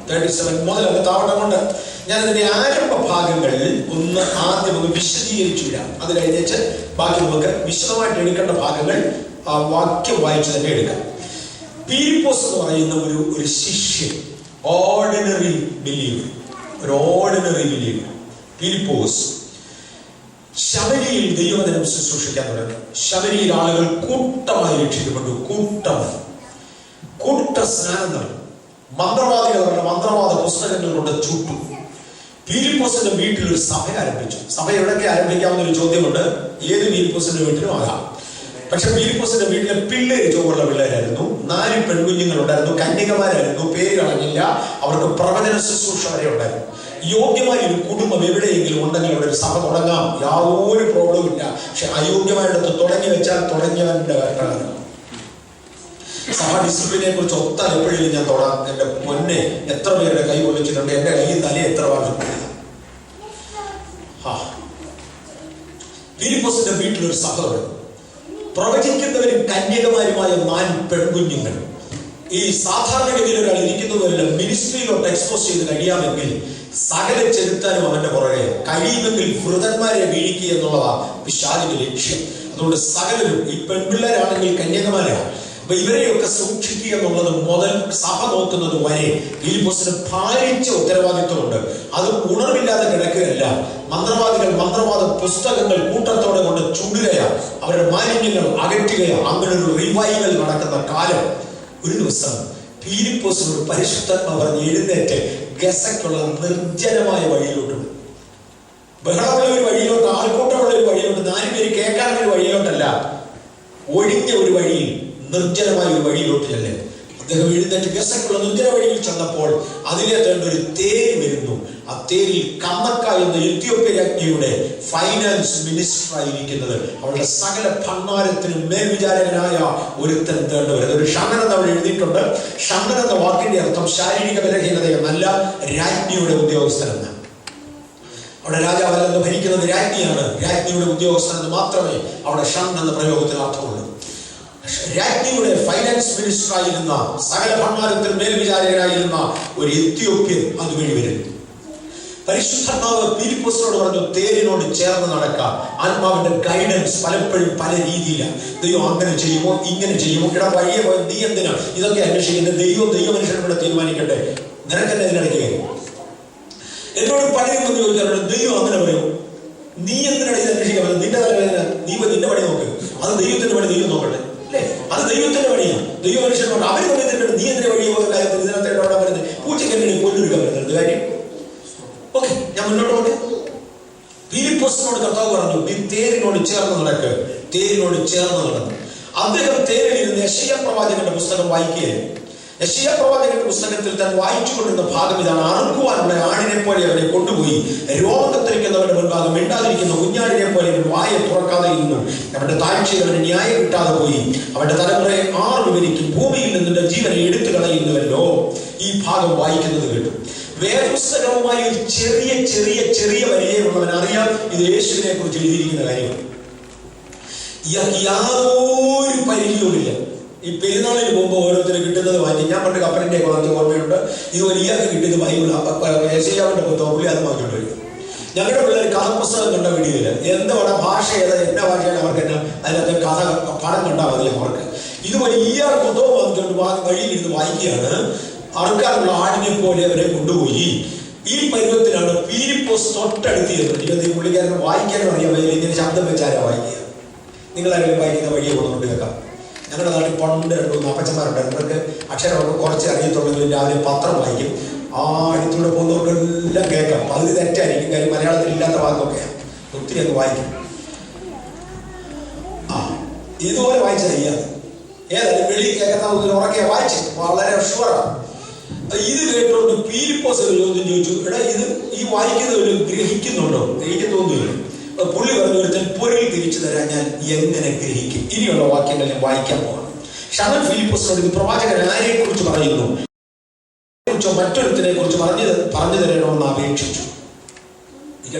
Speaker 3: 37 മുതൽ താവട്ടം കൊണ്ട് ഞാൻ അതിന്റെ ആരംഭ ഭാഗങ്ങളിൽ ആദ്യം വിശദീകരിച്ചു വിടാം. അത് കഴിഞ്ഞിട്ട് ബാക്കി നമുക്ക് വിശദമായിട്ട് എടുക്കേണ്ട ഭാഗങ്ങൾ വാക്യം വായിച്ചു തന്നെ എടുക്കാം. ഫിലിപ്പോസ് എന്ന് പറയുന്ന ഒരു ശിഷ്യൻ, ഓർഡിനറി ബിലീവർ, ഒരു ഓർഡിനറി ബിലീവർ ഫിലിപ്പോസ് ശബരിയിൽ ദൈവവചനം ശുശ്രൂഷിക്കാൻ തുടങ്ങി. ശബരിയിൽ ആളുകൾ കൂട്ടമായി രക്ഷിക്കപ്പെട്ടു. കൂട്ട സ്നാനം നടന്നു. മന്ത്രവാദികൾ അവരുടെ മന്ത്രവാദ പുസ്തകങ്ങൾ കൊണ്ട് ചുട്ടു. ഫിലിപ്പോസിന്റെ വീട്ടിൽ ഒരു സഭ ആരംഭിച്ചു. സഭ എവിടെയൊക്കെ ആരംഭിക്കാവുന്ന ഒരു ചോദ്യമുണ്ട്. ഏത് ഫിലിപ്പോസിന്റെ വീട്ടിലും ആകാം. പക്ഷെ ഫിലിപ്പോസിന്റെ വീട്ടിലെ പിള്ളേര് ചുവടുള്ള പിള്ളേരായിരുന്നു. 4 പെൺകുഞ്ഞുങ്ങളുണ്ടായിരുന്നു. കന്യകമാരായിരുന്നു. പേര് കളഞ്ഞില്ല. അവർക്ക് പ്രവചന ശുശ്രൂഷ വരെ ഉണ്ടായിരുന്നു. യോഗ്യമായ ഒരു കുടുംബം എവിടെയെങ്കിലും ഉണ്ടെങ്കിൽ അവിടെ ഒരു സഭ തുടങ്ങാം, യാതൊരു പ്രോബ്ലവും ഇല്ല. പക്ഷെ അയോഗ്യമായിടത്ത് തുടങ്ങി വെച്ചാൽ തുടങ്ങിയവന്റെ കാരണം സഭ ഡിസിപ്ലിനെ കുറിച്ച് ഒത്താൽ എപ്പോഴെങ്കിലും ഞാൻ തൊടാം. എന്റെ പൊന്നെ, എത്ര പേരുടെ കൈ പൊളിച്ചിട്ടുണ്ട്. എന്റെ കൈയിൽ തലേ എത്ര പ്രാവശ്യം. ഫിലിപ്പോസിന്റെ വീട്ടിലൊരു സഭ തുടങ്ങി. പ്രവചിക്കുന്നവരും കന്യകമാരുമായ 4 പെൺകുഞ്ഞുങ്ങൾ. ഈ സാധാരണഗതിയിൽ ഒരാൾ ഇരിക്കുന്നവരല്ല മിനിസ്ട്രിയിലോട്ട് എക്സ്പോസ് ചെയ്ത് കഴിയാമെങ്കിൽ സകല ചെലുത്താനും അവന്റെ പുറകെ കഴിയുമെങ്കിൽ വൃതന്മാരെ വീഴിക്കുക എന്നുള്ളതാണ് പിശാചിന്റെ ലക്ഷ്യം. അതുകൊണ്ട് സകലരും, ഈ പെൺപിള്ളേരാണെങ്കിൽ കന്യകമാരാണ്, അപ്പൊ ഇവരെയൊക്കെ സൂക്ഷിക്കുക എന്നുള്ളത് മുതൽ സഭ നോക്കുന്നത് വരെ ഫിലിപ്പോസിന് ഭാരിച്ച ഉത്തരവാദിത്വമുണ്ട്. അത് ഉണർവില്ലാതെ കിടക്കുകയല്ല. മന്ത്രവാദികൾ മന്ത്രവാദ പുസ്തകങ്ങൾ കൂട്ടത്തോടെ കൊണ്ട് ചുടുകയാണ്, അവരുടെ മാലിന്യങ്ങൾ അകറ്റുകയാണ്. അങ്ങനെ ഒരു റിവൈവൽ നടക്കുന്ന കാലം. ഒരു ദിവസം ഫിലിപ്പോസിനോട് പരിശുദ്ധാത്മാവ് പറഞ്ഞ് എഴുന്നേറ്റ് ഗസയ്ക്കുള്ള നിർജ്ജനമായ വഴിയിലോട്ട്, ബഹളമുള്ള ഒരു വഴിയിലോട്ട്, ആൾക്കൂട്ടമുള്ള ഒരു വഴിയിലോട്ട്, 4 പേര് കേൾക്കാനുള്ള ഒരു വഴിയിലോട്ടല്ല, ഒഴിഞ്ഞ ഒരു വഴിയിൽ, നിർജ്ജനമായ ഒരു വഴിയിലോട്ട് ചെല്ലേ. അദ്ദേഹം എഴുന്നേറ്റ് ഗസയ്ക്കുള്ള നിർജ്ജന വഴിയിൽ ചെന്നപ്പോൾ അതിലേത്തേണ്ട ഒരു തേര് വരുന്നു. ആ തേരിൽ കമ്മക്ക എന്ന എത്യോപ്യ രാജ്ഞിയുടെ ഫൈനാൻസ് മിനിസ്റ്റർ ആയിരിക്കുന്നത്, അവളുടെ സകല ഭണ്ഡാരത്തിനും മേൽവിചാരകനായ ഒരുത്തൻ തേണ്ട വരുന്നത്. ഒരു ഷണ്ണൻ എന്ന് അവിടെ എഴുതിയിട്ടുണ്ട്. ഷണ്ണൻ എന്ന വാക്കിന്റെ അർത്ഥം ശാരീരിക ബലഹീനതയെന്നല്ല, രാജ്ഞിയുടെ ഉദ്യോഗസ്ഥനെന്ന്. അവിടെ രാജാവല്ലെന്ന് ഭരിക്കുന്നത് രാജ്ഞിയാണ്. രാജ്ഞിയുടെ ഉദ്യോഗസ്ഥനെന്ന് മാത്രമേ അവിടെ ഷണ്ണൻ എന്ന പ്രയോഗത്തിന് അർത്ഥമുള്ളൂ. രാജ്ഞിയുടെ ഫൈനാൻസ് മിനിസ്റ്റർ ആയിരുന്ന, സകല ഭണ്ഡാരത്തിൽ മേൽവിചാരകനായിരുന്ന ഒരു എത്യോപ്യൻ അതുവഴി വരുന്നു. പരിശുദ്ധാത്മാവ് ഫിലിപ്പോസിനോട് പറഞ്ഞു, തേരിനോട് ചേർന്ന് നടക്കാം. ആത്മാവിന്റെ ഗൈഡൻസ് പലപ്പോഴും പല രീതിയിലാണ്. ദൈവം അങ്ങനെ ചെയ്യുമോ, ഇങ്ങനെ ചെയ്യുമോ, ഇട വഴിയെ പോയി നീ എന്തിനാ ഇതൊക്കെ അന്വേഷിക്കുന്നത്? ദൈവമനുഷ്യനും കൂടെ തീരുമാനിക്കട്ടെ. നിനക്കെന്നെ ഇതിനിടയ്ക്ക് എന്നോട് പണിയുമെന്ന് ചോദിക്കാറുണ്ട്. ദൈവം അങ്ങനെ പറയും, നീ എന്തിനാണ് ഇത് അന്വേഷിക്കാൻ? നിന്റെ തലവേദന, നീ നിന്റെ പണി നോക്ക്. അത് ദൈവത്തിന്റെ പണി ദൈവം നോക്കട്ടെ, അല്ലേ? അത് ദൈവത്തിന്റെ വഴിയാണ്. ദൈവ മനുഷ്യന്മാർ അവർ പറയുന്നുണ്ട് നീ എന്തിനെ വഴി പോകുന്ന കാര്യത്തിൽ ഇതിനകത്ത് ഇടപെടാൻ വരുന്നത് പൂച്ചയ്ക്ക് എന്തിനാണ് കൊല്ലൊരുക്കാൻ വരുന്നത് കാര്യം. ഓക്കെ, ഞാൻ മുന്നോട്ട് പോകട്ടെ. ഫിലിപ്പോസിനോട് കർത്താവ് പറഞ്ഞു നീ തേരിനോട് ചേർന്ന് നടക്ക്. തേരിനോട് ചേർന്ന് നടന്നു. അദ്ദേഹം തേരിലിരുന്ന് യെശയ്യാ പ്രവാചകന്റെ പുസ്തകം വായിക്കുകയായിരുന്നു. യെശയ്യാ പ്രവാചകന്റെ പുസ്തകത്തിൽ താൻ വായിച്ചുകൊണ്ടിരുന്ന ഭാഗം ഇതാണ്: അറുക്കുവാനുള്ള ആടിനെ പോലെ അവരെ കൊണ്ടുപോയി രോമം കത്തിരിക്കുന്നവരുടെ മുൻപാകെ മിണ്ടാതിരിക്കുന്ന കുഞ്ഞാടിനെ പോലെ വായ തുറക്കാതെ ഇരുന്നു. അവരുടെ താഴ്ചയിൽ അവന് ന്യായം കിട്ടാതെ പോയി. അവരുടെ തലമുറയെ 6 വിവരിക്കും. ഭൂമിയിൽ നിന്നിന്റെ ജീവനെ എടുത്തു കളയുന്നുവല്ലോ. ഈ ഭാഗം വായിക്കുന്നത് കേട്ടു. വേദപുസ്തകവുമായി ഒരു ചെറിയ ചെറിയ ചെറിയ വരികയുള്ളവൻ അറിയാം ഇത് യേശുവിനെ കുറിച്ച് എഴുതിയിരിക്കുന്ന കാര്യമാണ്. ഇയാൾക്ക് യാതൊരു പരിചയവുമില്ല. ഈ പെരുന്നാളിന് പോകുമ്പോൾ ഓരോരുത്തരും കിട്ടുന്നത് വാങ്ങി. ഞാൻ പണ്ട് കപ്പലിന്റെ കുറച്ച് ഓർമ്മയുണ്ട്. ഇതുപോലെ ഇയാൾക്ക് കിട്ടിയത് ബൈബിൾ യേശയ്യാവിന്റെ പുസ്തകം പുള്ളി അത് വാങ്ങിക്കൊണ്ട് വരും. ഞങ്ങളുടെ പിള്ളേർ കഥപുസ്തകം കണ്ട വീഡിയോയില്ല. എന്താണ് ഭാഷ ഏതാ എന്നാ ഭാഷയാണ് അവർക്ക് തന്നെ അതിനകത്ത് കഥ പടം കണ്ടാൽ മതി അവർക്ക്. ഇതുപോലെ ഇയാൾ പുസ്തകം വാങ്ങിക്കൊണ്ട് വഴിയിലിരുന്ന് വായിക്കുകയാണ്. അറുക്കാനുള്ള ആടിനെ പോലെ അവരെ കൊണ്ടുപോയി. ഈ പരുവത്തിലാണ് ഫിലിപ്പോസ് തൊട്ടടുത്ത് ചെന്നത്. ഈ പുള്ളിക്കാരന് വായിക്കാനും അറിയാൻ വയ്യ. ഇങ്ങനെ ശബ്ദം വെച്ചാരാ വായിക്കുക. നിങ്ങളാരെങ്കിലും വായിക്കുന്ന വഴിയെ കൊണ്ടുകൊണ്ട് കേൾക്കാം. ഞങ്ങളുടെ നാട്ടിൽ പണ്ട് 2-3 അപ്പച്ചന്മാരുണ്ടായിരുന്നു. അവർക്ക് അക്ഷരമൊക്കെ കുറച്ച് അറിയത്തുള്ളെങ്കിലും രാവിലെ പത്രം വായിക്കും. ആ അടുത്തൂടെ പോകുന്നവർക്കെല്ലാം കേൾക്കാം. പകുതി തെറ്റായിരിക്കും, കാര്യം മലയാളത്തിൽ ഇല്ലാത്ത ഭാഗമൊക്കെയാണ്. ഒത്തിരി അങ്ങ് വായിക്കും. ഇതുപോലെ വായിച്ചാൽ ചെയ്യാതെ ഏതായാലും വെളി കേൾക്കുന്ന ഉറക്കെ വായിച്ചു വളരെ ഷുവറാണ്. ഇത് കേട്ടോണ്ട് ഫിലിപ്പോസ് ഒരു ചോദ്യം ചോദിച്ചു, എടാ ഇത് ഈ വായിക്കുന്നവര് ഗ്രഹിക്കുന്നുണ്ടോ? ഗ്രഹിക്കത്തൊന്നുമില്ല. പുള്ളി പറഞ്ഞു ഒരുത്തൻ പൊരുൾ തിരിച്ചു തരാൻ ഞാൻ എങ്ങനെ ഗ്രഹിക്കും? ഇനിയുള്ള വാക്യങ്ങൾ ഞാൻ വായിക്കാൻ പോകാം. ഷമൻ ഫിലിപ്പോസിനോട് ഇത് പ്രവാചകൻ ആരെ കുറിച്ച് പറയുന്നു, മറ്റൊരുത്തിനെ കുറിച്ച് പറഞ്ഞു തരണമെന്ന് അപേക്ഷിച്ചു.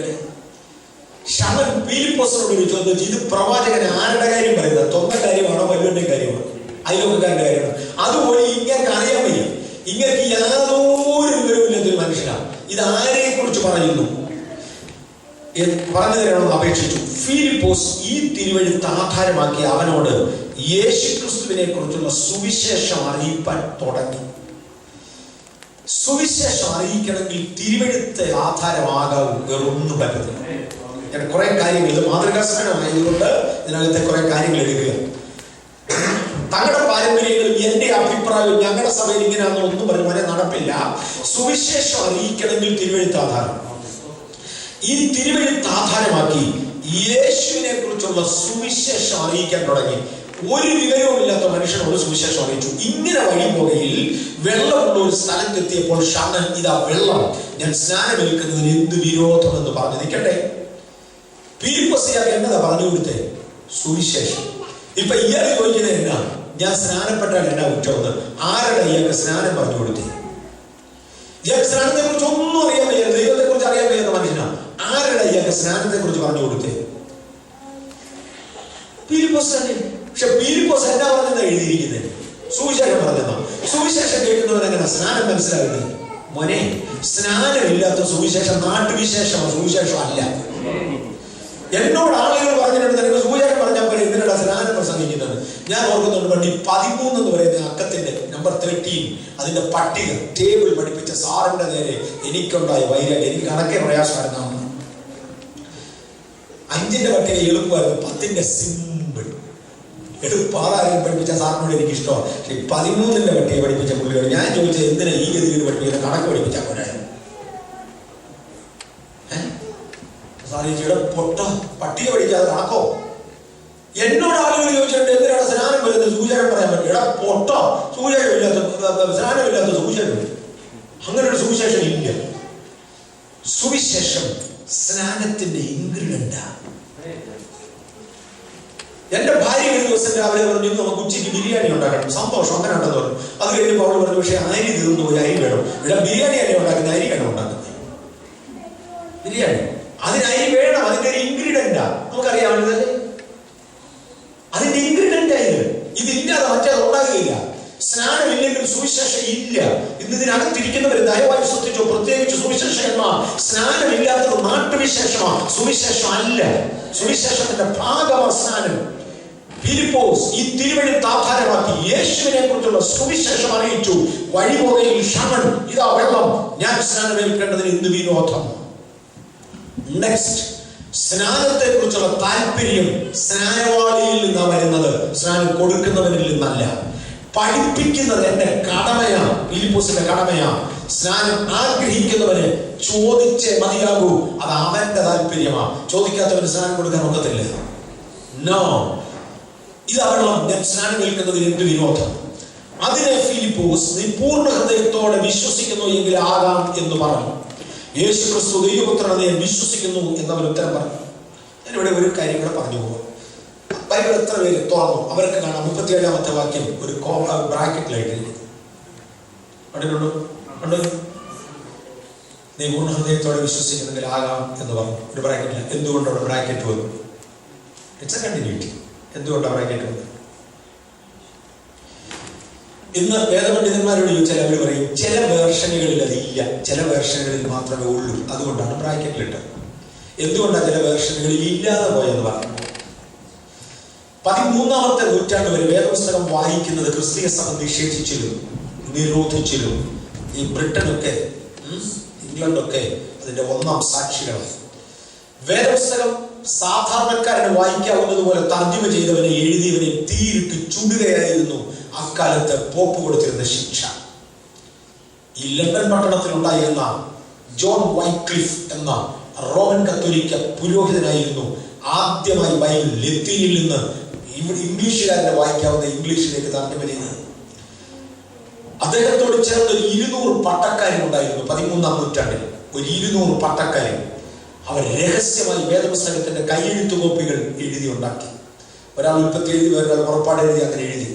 Speaker 3: ഷമൻ ഫിലിപ്പോസിനോട് ഒരു ചോദ്യം, ഇത് പ്രവാചകൻ ആരുടെ കാര്യം പറയുന്നത്? സ്വന്തം കാര്യമാണോ വല്ലുവിന്റെ കാര്യമാണോ അയൽവക്കാരുടെ കാര്യമാണോ? അതുപോലെ ഇങ്ങനെ അറിയാൻ വയ്യ. ഇങ്ങനെ യാതൊരു വിവരമില്ലാത്തൊരു മനുഷ്യനാണ്. ഇത് ആരെ കുറിച്ച് പറയുന്നു പറഞ്ഞു തരണമെന്ന് അപേക്ഷിച്ചു. ഫിലിപ്പോസ് ഈ തിരുവെഴുത്ത് ആധാരമാക്കി അവനോട് യേശുക്രിസ്തുവിനെ കുറിച്ചുള്ള സുവിശേഷം അറിയിപ്പാൻ തുടങ്ങി. സുവിശേഷം അറിയിക്കണമെങ്കിൽ തിരുവെഴുത്ത് ആധാരമാകാവും, വേറൊന്നും പറ്റത്തില്ല. ഞാൻ കുറെ കാര്യങ്ങൾ, ഇത് മാതൃകാസ്മരണമായതുകൊണ്ട് ഇതിനകത്തെ കുറെ കാര്യങ്ങൾ എടുക്കുക. തങ്ങളുടെ പാരമ്പര്യങ്ങളും എന്റെ അഭിപ്രായവും ഞങ്ങളുടെ സഭയിൽ ഇങ്ങനെയാണെന്ന് ഒന്നും പറഞ്ഞു വരെ നടപ്പില്ല. സുവിശേഷം അറിയിക്കണമെങ്കിൽ തിരുവെഴുത്ത് ആധാരം. ഈ തിരുവെഴുത്ത് ആധാരമാക്കി യേശുവിനെ കുറിച്ചുള്ള സുവിശേഷം അറിയിക്കാൻ തുടങ്ങി. ഒരു വിവരവുമില്ലാത്ത മനുഷ്യനോട് സുവിശേഷം അറിയിച്ചു. ഇങ്ങനെ വഴി പോകയിൽ വെള്ളമുള്ള ഒരു സ്ഥലത്തെത്തിയപ്പോൾ ഷമൻ, ഇതാ വെള്ളം, ഞാൻ സ്നാനമേൽക്കുന്നതിന് എന്ത് വിരോധം എന്ന് പറഞ്ഞു. നിൽക്കട്ടെ, ഫിലിപ്പോസ് ഇയാൾക്ക് എന്നതാ പറഞ്ഞു കൊടുത്തേ? സുവിശേഷം. ഇപ്പൊ ഇയാൾ ചോദിക്കുന്നത് എന്നാ, ഞാൻ സ്നാനപ്പെട്ടാൽ എന്നാ കുറ്റമെന്ന്? ആരുടെ ഇയാൾക്ക് സ്നാനം പറഞ്ഞു കൊടുത്തേ? ഇയാൾക്ക് സ്നാനത്തെ കുറിച്ച് ഒന്നും അറിയാൻ വയ്യ, ദൈവത്തെ കുറിച്ച് അറിയാൻ വയ്യാത്ത മനുഷ്യനാണ്. ആരുടെ ഇയാൾക്ക് സ്നാനത്തെ കുറിച്ച് പറഞ്ഞു കൊടുത്തേ? ഫിലിപ്പോസ് തന്നെ. പക്ഷെ ഫിലിപ്പോസ് എന്നാ പറഞ്ഞെന്നാ എഴുതിയിരിക്കുന്നത്? സുവിശേഷം പറഞ്ഞെന്നാ. സുവിശേഷം കേൾക്കുന്നവൻ എങ്ങനെ സ്നാനം മനസ്സിലാകുന്നത്? മോനെ, സ്നാനമില്ലാത്ത സുവിശേഷം നാട്ടുവിശേഷമാണ്, സുവിശേഷം അല്ല. എന്നോട് ആളുകൾ പറഞ്ഞിട്ടുണ്ട് നിനക്ക് സുവിശേഷം പറഞ്ഞാൽ പോലെ എന്തിനാ സ്നാനം പ്രസംഗിക്കുന്നത്? ഞാൻ ഓർക്കുന്നുണ്ട് പണ്ട് 13 എന്ന് പറയുന്ന അക്കത്തിന്റെ നമ്പർ 13 അതിന്റെ പട്ടിക ടേബിൾ പഠിപ്പിച്ച സാറിന്റെ നേരെ എനിക്കുണ്ടായ വൈരാഗ്യം. എനിക്ക് കണക്കെ പ്രയാസമായിരുന്നു. 5ന്റെ പട്ടിക എളുപ്പമായിരുന്നു, 10ന്റെ സിമ്പിൾ. എളുപ്പാറാരും പഠിപ്പിച്ച സാറിനോട് എനിക്ക് ഇഷ്ടമാണ്. പക്ഷെ 13ന്റെ പട്ടിക പഠിപ്പിച്ച പുള്ളിയോട് ഞാൻ ചോദിച്ചത് എന്തിനാ ഈ ഗതിയിൽ പഠിപ്പിക്കുന്ന കണക്ക് പഠിപ്പിച്ചാൽ പോരായിരുന്നു? സാറിയുടെ പൊട്ട പട്ടിക പഠിക്കാതെ കണക്കോ? എന്നോട് ആളുകൾ ചോദിച്ചിട്ടുണ്ട് എന്തിനാണ് സ്നാനം വരുന്നത്? സുവിശേഷം പറയാൻ പറ്റും. എടാ പൊട്ട, സുവിശേഷമില്ലാത്ത സ്നാനമില്ലാത്ത സുവിശേഷം. അങ്ങനെ ഒരു സുവിശേഷം ഇല്ല. സുവിശേഷം സ്നാനത്തിന്റെ ഇൻഗ്രീഡിയന്റാ. എന്റെ ഭാര്യ ഒരു ദിവസം രാവിലെ പറഞ്ഞു നമുക്ക് ഉച്ചയ്ക്ക് ബിരിയാണി ഉണ്ടാക്കണം. സന്തോഷം, അങ്ങനെ ഉണ്ടെന്ന് പറഞ്ഞു. അത് കഴിഞ്ഞപ്പോൾ അവൾ പറഞ്ഞു പക്ഷേ അരി തീർന്നു പോയി, അരി വേണം. ഇവിടെ ബിരിയാണി അരി ഉണ്ടാക്കുന്നത്, അരി വേണം ഉണ്ടാക്കുന്നത് ബിരിയാണി. അതിന് അരി വേണം, അതിന്റെ ഒരു ഇൻഗ്രീഡിയന്റാ. നമുക്കറിയാവുന്നതല്ലേ അതിന്റെ ഇൻഗ്രീഡിയന്റ് ആയത്. ഇതില്ലാതെ മറ്റേത് ഉണ്ടാകുകയില്ല. സ്നാനമില്ലെങ്കിൽ സുവിശേഷം ഇല്ല. ഇന്ന് ഇതിനകത്തിരിക്കുന്നവർ ദയവായി ശ്രദ്ധിച്ചോ, പ്രത്യേകിച്ച് സുവിശേഷന്മാർ. സ്നാനമില്ലാത്തത് നാട്ടുവിശേഷമാണ്, സുവിശേഷം അല്ല. സുവിശേഷത്തിന്റെ ഭാഗമാണ് സ്നാനം. ഫിലിപ്പോസ് ഈ തിരുവെഴുത്ത് ആധാരമാക്കി യേശുവിനെ കുറിച്ചുള്ള സുവിശേഷം അറിയിച്ചു. വഴിപോകയിൽ ഷമൻ, ഇതാ വെള്ളം, ഞാൻ സ്നാനമേൽക്കേണ്ടതിന് എന്ത് വിരോധം? നെക്സ്റ്റ്, സ്നാനത്തെ കുറിച്ചുള്ള താല്പര്യം സ്നാനവാളിയിൽ നിന്നാണ് വരുന്നത്, സ്നാനം കൊടുക്കുന്നവനിൽ നിന്നല്ല. പഠിപ്പിക്കുന്നത് എന്റെ കടമയാണ്, ഫിലിപ്പോസിന്റെ കടമയാണ്. സ്നാനം ആഗ്രഹിക്കുന്നവന് ചോദിച്ചേ മതിയാകൂ, അത് അവന്റെ താല്പര്യമാണ്. ചോദിക്കാത്തവന് സ്നാനം കൊടുക്കാൻ ഒക്കത്തില്ല. നോ, ഇതാവണം ഞാൻ സ്നാനം ഏൽക്കുന്നതിൽ എന്ത് വിരോധം? അതിനെ ഫിലിപ്പോസ് നീ പൂർണ്ണ ഹൃദയത്തോടെ വിശ്വസിക്കുന്നു എങ്കിൽ ആകാം എന്ന് പറഞ്ഞു. യേശു ക്രിസ്തു ദൈവപുത്രനെ വിശ്വസിക്കുന്നു എന്നവർ ഉത്തരം പറഞ്ഞു. ഞാനിവിടെ ഒരു കാര്യം കൂടെ പറഞ്ഞു പോകാം. ബൈബിൾ എത്ര പേര് തുറന്നു അവർക്ക് കാണാം 37-ാമത്തെ വാക്യം ഒരു ബ്രാക്കറ്റിലായിട്ട് കണ്ടിട്ടുണ്ടോ? നീ പൂർണ്ണ ഹൃദയത്തോടെ വിശ്വസിക്കുന്നെങ്കിൽ ആകാം എന്ന് പറഞ്ഞു ഒരു ബ്രാക്കറ്റില്ല. എന്തുകൊണ്ടവിടെ ബ്രാക്കറ്റ് വന്നു? It's A continuity. എന്തുകൊണ്ടാണ് ബ്രാക്കറ്റ് വന്നത്? ഇന്ന് വേദപണ്ഡിതന്മാരോട് ചോദിച്ചാൽ അവർ പറയും ചില വേർഷനുകളിൽ അതില്ല, ചില വേർഷനുകളിൽ മാത്രമേ ഉള്ളൂ, അതുകൊണ്ടാണ് ബ്രാക്കറ്റിലിട്ടത്. എന്തുകൊണ്ടാണ് ചില വേർഷനുകളിൽ ഇല്ലാതെ പോയെന്ന് പറഞ്ഞു. 13ാമത്തെ നൂറ്റാണ്ട് വരെ വേദപുസ്തകം വായിക്കുന്നത് ക്രിസ്തീയ സഭ നിഷേധിച്ചിരുന്നു, നിരോധിച്ചിരുന്നു. ഈ ബ്രിട്ടനൊക്കെ ഇംഗ്ലണ്ടൊക്കെ അതിന്റെ ഒന്നാം സാക്ഷികളാണ്. വേദപുസ്തകം സാധാരണക്കാരന് വായിക്കാവുന്നത് പോലെ തർജ്ജമ ചെയ്തവനെ എഴുതിയവനെ തീയിട്ട് ചുടുകയായിരുന്നു അക്കാലത്ത് പോപ്പ് കൊടുത്തിരുന്ന ശിക്ഷ. ഈ ലണ്ടൻ പട്ടണത്തിൽ ഉണ്ടായിരുന്ന ജോൺ വൈക്ലിഫ് എന്ന റോമൻ കത്തോലിക്ക പുരോഹിതനായിരുന്നു ആദ്യമായി ബൈബിൾ ലത്തീനിൽ നിന്ന് ഇംഗ്ലീഷുകാരനെ വായിക്കാവുന്ന ഇംഗ്ലീഷിലേക്ക് തർജ്ജമ ചെയ്തത്. അദ്ദേഹത്തോട് ചേർന്ന് ഒരു 200 പട്ടക്കാരുണ്ടായിരുന്നു 13ാം നൂറ്റാണ്ടിൽ. ഒരു 200 പട്ടക്കാരും അവർ രഹസ്യമായി വേദപുസ്തകത്തിന്റെ കയ്യെഴുത്തു കോപ്പികൾ എഴുതി ഉണ്ടാക്കി. ഒരാൾ ഉൽപ്പത്തി എഴുതി, ഒരാൾ പുറപ്പാട് എഴുതി, അങ്ങനെ എഴുതി.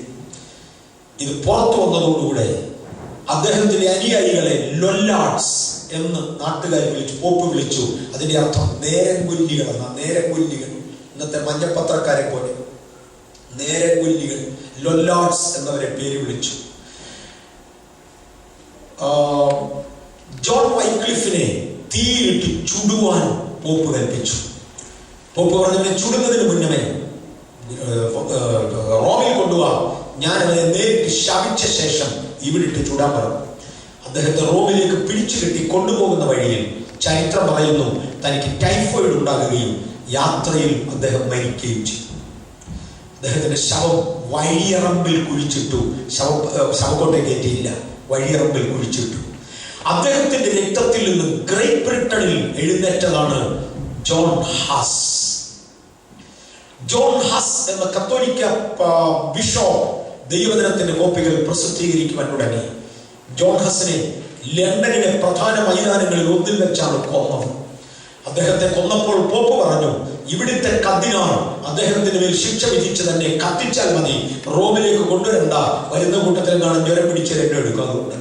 Speaker 3: ഇത് പുറത്തു വന്നതോടുകൂടെ അദ്ദേഹത്തിന്റെ അനുയായികളെ ലൊല്ലാഡ്സ് എന്ന് നാട്ടുകാർ വിളിച്ചു, പോപ്പ് വിളിച്ചു. അതിന്റെ അർത്ഥം നേരംകൊല്ലികൾ എന്ന. നേരംകൊല്ലികൾ, ഇന്നത്തെ മഞ്ഞപ്പത്രക്കാരെ പോലെ നേരംകൊല്ലികൾ, ലൊല്ലാഡ്സ് എന്നവരെ പേര് വിളിച്ചു. ജോൺ വൈക്ലിഫിനെ തീയിട്ട് ചുടുവാൻ പോപ്പ് കൽപ്പിച്ചു. പോപ്പ് പറഞ്ഞവനെ ചുടുന്നതിന് മുന്നമേ റോമിൽ കൊണ്ടുപോവാ, ഞാൻ അവനെ നേരിട്ട് ശപിച്ച ശേഷം ഇവിടിട്ട് ചുടാൻ പറഞ്ഞു. അദ്ദേഹത്തെ റോമിലേക്ക് പിടിച്ചു കെട്ടി കൊണ്ടുപോകുന്ന വഴിയിൽ ചരിത്രം പറയുന്നു തനിക്ക് ടൈഫോയിഡ് ഉണ്ടാകുകയും യാത്രയിൽ അദ്ദേഹം മരിക്കുകയും ചെയ്തു. അദ്ദേഹത്തിന്റെ ശവം വഴിയറമ്പിൽ കുഴിച്ചിട്ടു. ശവക്കോട്ടെ കയറ്റിയില്ല, വഴിയറമ്പിൽ കുഴിച്ചിട്ടു. അദ്ദേഹത്തിന്റെ രക്തത്തിൽ നിന്ന് ഗ്രേറ്റ് ബ്രിട്ടനിൽ എഴുന്നേറ്റതാണ് ജോൺ ഹസ്. ജോൺ ഹസ് എന്ന കത്തോലിക്ക ബിഷപ്പ് ദൈവദിനത്തിന്റെ കോപ്പികൾ പ്രസിദ്ധീകരിക്കുവാൻ തുടങ്ങി. ജോൺ ഹസിനെ ലണ്ടനിലെ പ്രധാന മൈതാനങ്ങളിൽ ഒന്നിൽ വെച്ചാണ് കൊന്നത്. അദ്ദേഹത്തെ കൊന്നപ്പോൾ പോപ്പ് പറഞ്ഞു, ഇവിടുത്തെ കർദിനാൾ അദ്ദേഹത്തിന് മേൽ ശിക്ഷ വിധിച്ച് തന്നെ കത്തിച്ചാൽ മതി, റോമിലേക്ക് കൊണ്ടുവരണ്ട, വരുന്ന കൂട്ടത്തിൽ നിന്നാണ് ജ്വരം പിടിച്ച് രണ്ടെടുക്കാറുണ്ട്.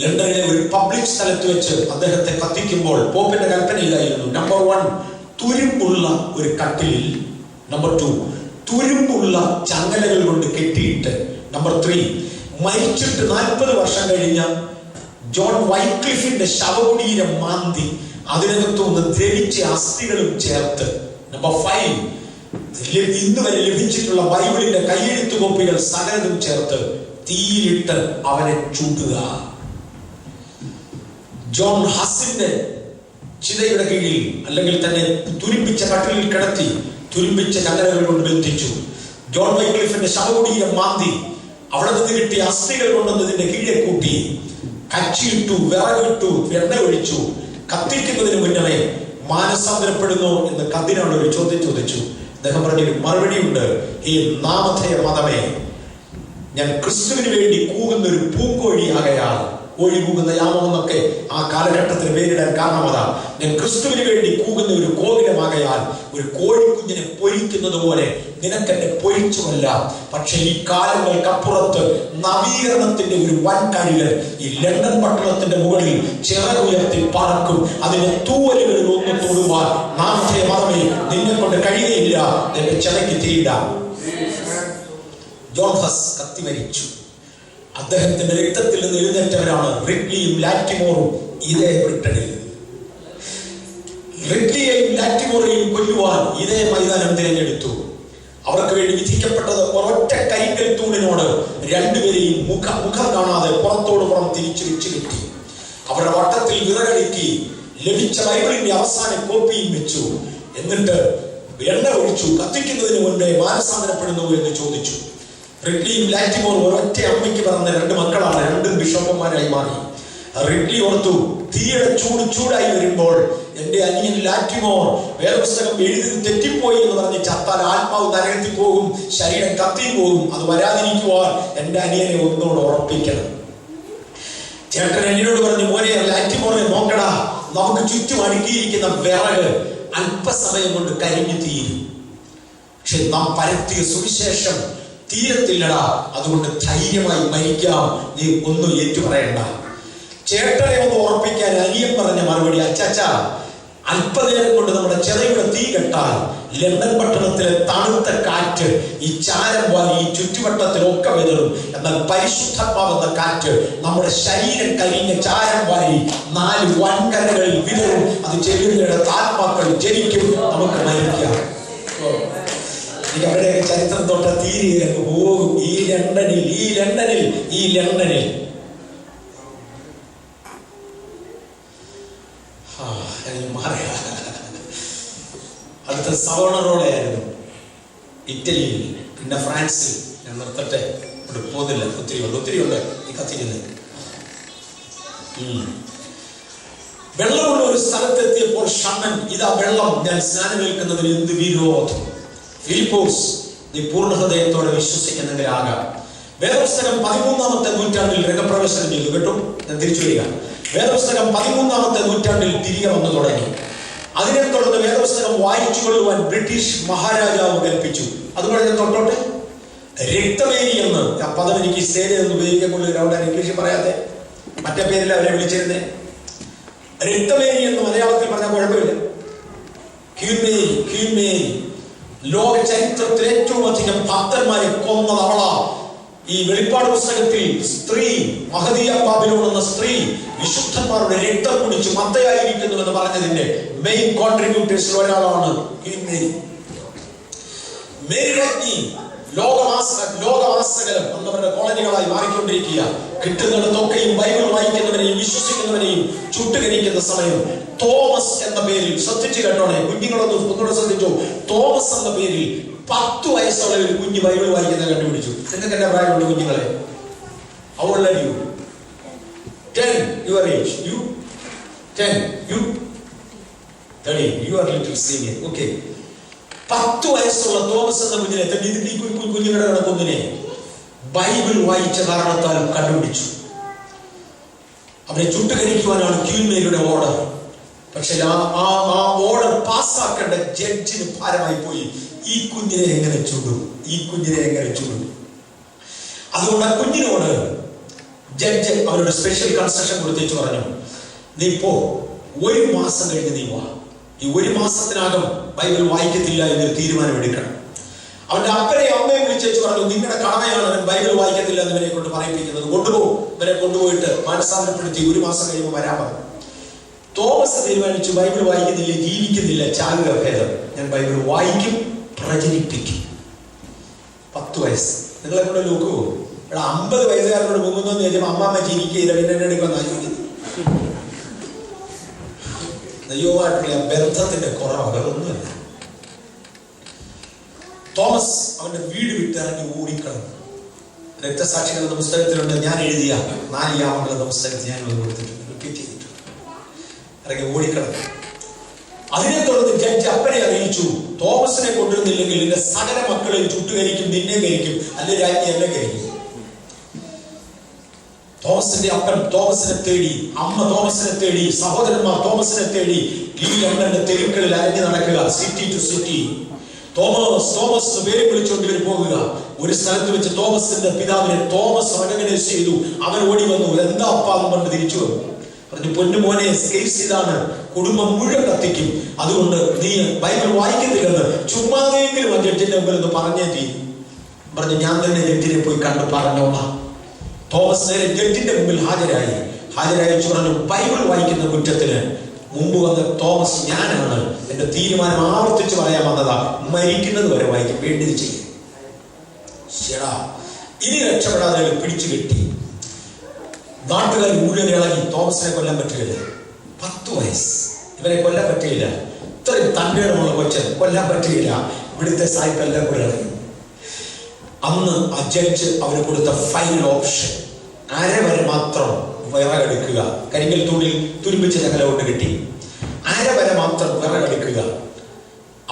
Speaker 3: ലണ്ടനിലെ ഒരു പബ്ലിക് സ്ഥലത്ത് വെച്ച് അദ്ദേഹത്തെ കത്തിക്കുമ്പോൾ പോപ്പിന്റെ കൽപ്പനയിലായിരുന്നു: നമ്പർ 1 തുരുമ്പുള്ള ഒരു കട്ടിലിൽ, നമ്പർ 2 തുരുമ്പുള്ള ചങ്ങലകൾ കൊണ്ട് കെട്ടിയിട്ട്, നമ്പർ 3 മരിച്ചിട്ട് 40 വർഷം കഴിഞ്ഞ ജോൺ വൈക്ലിഫിന്റെ ശവകുടീരം മാന്തി അതിനകത്തുനിന്ന് ദ്രവിച്ച അസ്ഥികളും ചേർത്ത്, നമ്പർ 5 ഇന്ന് വരെ ലഭിച്ചിട്ടുള്ള ബൈബിളിന്റെ കയ്യെഴുത്തു കോപ്പികൾ സകലതും ചേർത്ത് തീയിലിട്ട് അവനെ ചുടുക. ജോൺ ഹസിന്റെ ചിതയുടെ കീഴിൽ അല്ലെങ്കിൽ തന്നെ തുരുമ്പിച്ച കട്ടിലിൽ കിടത്തി തുരുമ്പിച്ച ചങ്ങലകൾ കൊണ്ട് ബന്ധിച്ചു. ജോൺ വൈക്ലിഫിന്റെ ശവകുടീരം മാന്തി അവിടെ നിന്ന് കിട്ടിയ അസ്ഥികൾ കൊണ്ടുവന്നതിന്റെ കീഴെ കൂട്ടി കച്ചിയിട്ടു, വിറകിട്ടു, എണ്ണ ഒഴിച്ചു. കത്തിക്കുന്നതിന് മുന്നമേ മാനസാന്തരപ്പെടുന്നു എന്ന് കർദിനാൾ ഒരു ചോദ്യം ചോദിച്ചു. അദ്ദേഹം പറഞ്ഞൊരു മറുപടിയുണ്ട്: ഈ നാമധേയ മതമേ, ഞാൻ ക്രിസ്തുവിന് വേണ്ടി കൂകുന്ന ഒരു പൂങ്കോഴിയാകയാൽ, കോഴി കൂകുന്ന യാമമെന്നൊക്കെ ആ കാലഘട്ടത്തിന് പേരിടാൻ കാരണം അതാ. ഞാൻ ക്രിസ്തുവിന് വേണ്ടി കൂകുന്ന ഒരു കോവിലമാകയാൽ, ഒരു കോഴിക്കുഞ്ഞിനെ പൊരിക്കുന്നത് പോലെ നിനക്കെന്നെ പൊരിച്ചുമല്ല. പക്ഷെ ഈ കാലങ്ങൾക്കപ്പുറത്ത് നവീകരണത്തിന്റെ ഒരു വൻ കഴിവ് ഈ ലണ്ടൻ പട്ടണത്തിന്റെ മുകളിൽ ചിറകുയർത്തി പറക്കും. അതിന്റെ തൂവലുകളിൽ ഒന്ന് തൊടുവാൻ നാമധേയ മതമേ നിന്നെ കൊണ്ട് കഴിയുകയില്ല. നിന്റെ ചിറയ്ക്ക് തീയിടാം. ജോൺ ഹസ് കത്തിമരിച്ചു. അദ്ദേഹത്തിന്റെ രക്തത്തിൽ നിന്ന് എഴുന്നേറ്റവരാണ് റിഡ്ലിയും ലാറ്റിമോറും. ഇതേ ബ്രിട്ടനിൽ റിഡ്ലിയെയും ലാറ്റിമോറെയും കൊല്ലുവാൻ ഇതേ മൈതാനം തിരഞ്ഞെടുത്തു. അവർക്ക് വേണ്ടി വിധിക്കപ്പെട്ടത് ഒരൊറ്റ കരിങ്കൽ തൂണിനോട് രണ്ടുപേരെയും മുഖം കാണാതെ പുറത്തോട് പുറം തിരിച്ചു വെച്ച് കിട്ടി. അവരുടെ വട്ടത്തിൽ വിറകടുക്കി ലഭിച്ച ബൈബിളിന്റെ അവസാന കോപ്പിയും വെച്ചു. എന്നിട്ട് എണ്ണ ഒഴിച്ചു. കത്തിക്കുന്നതിന് മുൻപേ മാനസാന്തരപ്പെടുന്നു എന്ന് ചോദിച്ചു. റിഡ്ലിയും ലാറ്റിമോറും ഒരൊറ്റ അമ്മയ്ക്ക് പറഞ്ഞ 2 മക്കളാണ്. 2 ബിഷപ്പന്മാരായി മാറി. റിഡ്ലി ഓർത്തു, തീയുടെ ചൂടായി വരുമ്പോൾ എന്റെ അനിയൻ ലാറ്റിമോർ വേദപുസ്തകം എഴുതി തെറ്റിപ്പോയി എന്ന് പറഞ്ഞ് ചത്താൽ ആത്മാവ് നരകത്തിൽ പോകും, ശരീരം കത്തിയും പോകും. അത് വരാതിരിക്കുവാൻ എന്റെ അനിയനെ ഒന്നുകൂടെ ഉറപ്പിക്കണം. ചേട്ടൻ എന്നോട് പറഞ്ഞു, മോനെ ലാറ്റിമോറെ നോക്കടാ, നമുക്ക് ചുറ്റും അടുക്കിയിരിക്കുന്ന വിറക് അല്പസമയം കൊണ്ട് കരിഞ്ഞു തീരും. പക്ഷെ നാം പരത്തിയ സുവിശേഷം തീരത്തില്ലടാ, അതുകൊണ്ട് ധൈര്യമായി മരിക്കാം, നീ ഒന്നും ഏറ്റുപറയണ്ട. ചേട്ടനെ ഒന്ന് ഉറപ്പിക്കാൻ അനിയൻ പറഞ്ഞ മറുപടി, അച്ചാച്ചാ, അല്പനേരം കൊണ്ട് നമ്മുടെ ചെറിയുടെ തീ കെട്ടാൽ ലണ്ടൻ പട്ടണത്തിലെ തണുത്ത കാറ്റ് ഈ ചാരം വാരി ഈ ചുറ്റുവട്ടത്തിലൊക്കെ വിതറും. എന്നാൽ പരിശുദ്ധാത്മാവെന്ന കാറ്റ് നമ്മുടെ ശരീരം കരിഞ്ഞ ചാരം വാരി 4 വൻകരകളിൽ വിതറും. അത് ചെല്ലുന്നിടത്ത് ആത്മാക്കൾ ജനിക്കും, നമുക്ക് മരിക്കാം. എനിക്ക് അവരുടെയൊക്കെ ചരിത്രം തൊട്ട തീരെയൊക്കെ പോകും. ഈ ലണ്ടനിൽ അടുത്ത സവോണറോളായിരുന്നു ഇറ്റലിയിൽ, പിന്നെ ഫ്രാൻസിൽ. ഞാൻ നിർത്തട്ടെ, ഇവിടെ പോകുന്നില്ല, ഒത്തിരി ഉണ്ട് ഈ കത്തിക്കുന്നത്. വെള്ളമുള്ള ഒരു സ്ഥലത്തെത്തിയപ്പോൾ ഷണ്ണൻ, ഇതാ വെള്ളം, ഞാൻ സ്നാനമേൽക്കുന്നതിന് എന്ത് വിരോധം. ഫിലിപ്പോസ്, നീ പൂർണ്ണ ഹൃദയത്തോടെ വിശ്വസിക്കുന്നെങ്കിലാകാം. വേദപുസ്തകം 13-ാമത്തെ നൂറ്റാണ്ടിൽ രംഗപ്രവേശനം ചെയ്തു. കേട്ടോ, ഞാൻ തിരിച്ചു വരിക. വേദപുസ്തകം 13-ാമത്തെ നൂറ്റാണ്ടിൽ തിരികെ വന്നു തുടങ്ങി. അതിനെ തുടർന്ന് വേദപുസ്തകം വായിച്ചു കൊള്ളുവാൻ ബ്രിട്ടീഷ് മഹാരാജാവ് കൽപ്പിച്ചു. അതുപോലെ ഞാൻ തൊട്ടോട്ടെ, രക്തമേരി എന്ന് ആ പദം എനിക്ക് സേന എന്ന് ഉപയോഗിക്കാൻ കൊള്ളില്ല. അവിടെ ഇംഗ്ലീഷിൽ പറയാതെ മറ്റേ പേരിൽ അവരെ വിളിച്ചിരുന്നേ. രക്തമേരി എന്ന് മലയാളത്തിൽ പറഞ്ഞാൽ കുഴപ്പമില്ല. ക്വീൻമേരി ലോക ചരിത്രത്തിൽ ഏറ്റവും അധികം ഭക്തന്മാരെ കൊന്നത് അവളാ. ഈ വെളിപ്പാട് പുസ്തകത്തിൽ സ്ത്രീ, മഹദിയ ബാബിലോൺ എന്ന സ്ത്രീ വിശുദ്ധന്മാരുടെ രക്തം കുടിച്ച് മത്തയായിരിക്കുന്നു എന്ന് പറഞ്ഞതിന്റെ മെയിൻ കോൺട്രിബ്യൂട്ടേഴ്സിൽ ഒരാളാണ് ക്വീൻ മേരി. മേരി രാജ്ഞി ലോകവാസകലം എന്നവരുടെ കോളനികളായി മാറിക്കൊണ്ടിരിക്കുക. കിട്ടുന്നിടത്തൊക്കെയും ബൈബിൾ വായിക്കുന്നവരെയും വിശ്വസിക്കുന്നവരെയും ചുട്ടുകരിക്കുന്ന സമയം തോമസ് എന്ന പേരിൽ, ശ്രദ്ധിച്ചു കേട്ടോണേ ഒന്നുകൂടെ ശ്രദ്ധിച്ചു, തോമസ് എന്ന പേരിൽ 10 വയസ്സുള്ള ഒരു കുഞ്ഞ് ബൈബിൾ വായിക്കുന്നത് കണ്ടുപിടിച്ചു. നിങ്ങൾക്ക് എന്റെ പ്രായമുള്ള കുഞ്ഞുങ്ങളെ, how old are you? 10 your age. You 10, you 13, you are little senior. Okay, 10 വയസ്സുള്ള തോമസ് എന്ന കുഞ്ഞിനെ, കുഞ്ഞുങ്ങളുടെ കുഞ്ഞിനെ ബൈബിൾ വായിച്ച കാരണത്താൽ കണ്ടുപിടിച്ചു. അവരെ ചുട്ടുകരിക്കുവാനാണ് ക്വീൻ മേരിയുടെ ഓർഡർ. പക്ഷെ ആ ഓർഡർ പാസ്സാക്കേണ്ട ജഡ്ജിന് ഭാരമായി പോയി. ഈ കുഞ്ഞിനെ എങ്ങനെ ചുടും? അതുകൊണ്ട് ആ കുഞ്ഞിനോട് ജഡ്ജ് അവരുടെ സ്പെഷ്യൽ കൺസെഷൻ കൊടുത്തേച്ച് പറഞ്ഞു, നീ പോ, 1 മാസം കഴിഞ്ഞ് നീ വാ. ഈ 1 മാസത്തിനകം ബൈബിൾ വായിക്കത്തില്ല എന്നൊരു തീരുമാനം എടുക്കണം. അവന്റെ അപ്പനെയും അമ്മയും വിളിച്ചേച്ച് പറഞ്ഞു, നിങ്ങളുടെ കടമയാണ് അവൻ ബൈബിൾ വായിക്കത്തില്ല എന്നിവരെ കൊണ്ട് പറയിപ്പിക്കുന്നത്. കൊണ്ടുപോകും. ഇവരെ കൊണ്ടുപോയിട്ട് മാനസാന്തരപ്പെടുത്തി 1 മാസം കഴിയുമ്പോൾ വരാൻ പറഞ്ഞു. തോമസ് തീരുമാനിച്ചു, ബൈബിൾ വായിക്കുന്നില്ല, ജീവിക്കുന്നില്ല, ചാകുക ഭേദം. ഞാൻ ബൈബിൾ വായിക്കും, പ്രചരിപ്പിക്കും. 10 വയസ്സ്. നിങ്ങളെ കൊണ്ട് നോക്കുവോ? ഇവിടെ 50 വയസ്സുകാരനോട് മുങ്ങുന്നു ചോദിച്ചപ്പോൾ അമ്മാമ്മ ചിരിക്കുകയില്ല, പിന്നെ എടുക്കാൻ ആലോചിക്കുന്നു. ദൈവമായിട്ടുള്ള ബന്ധത്തിന്റെ കുറവ് ഒന്നുമില്ല. തോമസ് അവന്റെ വീട് വിട്ടിറങ്ങി ഓടിക്കളഞ്ഞു. രക്തസാക്ഷികൾ എന്ന പുസ്തകത്തിലുണ്ട്, ഞാൻ എഴുതിയ 4 യാമങ്ങൾ എന്ന പുസ്തകത്തിൽ ഞാൻ കൊടുത്തിട്ടുണ്ട്, റിപ്പീറ്റ് ചെയ്തിട്ടുണ്ട്. ഇറങ്ങി ഓടിക്കളഞ്ഞു. അതിനെ തുടർന്ന് ജഡ്ജ് അപ്പനെ അറിയിച്ചു, തോമസിനെ കൊണ്ടുവരുന്നില്ലെങ്കിൽ നിന്റെ സകല മക്കളെയും ചുട്ടുകരിക്കും, നിന്നെ കരിക്കും, അല്ലെ രാജ്ഞി എന്നെ കരിക്കും. തോമസിന്റെ അപ്പൻ തോമസിനെ തേടി, അമ്മ തോമസിനെ തേടി, സഹോദരന്മാർ തോമസിനെ തേടി ഈ ലണ്ടന്റെ തെരുവുകളിൽ അരഞ്ഞു നടക്കുക, സിറ്റി ടു സിറ്റി. തോമസ് പേര് വിളിച്ചുകൊണ്ട് ഇവർ പോകുക. ഒരു സ്ഥലത്ത് വെച്ച് തോമസിന്റെ പിതാവിനെ തോമസ് റെക്കഗ്നൈസ് ചെയ്തു. അവൻ ഓടി വന്നു. എന്താ അപ്പാ എന്ന് പറഞ്ഞ് തിരിച്ചു വന്നു. പറഞ്ഞു, പൊന്നുമോനെ, കേസ് ഇതാണ്, കുടുംബം മുഴുവൻ കത്തിക്കും, അതുകൊണ്ട് നീ ബൈബിൾ വായിക്കുന്നില്ലെന്ന് ചുമ്മാതെങ്കിലും ആ ജഡ്ജിന്റെ മുമ്പിൽ ഒന്ന് പറഞ്ഞേ തീരും. പറഞ്ഞു, ഞാൻ തന്നെ ജഡ്ജിനെ പോയി കണ്ടു പറഞ്ഞോളാം. തോമസ് നേരെ ജഡ്ജിന്റെ മുമ്പിൽ ഹാജരായി പറഞ്ഞു, ബൈബിൾ വായിക്കുന്ന കുറ്റത്തിന് മുമ്പ് വന്ന തോമസ് ഞാനാണ്. എന്റെ തീരുമാനം ആവർത്തിച്ച് പറയാൻ വന്നതാ. മരിക്കുന്നത് വരെ വായിക്കും, വേണ്ടത് ചെയ്യും. ശരാ, ഇനി രക്ഷപ്പെടാതെ പിടിച്ചു കെട്ടി. നാട്ടുകാർ മുഴുവൻ ഇളകി. തോമസിനെ കൊല്ലാൻ പറ്റുകയില്ല. 10 വയസ്സ്. ഇവരെ കൊല്ലാൻ പറ്റിയില്ല. ഇത്രയും തൻ്റെയുള്ള കൊച്ചൻ കൊല്ലാൻ പറ്റിയില്ല. ഇവിടുത്തെ സായിപ്പെല്ലാം കൂടെ ഇറങ്ങി. അന്ന് ആ ജഡ്ജ് അവന് കൊടുത്ത ഫൈനൽ ഓപ്ഷൻ, അരവരെ മാത്രം വിറകെടുക്കുക. കരിങ്കൽ തൂണിൽ തുരുമ്പിച്ച ചങ്ങല കൊണ്ട് കിട്ടി. അരവരെ മാത്രം വിറകെടുക്കുക.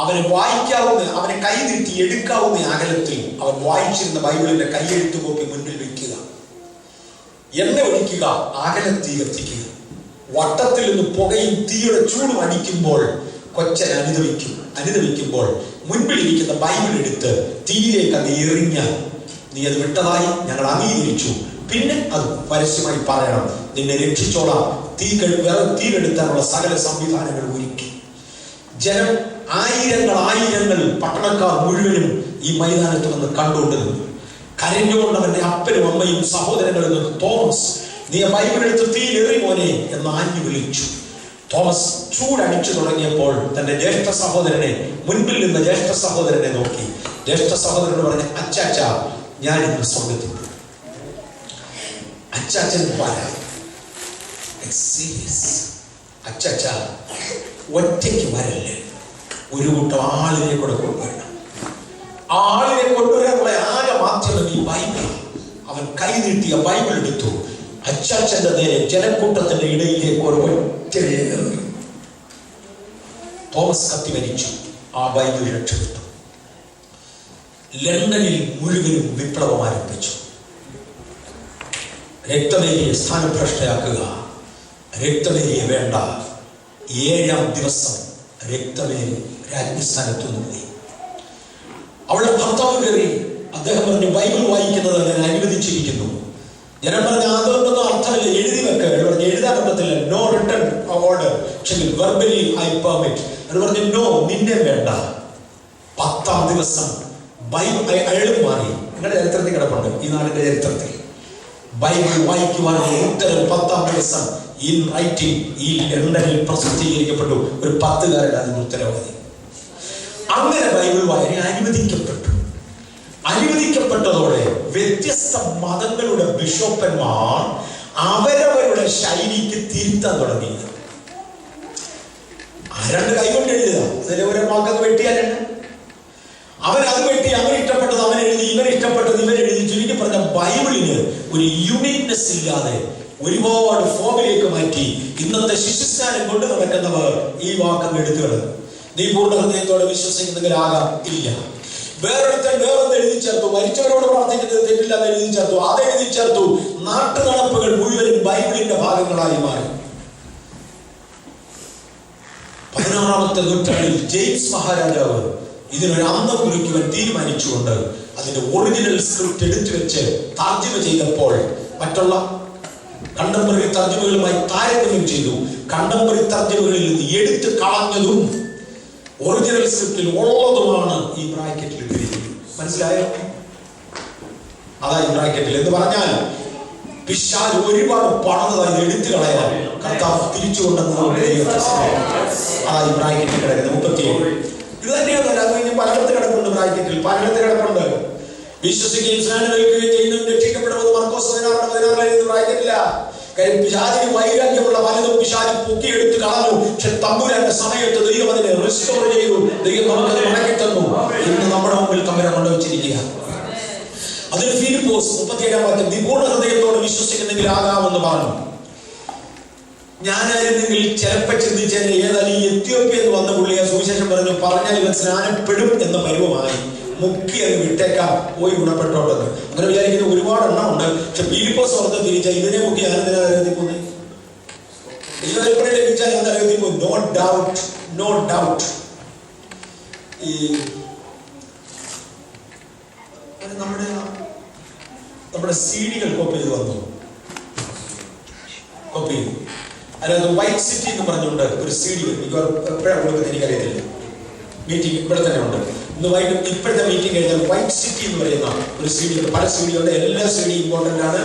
Speaker 3: അവന് വായിക്കാവുന്ന, അവനെ കൈ നീട്ടി എടുക്കാവുന്ന അകലത്തിൽ അവൻ വായിച്ചിരുന്ന ബൈബിളിന്റെ കൈയെഴുത്തു കോപ്പി മുന്നിൽ വെക്കുക. എണ്ണ ഒഴിക്കുക, അകലത്തീ കത്തിക്കുക. വട്ടത്തിൽ നിന്ന് പുകയും തീയുടെ ചൂടും അടിക്കുമ്പോൾ കൊച്ചൻ അനുദവിക്കുമ്പോൾ മുൻപിലിരിക്കുന്ന ബൈബിൾ എടുത്ത് തീയിലേക്ക് അത് എറിഞ്ഞാൽ നീ അത് വിട്ടതായി ഞങ്ങൾ അംഗീകരിച്ചു. പിന്നെ അത് പരസ്യമായി പറയണം, നിന്നെ രക്ഷിച്ചോളാം. തീരെടുത്താനുള്ള സകല സംവിധാനങ്ങൾ ഒരുക്കി. ജനം ആയിരങ്ങൾ പട്ടണക്കാർ മുഴുവനും ഈ മൈതാനത്ത് വന്ന് കണ്ടുകൊണ്ട് നിന്നു. കരഞ്ഞുകൊണ്ട് അവന്റെ അപ്പനും അമ്മയും സഹോദരങ്ങളിൽ നിന്ന്, തോമസ് നീ ബൈബിൾ എടുത്ത് തീയിലെറി മോനെ എന്ന് ആഞ്ഞു വിളിച്ചു. തോമസ് ചൂടടിച്ചു തുടങ്ങിയപ്പോൾ തന്റെ ജ്യേഷ്ഠ സഹോദരനെ, മുൻപിൽ നിന്ന് ജ്യേഷ്ഠ സഹോദരനെ നോക്കി. ജ്യേഷ്ഠ സഹോദരൻ പറഞ്ഞ, അച്ചാച്ച ഞാൻ ഇന്ന് സ്വർഗത്തിൽ. അച്ചാച്ചൻ അച്ചാച്ച ഒറ്റയ്ക്ക് വരല്ലേ, ഒരു കൂട്ടം ആളിനെ കൂടെ കൊണ്ടുവരണം. ആളിനെ കൊണ്ടുവരാനുള്ള ആകെ മാധ്യമം ഈ ബൈബിൾ. അവൻ കൈ നീട്ടിയ ബൈബിൾ എടുത്തു. അച്ചാച്ചന്റെ നേരെ ജനക്കൂട്ടത്തിന്റെ ഇടയിലേക്ക് ഒരു ഒറ്റ തോമസ് കത്തി മരിച്ചു. ആ ബൈബിൾ രക്ഷപ്പെട്ടു. ലണ്ടനിൽ മുഴുവനും വിപ്ലവം ആരംഭിച്ചു. രക്തമേരിയെ സ്ഥാനഭ്രഷ്ടയാക്കുക, രക്തമേരിയെ വേണ്ട. 7-ാം ദിവസം രക്തമേരി രാജ്ഞിസ്ഥാനത്തു നിന്ന് പോയി. അവളുടെ ഭർത്താവ് കയറി. അദ്ദേഹം പറഞ്ഞു, ബൈബിൾ വായിക്കുന്നത് ഞാൻ അനുവദിച്ചിരിക്കുന്നു. ജനം പറഞ്ഞ അതൊന്നും അർത്ഥമില്ല, എഴുതി വെക്കുക. എഴുതാൻ പറ്റത്തില്ല. No written order, verbally I permit. എന്ന് പറഞ്ഞു, നോ, നിന്നെ വേണ്ട. 10-ാം ദിവസം അയാളും മാറി. നിങ്ങളുടെ ചരിത്രത്തിൽ കിടപ്പുണ്ട്, ഈ നാടിന്റെ ചരിത്രത്തിൽ. ബൈബിൾ വായിക്കുവാനുള്ള ഉത്തരവ് 10-ാം ദിവസം ഇൻ റൈറ്റിംഗ് ഈ ലണ്ടനിൽ പ്രസിദ്ധീകരിക്കപ്പെട്ടു. ഒരു 10-കാരൻ അതിന് ഉത്തരവാദി. അങ്ങനെ ബൈബിൾ വായന അനുവദിക്കപ്പെട്ടതോടെ വ്യത്യസ്ത മതങ്ങളുടെ ബിഷപ്പന്മാർ അവരവരുടെ ശൈലിക്ക് തിരുത്താൻ തുടങ്ങി. ആരാണ്ട് കൈകൊണ്ട് എഴുതുക, അതിലെ ഓരോ വാക്കത് വെട്ടിയാലുണ്ട്. അവനത് വെട്ടി, അവൻ ഇഷ്ടപ്പെട്ടത് അവൻ എഴുതി, ഇവൻ ഇഷ്ടപ്പെട്ടത് ഇവൻ എഴുതി. ചുരുക്കി പറഞ്ഞ ബൈബിളിന് ഒരു യൂണിക്നെസ് ഇല്ലാതെ ഒരുപാട് ഫോമിലേക്ക് മാറ്റി. ഇന്നത്തെ ശിശുസ്നാനം കൊണ്ട് നടക്കുന്നവർ ഈ വാക്കങ്ങൾ എടുത്തുകള്. നീ പൂർണ്ണ ഹൃദയത്തോടെ വിശ്വസിക്കുന്നെങ്കിൽ ആകാം, ഇല്ല. വേറൊരുത്തൻ വേറൊന്ന് എഴുതി ചേർത്തു. മരിച്ചവരോട് പ്രാർത്ഥിക്കുന്നത് തെറ്റില്ല എന്ന് എഴുതി ചേർത്തു, അത് എഴുതി ചേർത്തു. നാട്ടു നടപ്പുകൾ മുഴുവനും ബൈബിളിന്റെ ഭാഗങ്ങളായി മാറി. 16-ാമത്തെ നൂറ്റാണ്ടിൽ ജെയിംസ് മഹാരാജാവ് ഇതിനൊരു അന്തം കുറിക്കുവാൻ തീരുമാനിച്ചുകൊണ്ട് അതിന്റെ ഒറിജിനൽ സ്ക്രിപ്റ്റ് എടുത്തു വെച്ച് തർജ്ജിമ ചെയ്തപ്പോൾ മറ്റുള്ള കണ്ടംപററി തർജ്ജിമകളുമായി താരതമ്യം ചെയ്തു. കണ്ടംപററി തർജ്ജിമകളിൽ നിന്ന് എടുത്തു കളഞ്ഞതും ഒറിജിനൽ സ്ക്രിപ്റ്റിൽ ഉള്ളതുമാണ് ഈ ബ്രാക്കറ്റിൽ ഇട്ടിരിക്കുന്നത്. മനസ്സിലായോ? അതാ ഈ ബ്രാക്കറ്റിൽ എന്ന് പറഞ്ഞാൽ പിശാച് ഒരുപാട് പണതായി എടുത്തു കളയാൻ കർത്താവ് തിരിച്ചു കൊണ്ടെന്ന് അതാ ഈ ബ്രാക്കറ്റിൽ കിടക്കുന്നത്. 37 ഇത് തന്നെയാണ്. അത് കഴിഞ്ഞ് പലയിടത്ത് കിടപ്പുണ്ട്, ബ്രാക്കറ്റിൽ പലയിടത്ത് കിടപ്പുണ്ട്. വിശ്വസിക്കുകയും സ്നാനം കഴിക്കുകയും ചെയ്യുന്നതും രക്ഷിക്കപ്പെടുന്നത് മർക്കോസ് 16:16 ബ്രാക്കറ്റില്ല. കാര്യം പിശാചിന് വൈരാഗ്യമുള്ള പലതും പിശാച് പൊക്കിയെടുത്ത് കളഞ്ഞു. പക്ഷെ തമ്പുരാന്റെ സമയത്ത് ദൈവം അതിനെ റിസ്റ്റോർ ചെയ്തു. ദൈവം നമുക്കത് മടക്കി തന്നു. ഇന്ന് നമ്മുടെ മുമ്പിൽ തമ്പുരാൻ കൊണ്ടുവച്ചിരിക്കുക. അതിന് ഫിലിപ്പോസ് 37-ാം വാക്യം, നീ പൂർണ്ണ ഹൃദയത്തോടെ വിശ്വസിക്കുന്നെങ്കിൽ ആകാമെന്ന് പറഞ്ഞു. ഞാനായിരുന്നെങ്കിൽ ചിലപ്പോൾ ചിന്തിച്ചതിന് ഏതായാലും ഈ എത്യോപ്യ എന്ന് വന്ന പുള്ളിയെ സുവിശേഷം പറഞ്ഞാൽ ഇവൻ സ്നാനപ്പെടും എന്ന പരുവമായി മുക്കി അങ്ങ് വിട്ടേക്കാം, പോയി ഗുണപ്പെട്ടോട്ടെന്ന്. അങ്ങനെ വിചാരിക്കുന്ന ഒരുപാട് എണ്ണം ഉണ്ട്. പക്ഷെ ഫിലിപ്പോസ് ഓർത്ത് തിരിച്ചാൽ ഇതിനെ മുക്കി ഞാനെന്തിനാ നരകത്തിപ്പോന്നെ? ലഭിച്ചാൽ ഞാൻ നരകത്തിപ്പോ. No doubt. ഈ നമ്മുടെ CD-കൾ കോപ്പി ചെയ്ത് വന്നു. കോപ്പി ചെയ്തു. അതിനകത്ത് വൈറ്റ് സിറ്റി എന്ന് പറഞ്ഞുകൊണ്ട് ഒരു CD എപ്പോഴാണ് കൊടുക്കുന്നത് എനിക്കറിയത്തില്ല. മീറ്റിംഗ് ഇവിടെ തന്നെ ഉണ്ട്. ഇന്ന് വൈകിട്ട് ഇപ്പോഴത്തെ മീറ്റിംഗ് കഴിഞ്ഞാൽ വൈറ്റ് സിറ്റി എന്ന് പറയുന്ന ഒരു CD ഉണ്ട്. പല CD ഉണ്ട്. എല്ലാ CD ഇമ്പോർട്ടൻ്റ് ആണ്.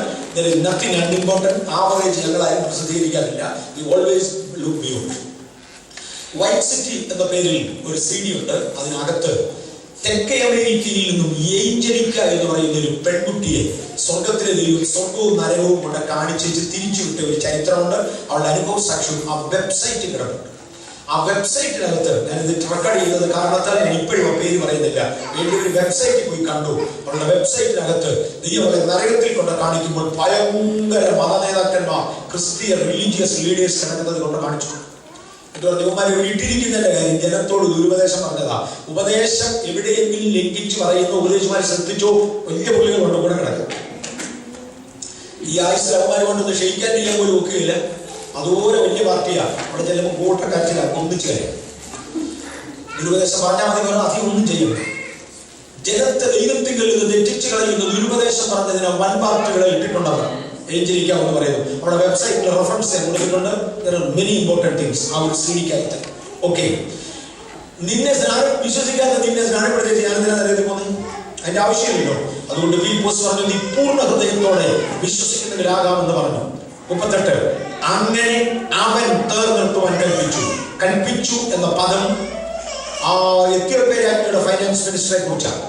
Speaker 3: Nothing unimportant. ആവറേജ് ഞങ്ങളാരും പ്രസിദ്ധീകരിക്കാറില്ല. We always look beyond. White city എന്ന പേരിൽ ഒരു CD ഉണ്ട്. അതിനകത്ത് തെക്കേ അമേരിക്കയിൽ നിന്നും ഏഞ്ചലിക്ക എന്ന് പറയുന്ന ഒരു പെൺകുട്ടിയെ സ്വർഗത്തിലെ ദൈവം സ്വർഗവും നരകവും കൊണ്ട് കാണിച്ച് തിരിച്ചു വിട്ട ഒരു ചരിത്രമുണ്ട്. അവളുടെ അനുഭവ സാക്ഷ്യം ആ വെബ്സൈറ്റിൽ കിടപ്പുണ്ട്. ആ വെബ്സൈറ്റിനകത്ത്, ഞാനിത് റെക്കോർഡ് ചെയ്യുന്നത് കാരണത്താൽ ഞാൻ ഇപ്പോഴും ആ പേര് പറയുന്നില്ല, വേണ്ടി ഒരു വെബ്സൈറ്റിൽ പോയി കണ്ടു. അവരുടെ വെബ്സൈറ്റിനകത്ത് ദൈവം നരകത്തിൽ കൊണ്ട് കാണിക്കുമ്പോൾ ഭയങ്കര മതനേതാക്കന്മാർ, ക്രിസ്തീയ റിലീജിയസ് ലീഡേഴ്സ് കിടക്കുന്നത് കൊണ്ട് കാണിച്ചു. ദേവന്മാരെ വീട്ടിരിക്കുന്നതിന്റെ കാര്യം ജനത്തോട് ദുരുപദേശം പറഞ്ഞതാ. ഉപദേശം എവിടെയെങ്കിലും ലംഘിച്ച് പറയുന്ന ഉപദേശമാരെ ശ്രദ്ധിച്ചോ, വലിയ പുള്ളികൾ കൊണ്ട് കൂടെ കിടക്കും. ഈ ആയുസ് അവന്മാരെ കൊണ്ടൊന്ന് ക്ഷയിക്കാനില്ല പോലും ഒക്കുകയില്ല. അതുപോലെ വലിയ പാർട്ടിയാ. അവിടെ ചെല്ലുമ്പോൾ കൂട്ടക്കാറ്റിലാണ് ഒന്നിച്ചു കാര്യം. ദുരുപദേശം പറഞ്ഞാൽ മതി, പറഞ്ഞാൽ അധികം ഒന്നും ചെയ്യും. ജനത്തെ ദൈവത്തിങ്കിൽ നിന്ന് തെറ്റിച്ച് കളയുന്ന ദുരുപദേശം പറഞ്ഞതിന് വൻ പാർട്ടികളെ ഇട്ടിട്ടുണ്ടവർ. ഏഞ്ചലിക്കാമെന്ന് പറയുന്നു. അവിടെ വെബ്സൈറ്റിൽ റെഫറൻസ് കൊടുത്തിട്ടുണ്ട്. മെനി ഇമ്പോർട്ടന്റ് തിങ്സ് ആ ഒരു ശ്രീനിക്കായിട്ട്. ഓക്കെ, നിന്നെ വിശ്വസിക്കാത്ത നിന്നെ സ്നാനപ്പെടുത്തി ഞാനെന്തിനാ നരകത്തിൽ പോകുന്നത്? അതിന്റെ ആവശ്യമില്ലല്ലോ. അതുകൊണ്ട് ഫിലിപ്പോസ് പറഞ്ഞു, നീ പൂർണ്ണ ഹൃദയത്തോടെ വിശ്വസിക്കുന്നവരാകാമെന്ന് പറഞ്ഞു. 38 അങ്ങനെ അവൻ തേർന്നെടുത്തുവാൻ കൽപ്പിച്ചു എന്ന പദം എത്യോപ്യയുടെ ഫൈനാൻസ് മിനിസ്റ്ററെ കുറിച്ചാണ്.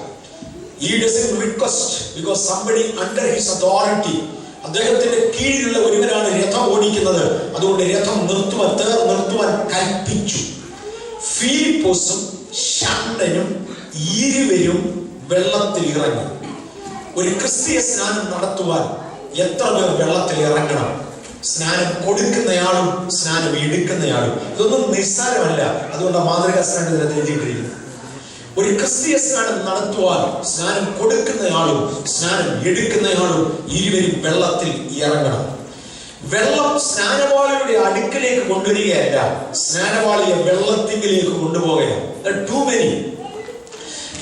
Speaker 3: He doesn't request because somebody under his authority, അദ്ദേഹത്തിന്റെ കീഴിലുള്ള ഒരുവനാണ് രഥം ഓടിക്കുന്നത്. അതുകൊണ്ട് രഥം നിർത്തുവാൻ കൽപ്പിച്ചു. ഫിലിപ്പോസും ഷണ്ഡനും ഇരുവരും വെള്ളത്തിൽ ഇറങ്ങി. ഒരു ക്രിസ്തീയ സ്നാനം നടത്തുവാൻ എത്ര പേർ വെള്ളത്തിൽ ഇറങ്ങണം? സ്നാനം കൊടുക്കുന്നയാളും സ്നാനം എടുക്കുന്നയാളും. ഇതൊന്നും നിസ്സാരമല്ല. അതുകൊണ്ട് മാതൃകാ സ്നാനം ഇതിനകത്ത് എഴുതിയിട്ടിരിക്കുന്നു. ഒരു ക്രിസ്തീയ സ്നാനം നടത്തുവാൻ സ്നാനം കൊടുക്കുന്നയാളും സ്നാനം എടുക്കുന്നയാളും ഇരുവരും വെള്ളത്തിൽ ഇറങ്ങണം. വെള്ളം സ്നാനവാളിയുടെ അടുക്കലേക്ക് കൊണ്ടുവരികയല്ല, സ്നാനവാളിയെ വെള്ളത്തിലേക്ക് കൊണ്ടുപോവുകയാണ്. Too many.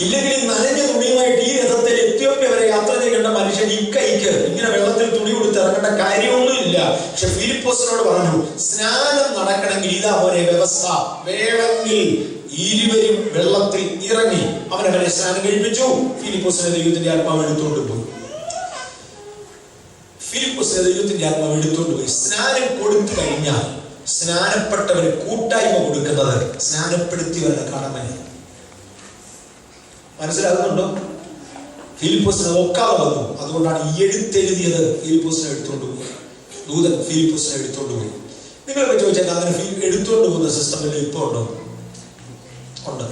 Speaker 3: ഇല്ലെങ്കിൽ നനഞ്ഞ തുണിയുമായിട്ട് ഈ രഥത്തിൽ എത്യോപ്യ വരെ യാത്ര ചെയ്യേണ്ട മനുഷ്യൻ ഇക്കൈക്ക് ഇങ്ങനെ വെള്ളത്തിൽ തുണി കൊടുത്ത് ഇറങ്ങേണ്ട കാര്യമൊന്നുമില്ല. പക്ഷെ ഫിലിപ്പോസിനോട് പറഞ്ഞു, സ്നാനം നടക്കണമെങ്കിൽ ഇതാ പോലെ വ്യവസ്ഥ വേണമെങ്കിൽ ഇരുവരും വെള്ളത്തിൽ ഇറങ്ങി. അവനവരെ സ്നാനം കഴിപ്പിച്ചു. ഫിലിപ്പോസിനെ ദൈവത്തിന്റെ ആത്മാവ് എടുത്തുകൊണ്ട് പോയി. സ്നാനം കൊടുത്തു കഴിഞ്ഞാൽ സ്നാനപ്പെട്ടവന് കൂട്ടായ്മ കൊടുക്കുന്നത് സ്നാനപ്പെടുത്തിയവരുടെ കടമയാണ്. മനസ്സിലാകുന്നുണ്ടോ? ഫിലിപ്പോസിനെ നോക്കാതെ വന്നു. അതുകൊണ്ടാണ് ഈ എഴുത്തെഴുതിയത് ഫിലിപ്പോസിനെ എടുത്തുകൊണ്ട് പോയി. ദൂതൻ ഫിലിപ്പോസിനെ എടുത്തുകൊണ്ട് പോയി. നിങ്ങളൊക്കെ ചോദിച്ചാൽ അങ്ങനെ എടുത്തുകൊണ്ട് പോകുന്ന സിസ്റ്റമിൽ ഇപ്പൊ ഉണ്ടോ? ഉണ്ട്.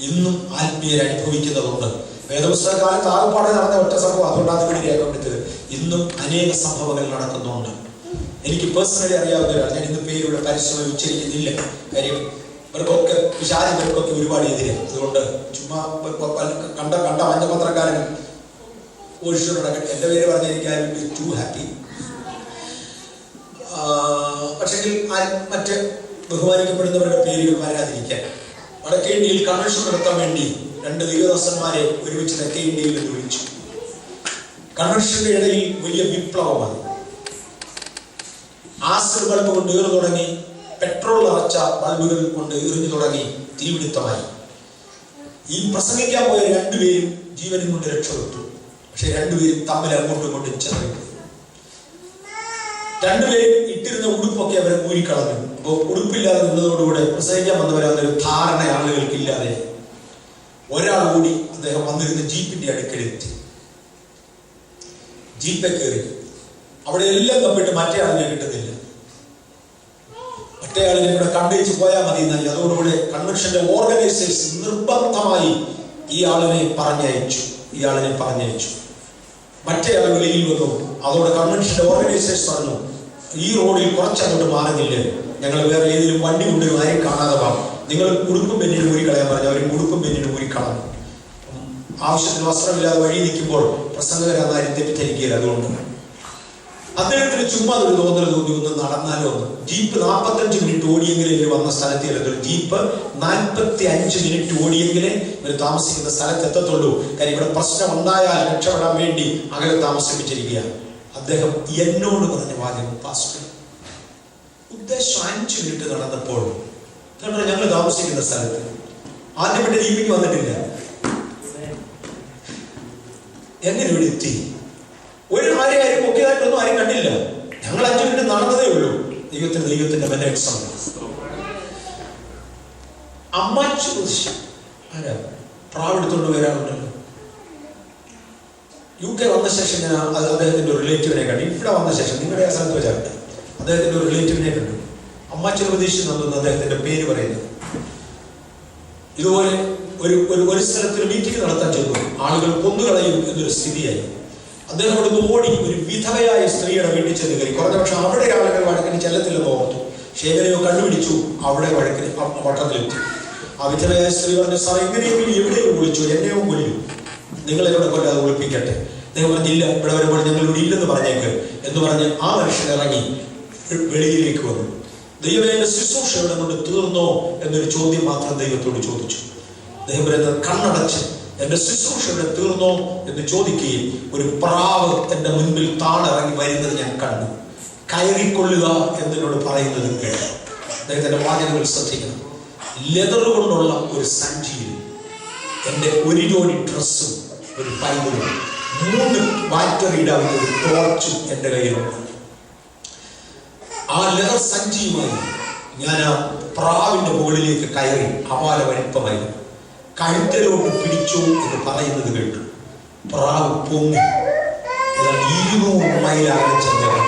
Speaker 3: ഇന്നും ആത്മീയർ അനുഭവിക്കുന്നതുണ്ട്. വേദപുസ്തക കാലത്ത് ആകപ്പാടെ നടന്ന ഒറ്റ സംഭവം, അതുകൊണ്ടാണ് ഇവിടെ രേഖപ്പെടുത്തിയത്. ഇന്നും അനേക സംഭവങ്ങൾ നടക്കുന്നുണ്ട്. എനിക്ക് പേഴ്സണലി അറിയാവുന്ന ഒരാൾ, ഞാൻ ഇന്ന് പേരുടെ പരസ്യമായി ഉച്ചരിക്കുന്നില്ല. കാര്യം ഇവർക്കൊക്കെ വിശാലികൾക്കൊക്കെ ഒരുപാട് എതിരെ. അതുകൊണ്ട് ചുമ്മാ കണ്ട പഞ്ചപത്രക്കാരൻ എന്റെ പേര് പറഞ്ഞിരിക്കാൻ ടു ഹാപ്പി. പക്ഷെങ്കിൽ മറ്റ് ബഹുമാനിക്കപ്പെടുന്നവരുടെ പേരുകൾ വരാതിരിക്കാൻ വടക്കേ ഇന്ത്യയിൽ കൺവെൻഷൻ നടത്താൻ വേണ്ടി 2 ദൈവദാസന്മാരെ ഒരുമിച്ച് തെക്കേ ഇന്ത്യയിൽ വിളിച്ചു. കൺവെൻഷന്റെ ഇടയിൽ വലിയ വിപ്ലവമായി. ആസിഡ് ബൾബ് കൊണ്ട് ഏറു തുടങ്ങി, പെട്രോൾ നിറച്ച ബൾബുകൾ കൊണ്ട് എറിഞ്ഞു തുടങ്ങി, തീപിടുത്തമായി. ഈ പ്രസംഗിക്കാൻ പോയ 2 പേരും ജീവനും കൊണ്ട് രക്ഷപ്പെട്ടു. പക്ഷെ 2 പേരും തമ്മിൽ അങ്ങോട്ടും ഇങ്ങോട്ടും ചെറിയ 2 പേരും ഇട്ടിരുന്ന ഉടുപ്പൊക്കെ അവരെ ഊരിക്കളഞ്ഞു. അപ്പോൾ ഉടുപ്പില്ലാതെ നിന്നതോടുകൂടെ പ്രസംഗിക്കാൻ വന്നവരാന്നൊരു ധാരണ ആളുകൾക്ക് ഇല്ലാതെ ഒരാൾ കൂടി അദ്ദേഹം വന്നിരുന്ന ജീപ്പിന്റെ അടുക്കലെത്തി. ജീപ്പെ കയറി. അവിടെ എല്ലാം തപ്പിട്ട് മറ്റേ ആളിനെ കിട്ടുന്നില്ല. മറ്റേ ആളിനെ ഇവിടെ കണ്ടുവച്ച് പോയാൽ മതി എന്നായി. അതോടുകൂടെ കൺവെൻഷന്റെ ഓർഗനൈസേഴ്സ് നിർബന്ധമായി ഈ ആളിനെ പറഞ്ഞയച്ചു. മറ്റേ ആൾ വെളിയിൽ വന്നു. അതോടെ കൺവെൻഷന്റെ ഓർഗനൈസേഴ്സ് പറഞ്ഞു, ഈ റോഡിൽ കുറച്ചങ്ങോട്ട് മാറുന്നില്ല, ഞങ്ങൾ വേറെ ഏതെങ്കിലും വണ്ടി കൊണ്ടുവരും, ആരെയും കാണാതെ പോകാം. നിങ്ങൾ ഉടുപ്പും പെന്നിനും ഊരിക്കളയാൻ പറഞ്ഞു. അവർ ഉടുപ്പും പെന്നിനും ഊരിക്കളഞ്ഞു. ആവശ്യത്തിന് വസ്ത്രമില്ലാതെ വഴി നിൽക്കുമ്പോൾ പ്രസംഗകരാരും തെറ്റിദ്ധരിക്കുകയില്ല. അതുകൊണ്ട് അദ്ദേഹത്തിന് ചുമ്മാ ഒരു തോന്നൽ തോന്നി, ഒന്ന് നടന്നാലോ ഒന്ന്. ജീപ്പ് 45 മിനിറ്റ് ഓടിയെങ്കിലേ വന്ന സ്ഥലത്ത് ജീപ്പ് 45 മിനിറ്റ് ഓടിയെങ്കിലേ ഇവർ താമസിക്കുന്ന സ്ഥലത്ത് എത്തത്തുള്ളൂ. കാര്യം ഇവിടെ പ്രശ്നം ഉണ്ടായാൽ രക്ഷപ്പെടാൻ വേണ്ടി അകലെ താമസിപ്പിച്ചിരിക്കുകയാണ്. അദ്ദേഹം എന്നോട് പറഞ്ഞ വാചകം, പാസ്റ്റർ ഉദ്ദേശം 5 മിനിറ്റ് നടന്നപ്പോൾ കണ്ടോ ഞങ്ങൾ താമസിക്കുന്ന സ്ഥലത്ത് ആദ്യം പിന്നെ ജീപ്പിക്ക് വന്നിട്ടില്ല. എങ്ങനെ ഇവിടെ എത്തി? ഒരു ആരും മുഖ്യമായിട്ടൊന്നും ആരും കണ്ടില്ല. ഞങ്ങൾ 5 മിനിറ്റ് നടന്നതേ ഉള്ളൂ. ദൈവത്തിന്റെ മെനക്സം അമ്മാച്ചു ആരാ പ്രാവെടുത്തോണ്ട് വരാറുണ്ടല്ലോ. UK വന്ന ശേഷം ഞാൻ അദ്ദേഹത്തിന്റെ ഒരു റിലേറ്റീവിനെ കണ്ടു. ഇവിടെ വന്ന ശേഷം നിങ്ങളുടെ ആ സ്ഥലത്ത് വെച്ചാൽ അദ്ദേഹത്തിന്റെ ഒരു റിലേറ്റീവിനെ കണ്ടു. അമ്മാച്ചൻ ഉപദേശിച്ചു അദ്ദേഹത്തിന്റെ പേര് പറയുന്നത്. ഇതുപോലെ ഒരു സ്ഥലത്തൊരു മീറ്റിംഗ് നടത്താൻ ചെന്നു. ആളുകൾ കൊന്നുകളയും എന്നൊരു സ്ഥിതിയായി. അദ്ദേഹം അവിടുന്ന് ഓടി ഒരു വിധവയായ സ്ത്രീയുടെ വീട്ടിൽ ചെന്ന് കയറി. കുറഞ്ഞ പക്ഷെ അവിടെ ആളുകൾ വഴക്കിന് ചെല്ലത്തില്ലെന്ന് ഓർത്തു. ശേഖരയോ കണ്ടുപിടിച്ചു, അവിടെ വഴക്കിന് വട്ടത്തിലെത്തി. ആ വിധവയായ സ്ത്രീ പറഞ്ഞു, സാർ എങ്ങനെയെങ്കിലും എവിടെയും വിളിച്ചു, എന്നെയും കൊല്ലും, നിങ്ങളെവിടെ കൊല്ലാതെ ഒളിപ്പിക്കട്ടെ. അദ്ദേഹം പറഞ്ഞില്ല, ഇവിടെ വരുമ്പോൾ ഞങ്ങൾ ഇവിടെ ഇല്ലെന്ന് പറഞ്ഞേക്ക് എന്ന് പറഞ്ഞ് ആ മനുഷ്യൻ ഇറങ്ങി വെളിയിലേക്ക് വന്നു. ദൈവം എന്റെ ശുശ്രൂഷ ഇവിടെ കൊണ്ട് തീർന്നോ എന്നൊരു ചോദ്യം മാത്രം ദൈവത്തോട് ചോദിച്ചു. ദൈവം പറയുന്നത് കണ്ണടച്ച് എന്റെ ശുശ്രൂഷ ഇവിടെ തീർന്നോ എന്ന് ചോദിക്കുകയും ഒരു പ്രാവ് എന്റെ മുൻപിൽ താണിറങ്ങി വരുന്നത് ഞാൻ കണ്ടു. കയറിക്കൊള്ളുക എന്നോട് പറയുന്നത് കേട്ടു. അദ്ദേഹത്തിന്റെ വാചകങ്ങൾ ശ്രദ്ധിക്കണം. ലെതർ കൊണ്ടുള്ള ഒരു സഞ്ചിയിൽ എന്റെ ഒരു ജോഡി ഡ്രസ്സും ഒരു ബൈബിളും 3 ബാറ്ററി ഇടാവുന്ന ഒരു ടോർച്ചും എന്റെ കയ്യിലുണ്ട്. ആ ലെതർ സഞ്ചിയുമായി ഞാൻ ആ പ്രാവിന്റെ മുകളിലേക്ക് കയറി. അപാല വലിപ്പമായിരുന്നു. കഴുത്തലോട്ട് പിടിച്ചു എന്ന് പറയുന്നത് കേട്ടു. പ്രാവ് പൊങ്ങി 200 മൈൽ അകലെ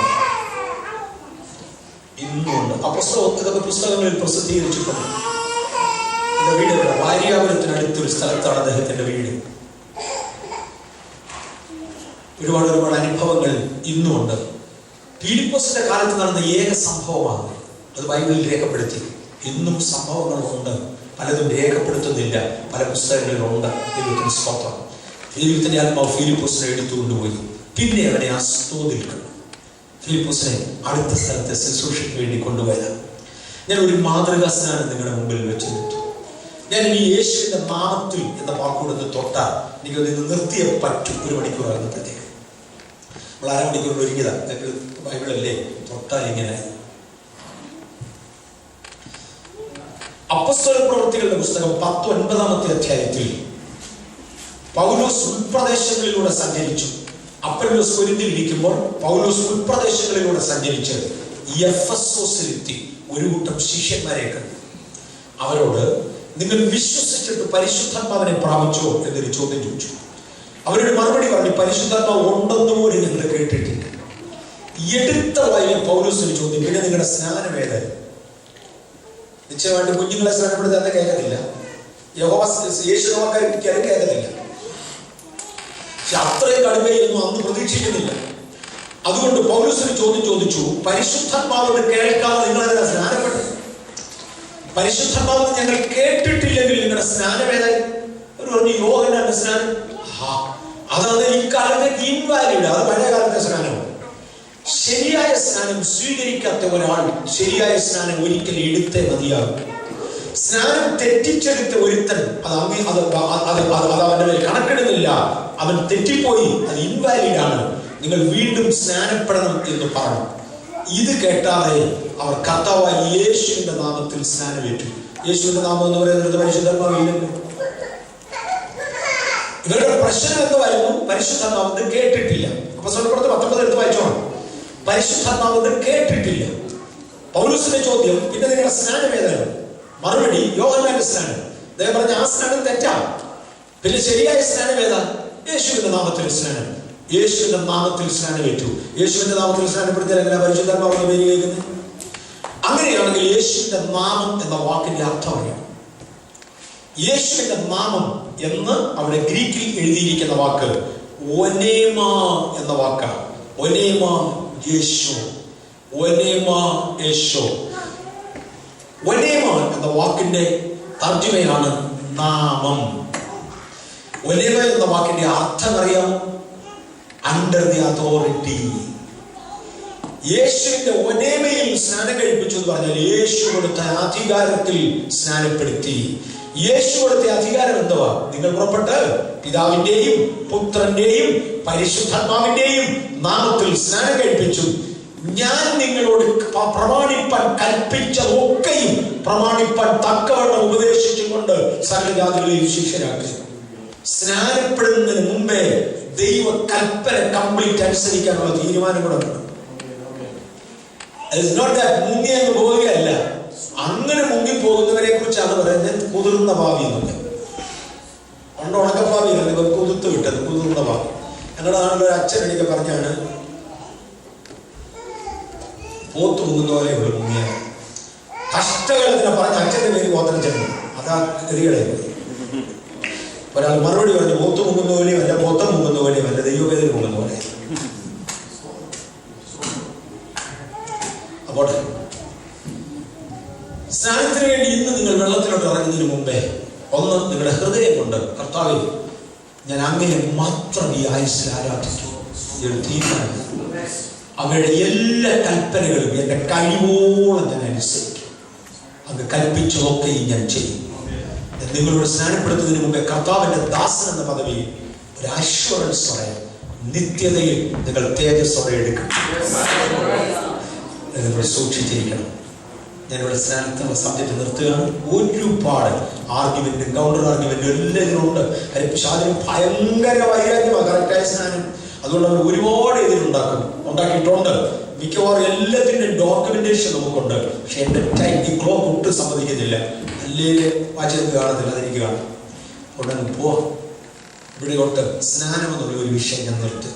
Speaker 3: ഇന്നുണ്ട്. ആ ഇതൊക്കെ പുസ്തകങ്ങളിൽ പ്രസിദ്ധീകരിച്ചിട്ടുണ്ട്. എന്റെ വീട് വാര്യാപുരത്തിനടുത്തൊരു സ്ഥലത്താണ് അദ്ദേഹത്തിന്റെ വീട്. ഒരുപാട് അനുഭവങ്ങൾ ഇന്നുമുണ്ട്. ഫിലിപ്പോസിന്റെ കാലത്ത് നടന്ന ഏക സംഭവമാണ് അത് ബൈബിളിൽ രേഖപ്പെടുത്തി. ഇന്നും സംഭവങ്ങളുണ്ട്, പലതും രേഖപ്പെടുത്തുന്നില്ല, പല പുസ്തകങ്ങളിലുണ്ട്. ദൈവത്തിന് സ്തോത്രം. ദൈവത്തിന്റെ ആത്മാവ് ഫിലിപ്പോസിനെ എടുത്തുകൊണ്ടുപോയി. പിന്നെ അവനെ അസ്തോദിൽ കണ്ടു. ഫിലിപ്പോസിനെ അടുത്ത സ്ഥലത്തെ ശുശ്രൂഷയ്ക്ക് വേണ്ടി കൊണ്ടുപോയതാണ്. ഞാൻ ഒരു മാതൃകാ സ്നാനം നിങ്ങളുടെ മുമ്പിൽ വെച്ച് നിർത്തു. ഞാൻ ഇനി യേശുവിന്റെ നാമത്തിൽ എന്ന വാക്കുകൊടുത്ത് തൊട്ടാൽ എനിക്കത് നിർത്തിയേ പറ്റും. 1 മണിക്കൂർ ആകുന്നപ്പോഴത്തേക്ക് നമ്മൾ 1/2 മണിക്കൂറിൽ ഒരുങ്ങിയതാണ്. ബൈബിളല്ലേ, തൊട്ടാൽ ഇങ്ങനെ. അപ്പോസ്തല പ്രവൃത്തികളുടെ പുസ്തകം 19-ാമത്തെ അധ്യായത്തിൽ പൗലോസ് ഉൾപ്രദേശങ്ങളിലൂടെ സഞ്ചരിച്ചു. അപ്പൊല്ലോസ് കൊരിന്തിൽ ഇരിക്കുമ്പോൾ പൗലോസ് ഉൾപ്രദേശങ്ങളിലൂടെ സഞ്ചരിച്ച് എഫെസോസിലെത്തി ഒരു കൂട്ടം ശിഷ്യന്മാരെ കണ്ടു. അവരോട് നിങ്ങൾ വിശ്വസിച്ചിട്ട് പരിശുദ്ധാത്മാവിനെ പ്രാപിച്ചോ എന്നൊരു ചോദ്യം ചോദിച്ചു. അവരുടെ മറുപടി പറഞ്ഞു, പരിശുദ്ധാത്മാവ് ഉണ്ടെന്ന് പോലും ഞങ്ങൾ കേട്ടിട്ടില്ല. എടുത്ത വായിലെ പൗലോസിന് ചോദ്യം, പിന്നെ നിങ്ങളുടെ സ്നാനം ഏതായിരുന്നു? നിശ്ചയമായിട്ട് കുഞ്ഞുങ്ങളെ സ്നാനപ്പെടുത്താൻ കേൾക്കത്തില്ല. യേശു നോക്കാനും കേൾക്കത്തില്ല. പക്ഷെ അത്രയും കടുകയൊന്നും അന്ന് പ്രതീക്ഷിക്കുന്നില്ല. അതുകൊണ്ട് പൗലോസിന് ചോദ്യം ചോദിച്ചു, പരിശുദ്ധാത്മാവെന്ന് കേൾക്കാതെ നിങ്ങളെന്താ സ്നാനപ്പെട്ടത്? പരിശുദ്ധാത്മാവെന്ന് ഞങ്ങൾ കേട്ടിട്ടില്ലെങ്കിൽ നിങ്ങളുടെ സ്നാനം ഏതായിരുന്നു? ഒരു പറഞ്ഞു, യോഹന്നാന്റെ സ്നാനം. അതാണ് ഇക്കാലത്തേക്ക് ഇൻവാലിഡ്. അത് പഴയ കാലത്തെ സ്നാനമാണ്. ശരിയായ സ്നാനം സ്വീകരിക്കാത്ത ഒരാൾ ശരിയായ സ്നാനം ഒരിക്കലും എടുത്തേ മതിയാകും. സ്നാനം തെറ്റിച്ചെടുത്ത ഒരുത്തൻ അത് അവന്റെ മേൽ കണക്കിടുന്നില്ല. അവൻ തെറ്റിപ്പോയി, അത് ഇൻവാലിഡ് ആണ്. നിങ്ങൾ വീണ്ടും സ്നാനപ്പെടണം എന്ന് പറഞ്ഞു. ഇത് കേട്ടാതെ അവർ കർത്താവായ യേശുവിന്റെ നാമത്തിൽ സ്നാനമേറ്റു. യേശുവിന്റെ നാമം എന്ന് പറയുന്നത് പരിശുദ്ധാത്മാവില്ലല്ലോ. ഇവരുടെ പ്രശ്നം എന്തായിരുന്നു? പരിശുദ്ധാത്മാവെന്ന് കേട്ടിട്ടില്ല. അപ്പോസ്തലപ്രവൃത്തി 19 എടുത്ത് വായിച്ചോണം. പരിശുദ്ധാത്മാവെന്ന് കേട്ടിട്ടില്ല. പൗലോസിന്റെ ചോദ്യം, പിന്നെ നിങ്ങളുടെ സ്നാനം ഏതായിരുന്നു? മറുപടി, യോഹന്നാന്റെ സ്നാനം. അദ്ദേഹം പറഞ്ഞ ആ സ്നാനം തെറ്റാണ്. പിന്നെ ശരിയായ സ്നാനം ഏതാ? യേശുവിന്റെ നാമത്തിൽ സ്നാനം. യേശുവിന്റെ നാമത്തിൽ സ്നാനമേറ്റു. യേശുവിന്റെ നാമത്തിൽ സ്നാനപ്പെടുത്തിയാൽ എങ്ങനെ പരിശുദ്ധാത്മാവെന്ന് പേര് കേൾക്കുന്നത്? അങ്ങനെയാണെങ്കിൽ യേശുവിന്റെ നാമം എന്ന വാക്കിന്റെ അർത്ഥം അറിയാം. യേശുവിന്റെ നാമം എന്ന് അവിടെ ഗ്രീക്കിൽ എഴുതിയിരിക്കുന്ന വാക്ക് ഒനേമ എന്ന വാക്കാണ്. ഒനേമ യേശോ, ഒനേമ യേശോ. ഒനേമ എന്ന വാക്കിന്റെ തർജ്ജമയാണ് നാമം. ഒനേമ എന്ന വാക്കിന്റെ അർത്ഥം അറിയാം, അണ്ടർ ദി അതോറിറ്റി. യേശുവിന്റെ ഒനേമയിൽ സ്നാനം കഴിപ്പിച്ചു എന്ന് പറഞ്ഞാൽ യേശു കൊടുത്ത അധികാരത്തിൽ സ്നാനപ്പെടുത്തി. യേശു കൊടുത്ത അധികാരം എന്തുവാ? നിങ്ങൾ പുറപ്പെട്ട് പിതാവിന്റെയും പുത്രന്റെയും പരിശുദ്ധാത്മാവിന്റെയും നാമത്തിൽ സ്നാനം കഴിപ്പിച്ചു. ഞാൻ നിങ്ങളോട് പ്രമാണിപ്പാൻ കൽപ്പിച്ചതൊക്കെയും പ്രമാണിപ്പാൻ തക്കവണ്ണം ഉപദേശിച്ചുകൊണ്ട് സകലജാതികളെയും ശിഷ്യരാക്കി. സ്നാനപ്പെടുന്നതിന് മുമ്പേ ദൈവ കൽപ്പന കംപ്ലീറ്റ് അനുസരിക്കാനുള്ള തീരുമാനം കൂടെ ഉണ്ട്. മുങ്ങി അങ്ങ് പോവുകയല്ല. അങ്ങനെ മുങ്ങിപ്പോകുന്നവരെ കുറിച്ചാണ് പറയുന്നത് കുതിർന്ന ഭാവി എന്നുള്ളത്. പണ്ട് ഉണക്കഭാവിയാണ് ഇവർ കുതിർത്ത് വിട്ടത്, കുതിർന്ന ഭാവി. ഞങ്ങളുടെ നാട്ടിലൊരു അച്ഛൻ എനിക്ക് പറഞ്ഞാണ്, പോത്ത് മുങ്ങുന്ന പോലെ ഇവർ മുങ്ങിയാണ്. കഷ്ടകാലത്തിനെ പറഞ്ഞ അച്ഛൻ്റെ പേര് ഗോത്രം ചെന്നു. അതാ ഗതികളെ. ഒരാൾ മറുപടി പറഞ്ഞു, പോത്ത് മുങ്ങുന്ന പോലെയും അല്ല, പോത്തം മുങ്ങുന്ന പോലെയും അല്ല, ദൈവവേദന മുങ്ങുന്ന പോലെ. അപ്പോൾ സ്നാനത്തിന് വേണ്ടി ഇന്ന് നിങ്ങൾ വെള്ളത്തിലോട്ട് ഇറങ്ങുന്നതിന് മുമ്പേ ഒന്ന് നിങ്ങളുടെ ഹൃദയം കൊണ്ട് കർത്താവേ, ഞാൻ അങ്ങയെ മാത്രം ഈ ആയുസ്സിൽ ആരാധിക്കും ഒരു തീരുമാനം. അങ്ങയുടെ എല്ലാ കൽപ്പനകളും എൻ്റെ കഴിവോളം ഞാൻ അനുസരിക്കും. അങ്ങ് കൽപ്പിച്ചതൊക്കെയും ഞാൻ ചെയ്യും. നിങ്ങളോട് സ്നാനപ്പെടുത്തുന്നതിന് മുമ്പേ കർത്താവിന്റെ ദാസൻ എന്ന പദവിയിൽ ഒരു അഷ്വറൻസ് പറയാം. നിത്യതയിൽ നിങ്ങൾ തേജസ്സോടെ എടുക്കും. നിങ്ങൾ സൂക്ഷിച്ചിരിക്കണം. ഞാനിവിടെ സ്നാനത്തിനുള്ള സബ്ജക്റ്റ് നിർത്തുകയാണ്. ഒരുപാട് ആർഗ്യുമെന്റും കൗണ്ടർ ആർഗ്യുമെന്റും എല്ലാം ഇതിനുണ്ട്. ഷാദിന് ഭയങ്കര വൈരാഗ്യമാണ് കറക്റ്റായ സ്നാനം. അതുകൊണ്ട് അവർ ഒരുപാട് ഉണ്ടാക്കിയിട്ടുണ്ട്. മിക്കവാറും എല്ലാത്തിൻ്റെ ഡോക്യുമെന്റേഷൻ നമുക്കുണ്ട്. പക്ഷെ എൻ്റെ ടൈം ഈ ക്ലോക്ക് ഒട്ടും സമ്മതിക്കുന്നില്ല. അല്ലെങ്കിൽ വായിച്ചത് കാണത്തില്ല, അതെനിക്ക് കാണും. ഉടനെ പോവാം. ഇവിടെയോട്ട് സ്നാനം എന്നുള്ള ഒരു വിഷയം ഞാൻ നിർത്തും.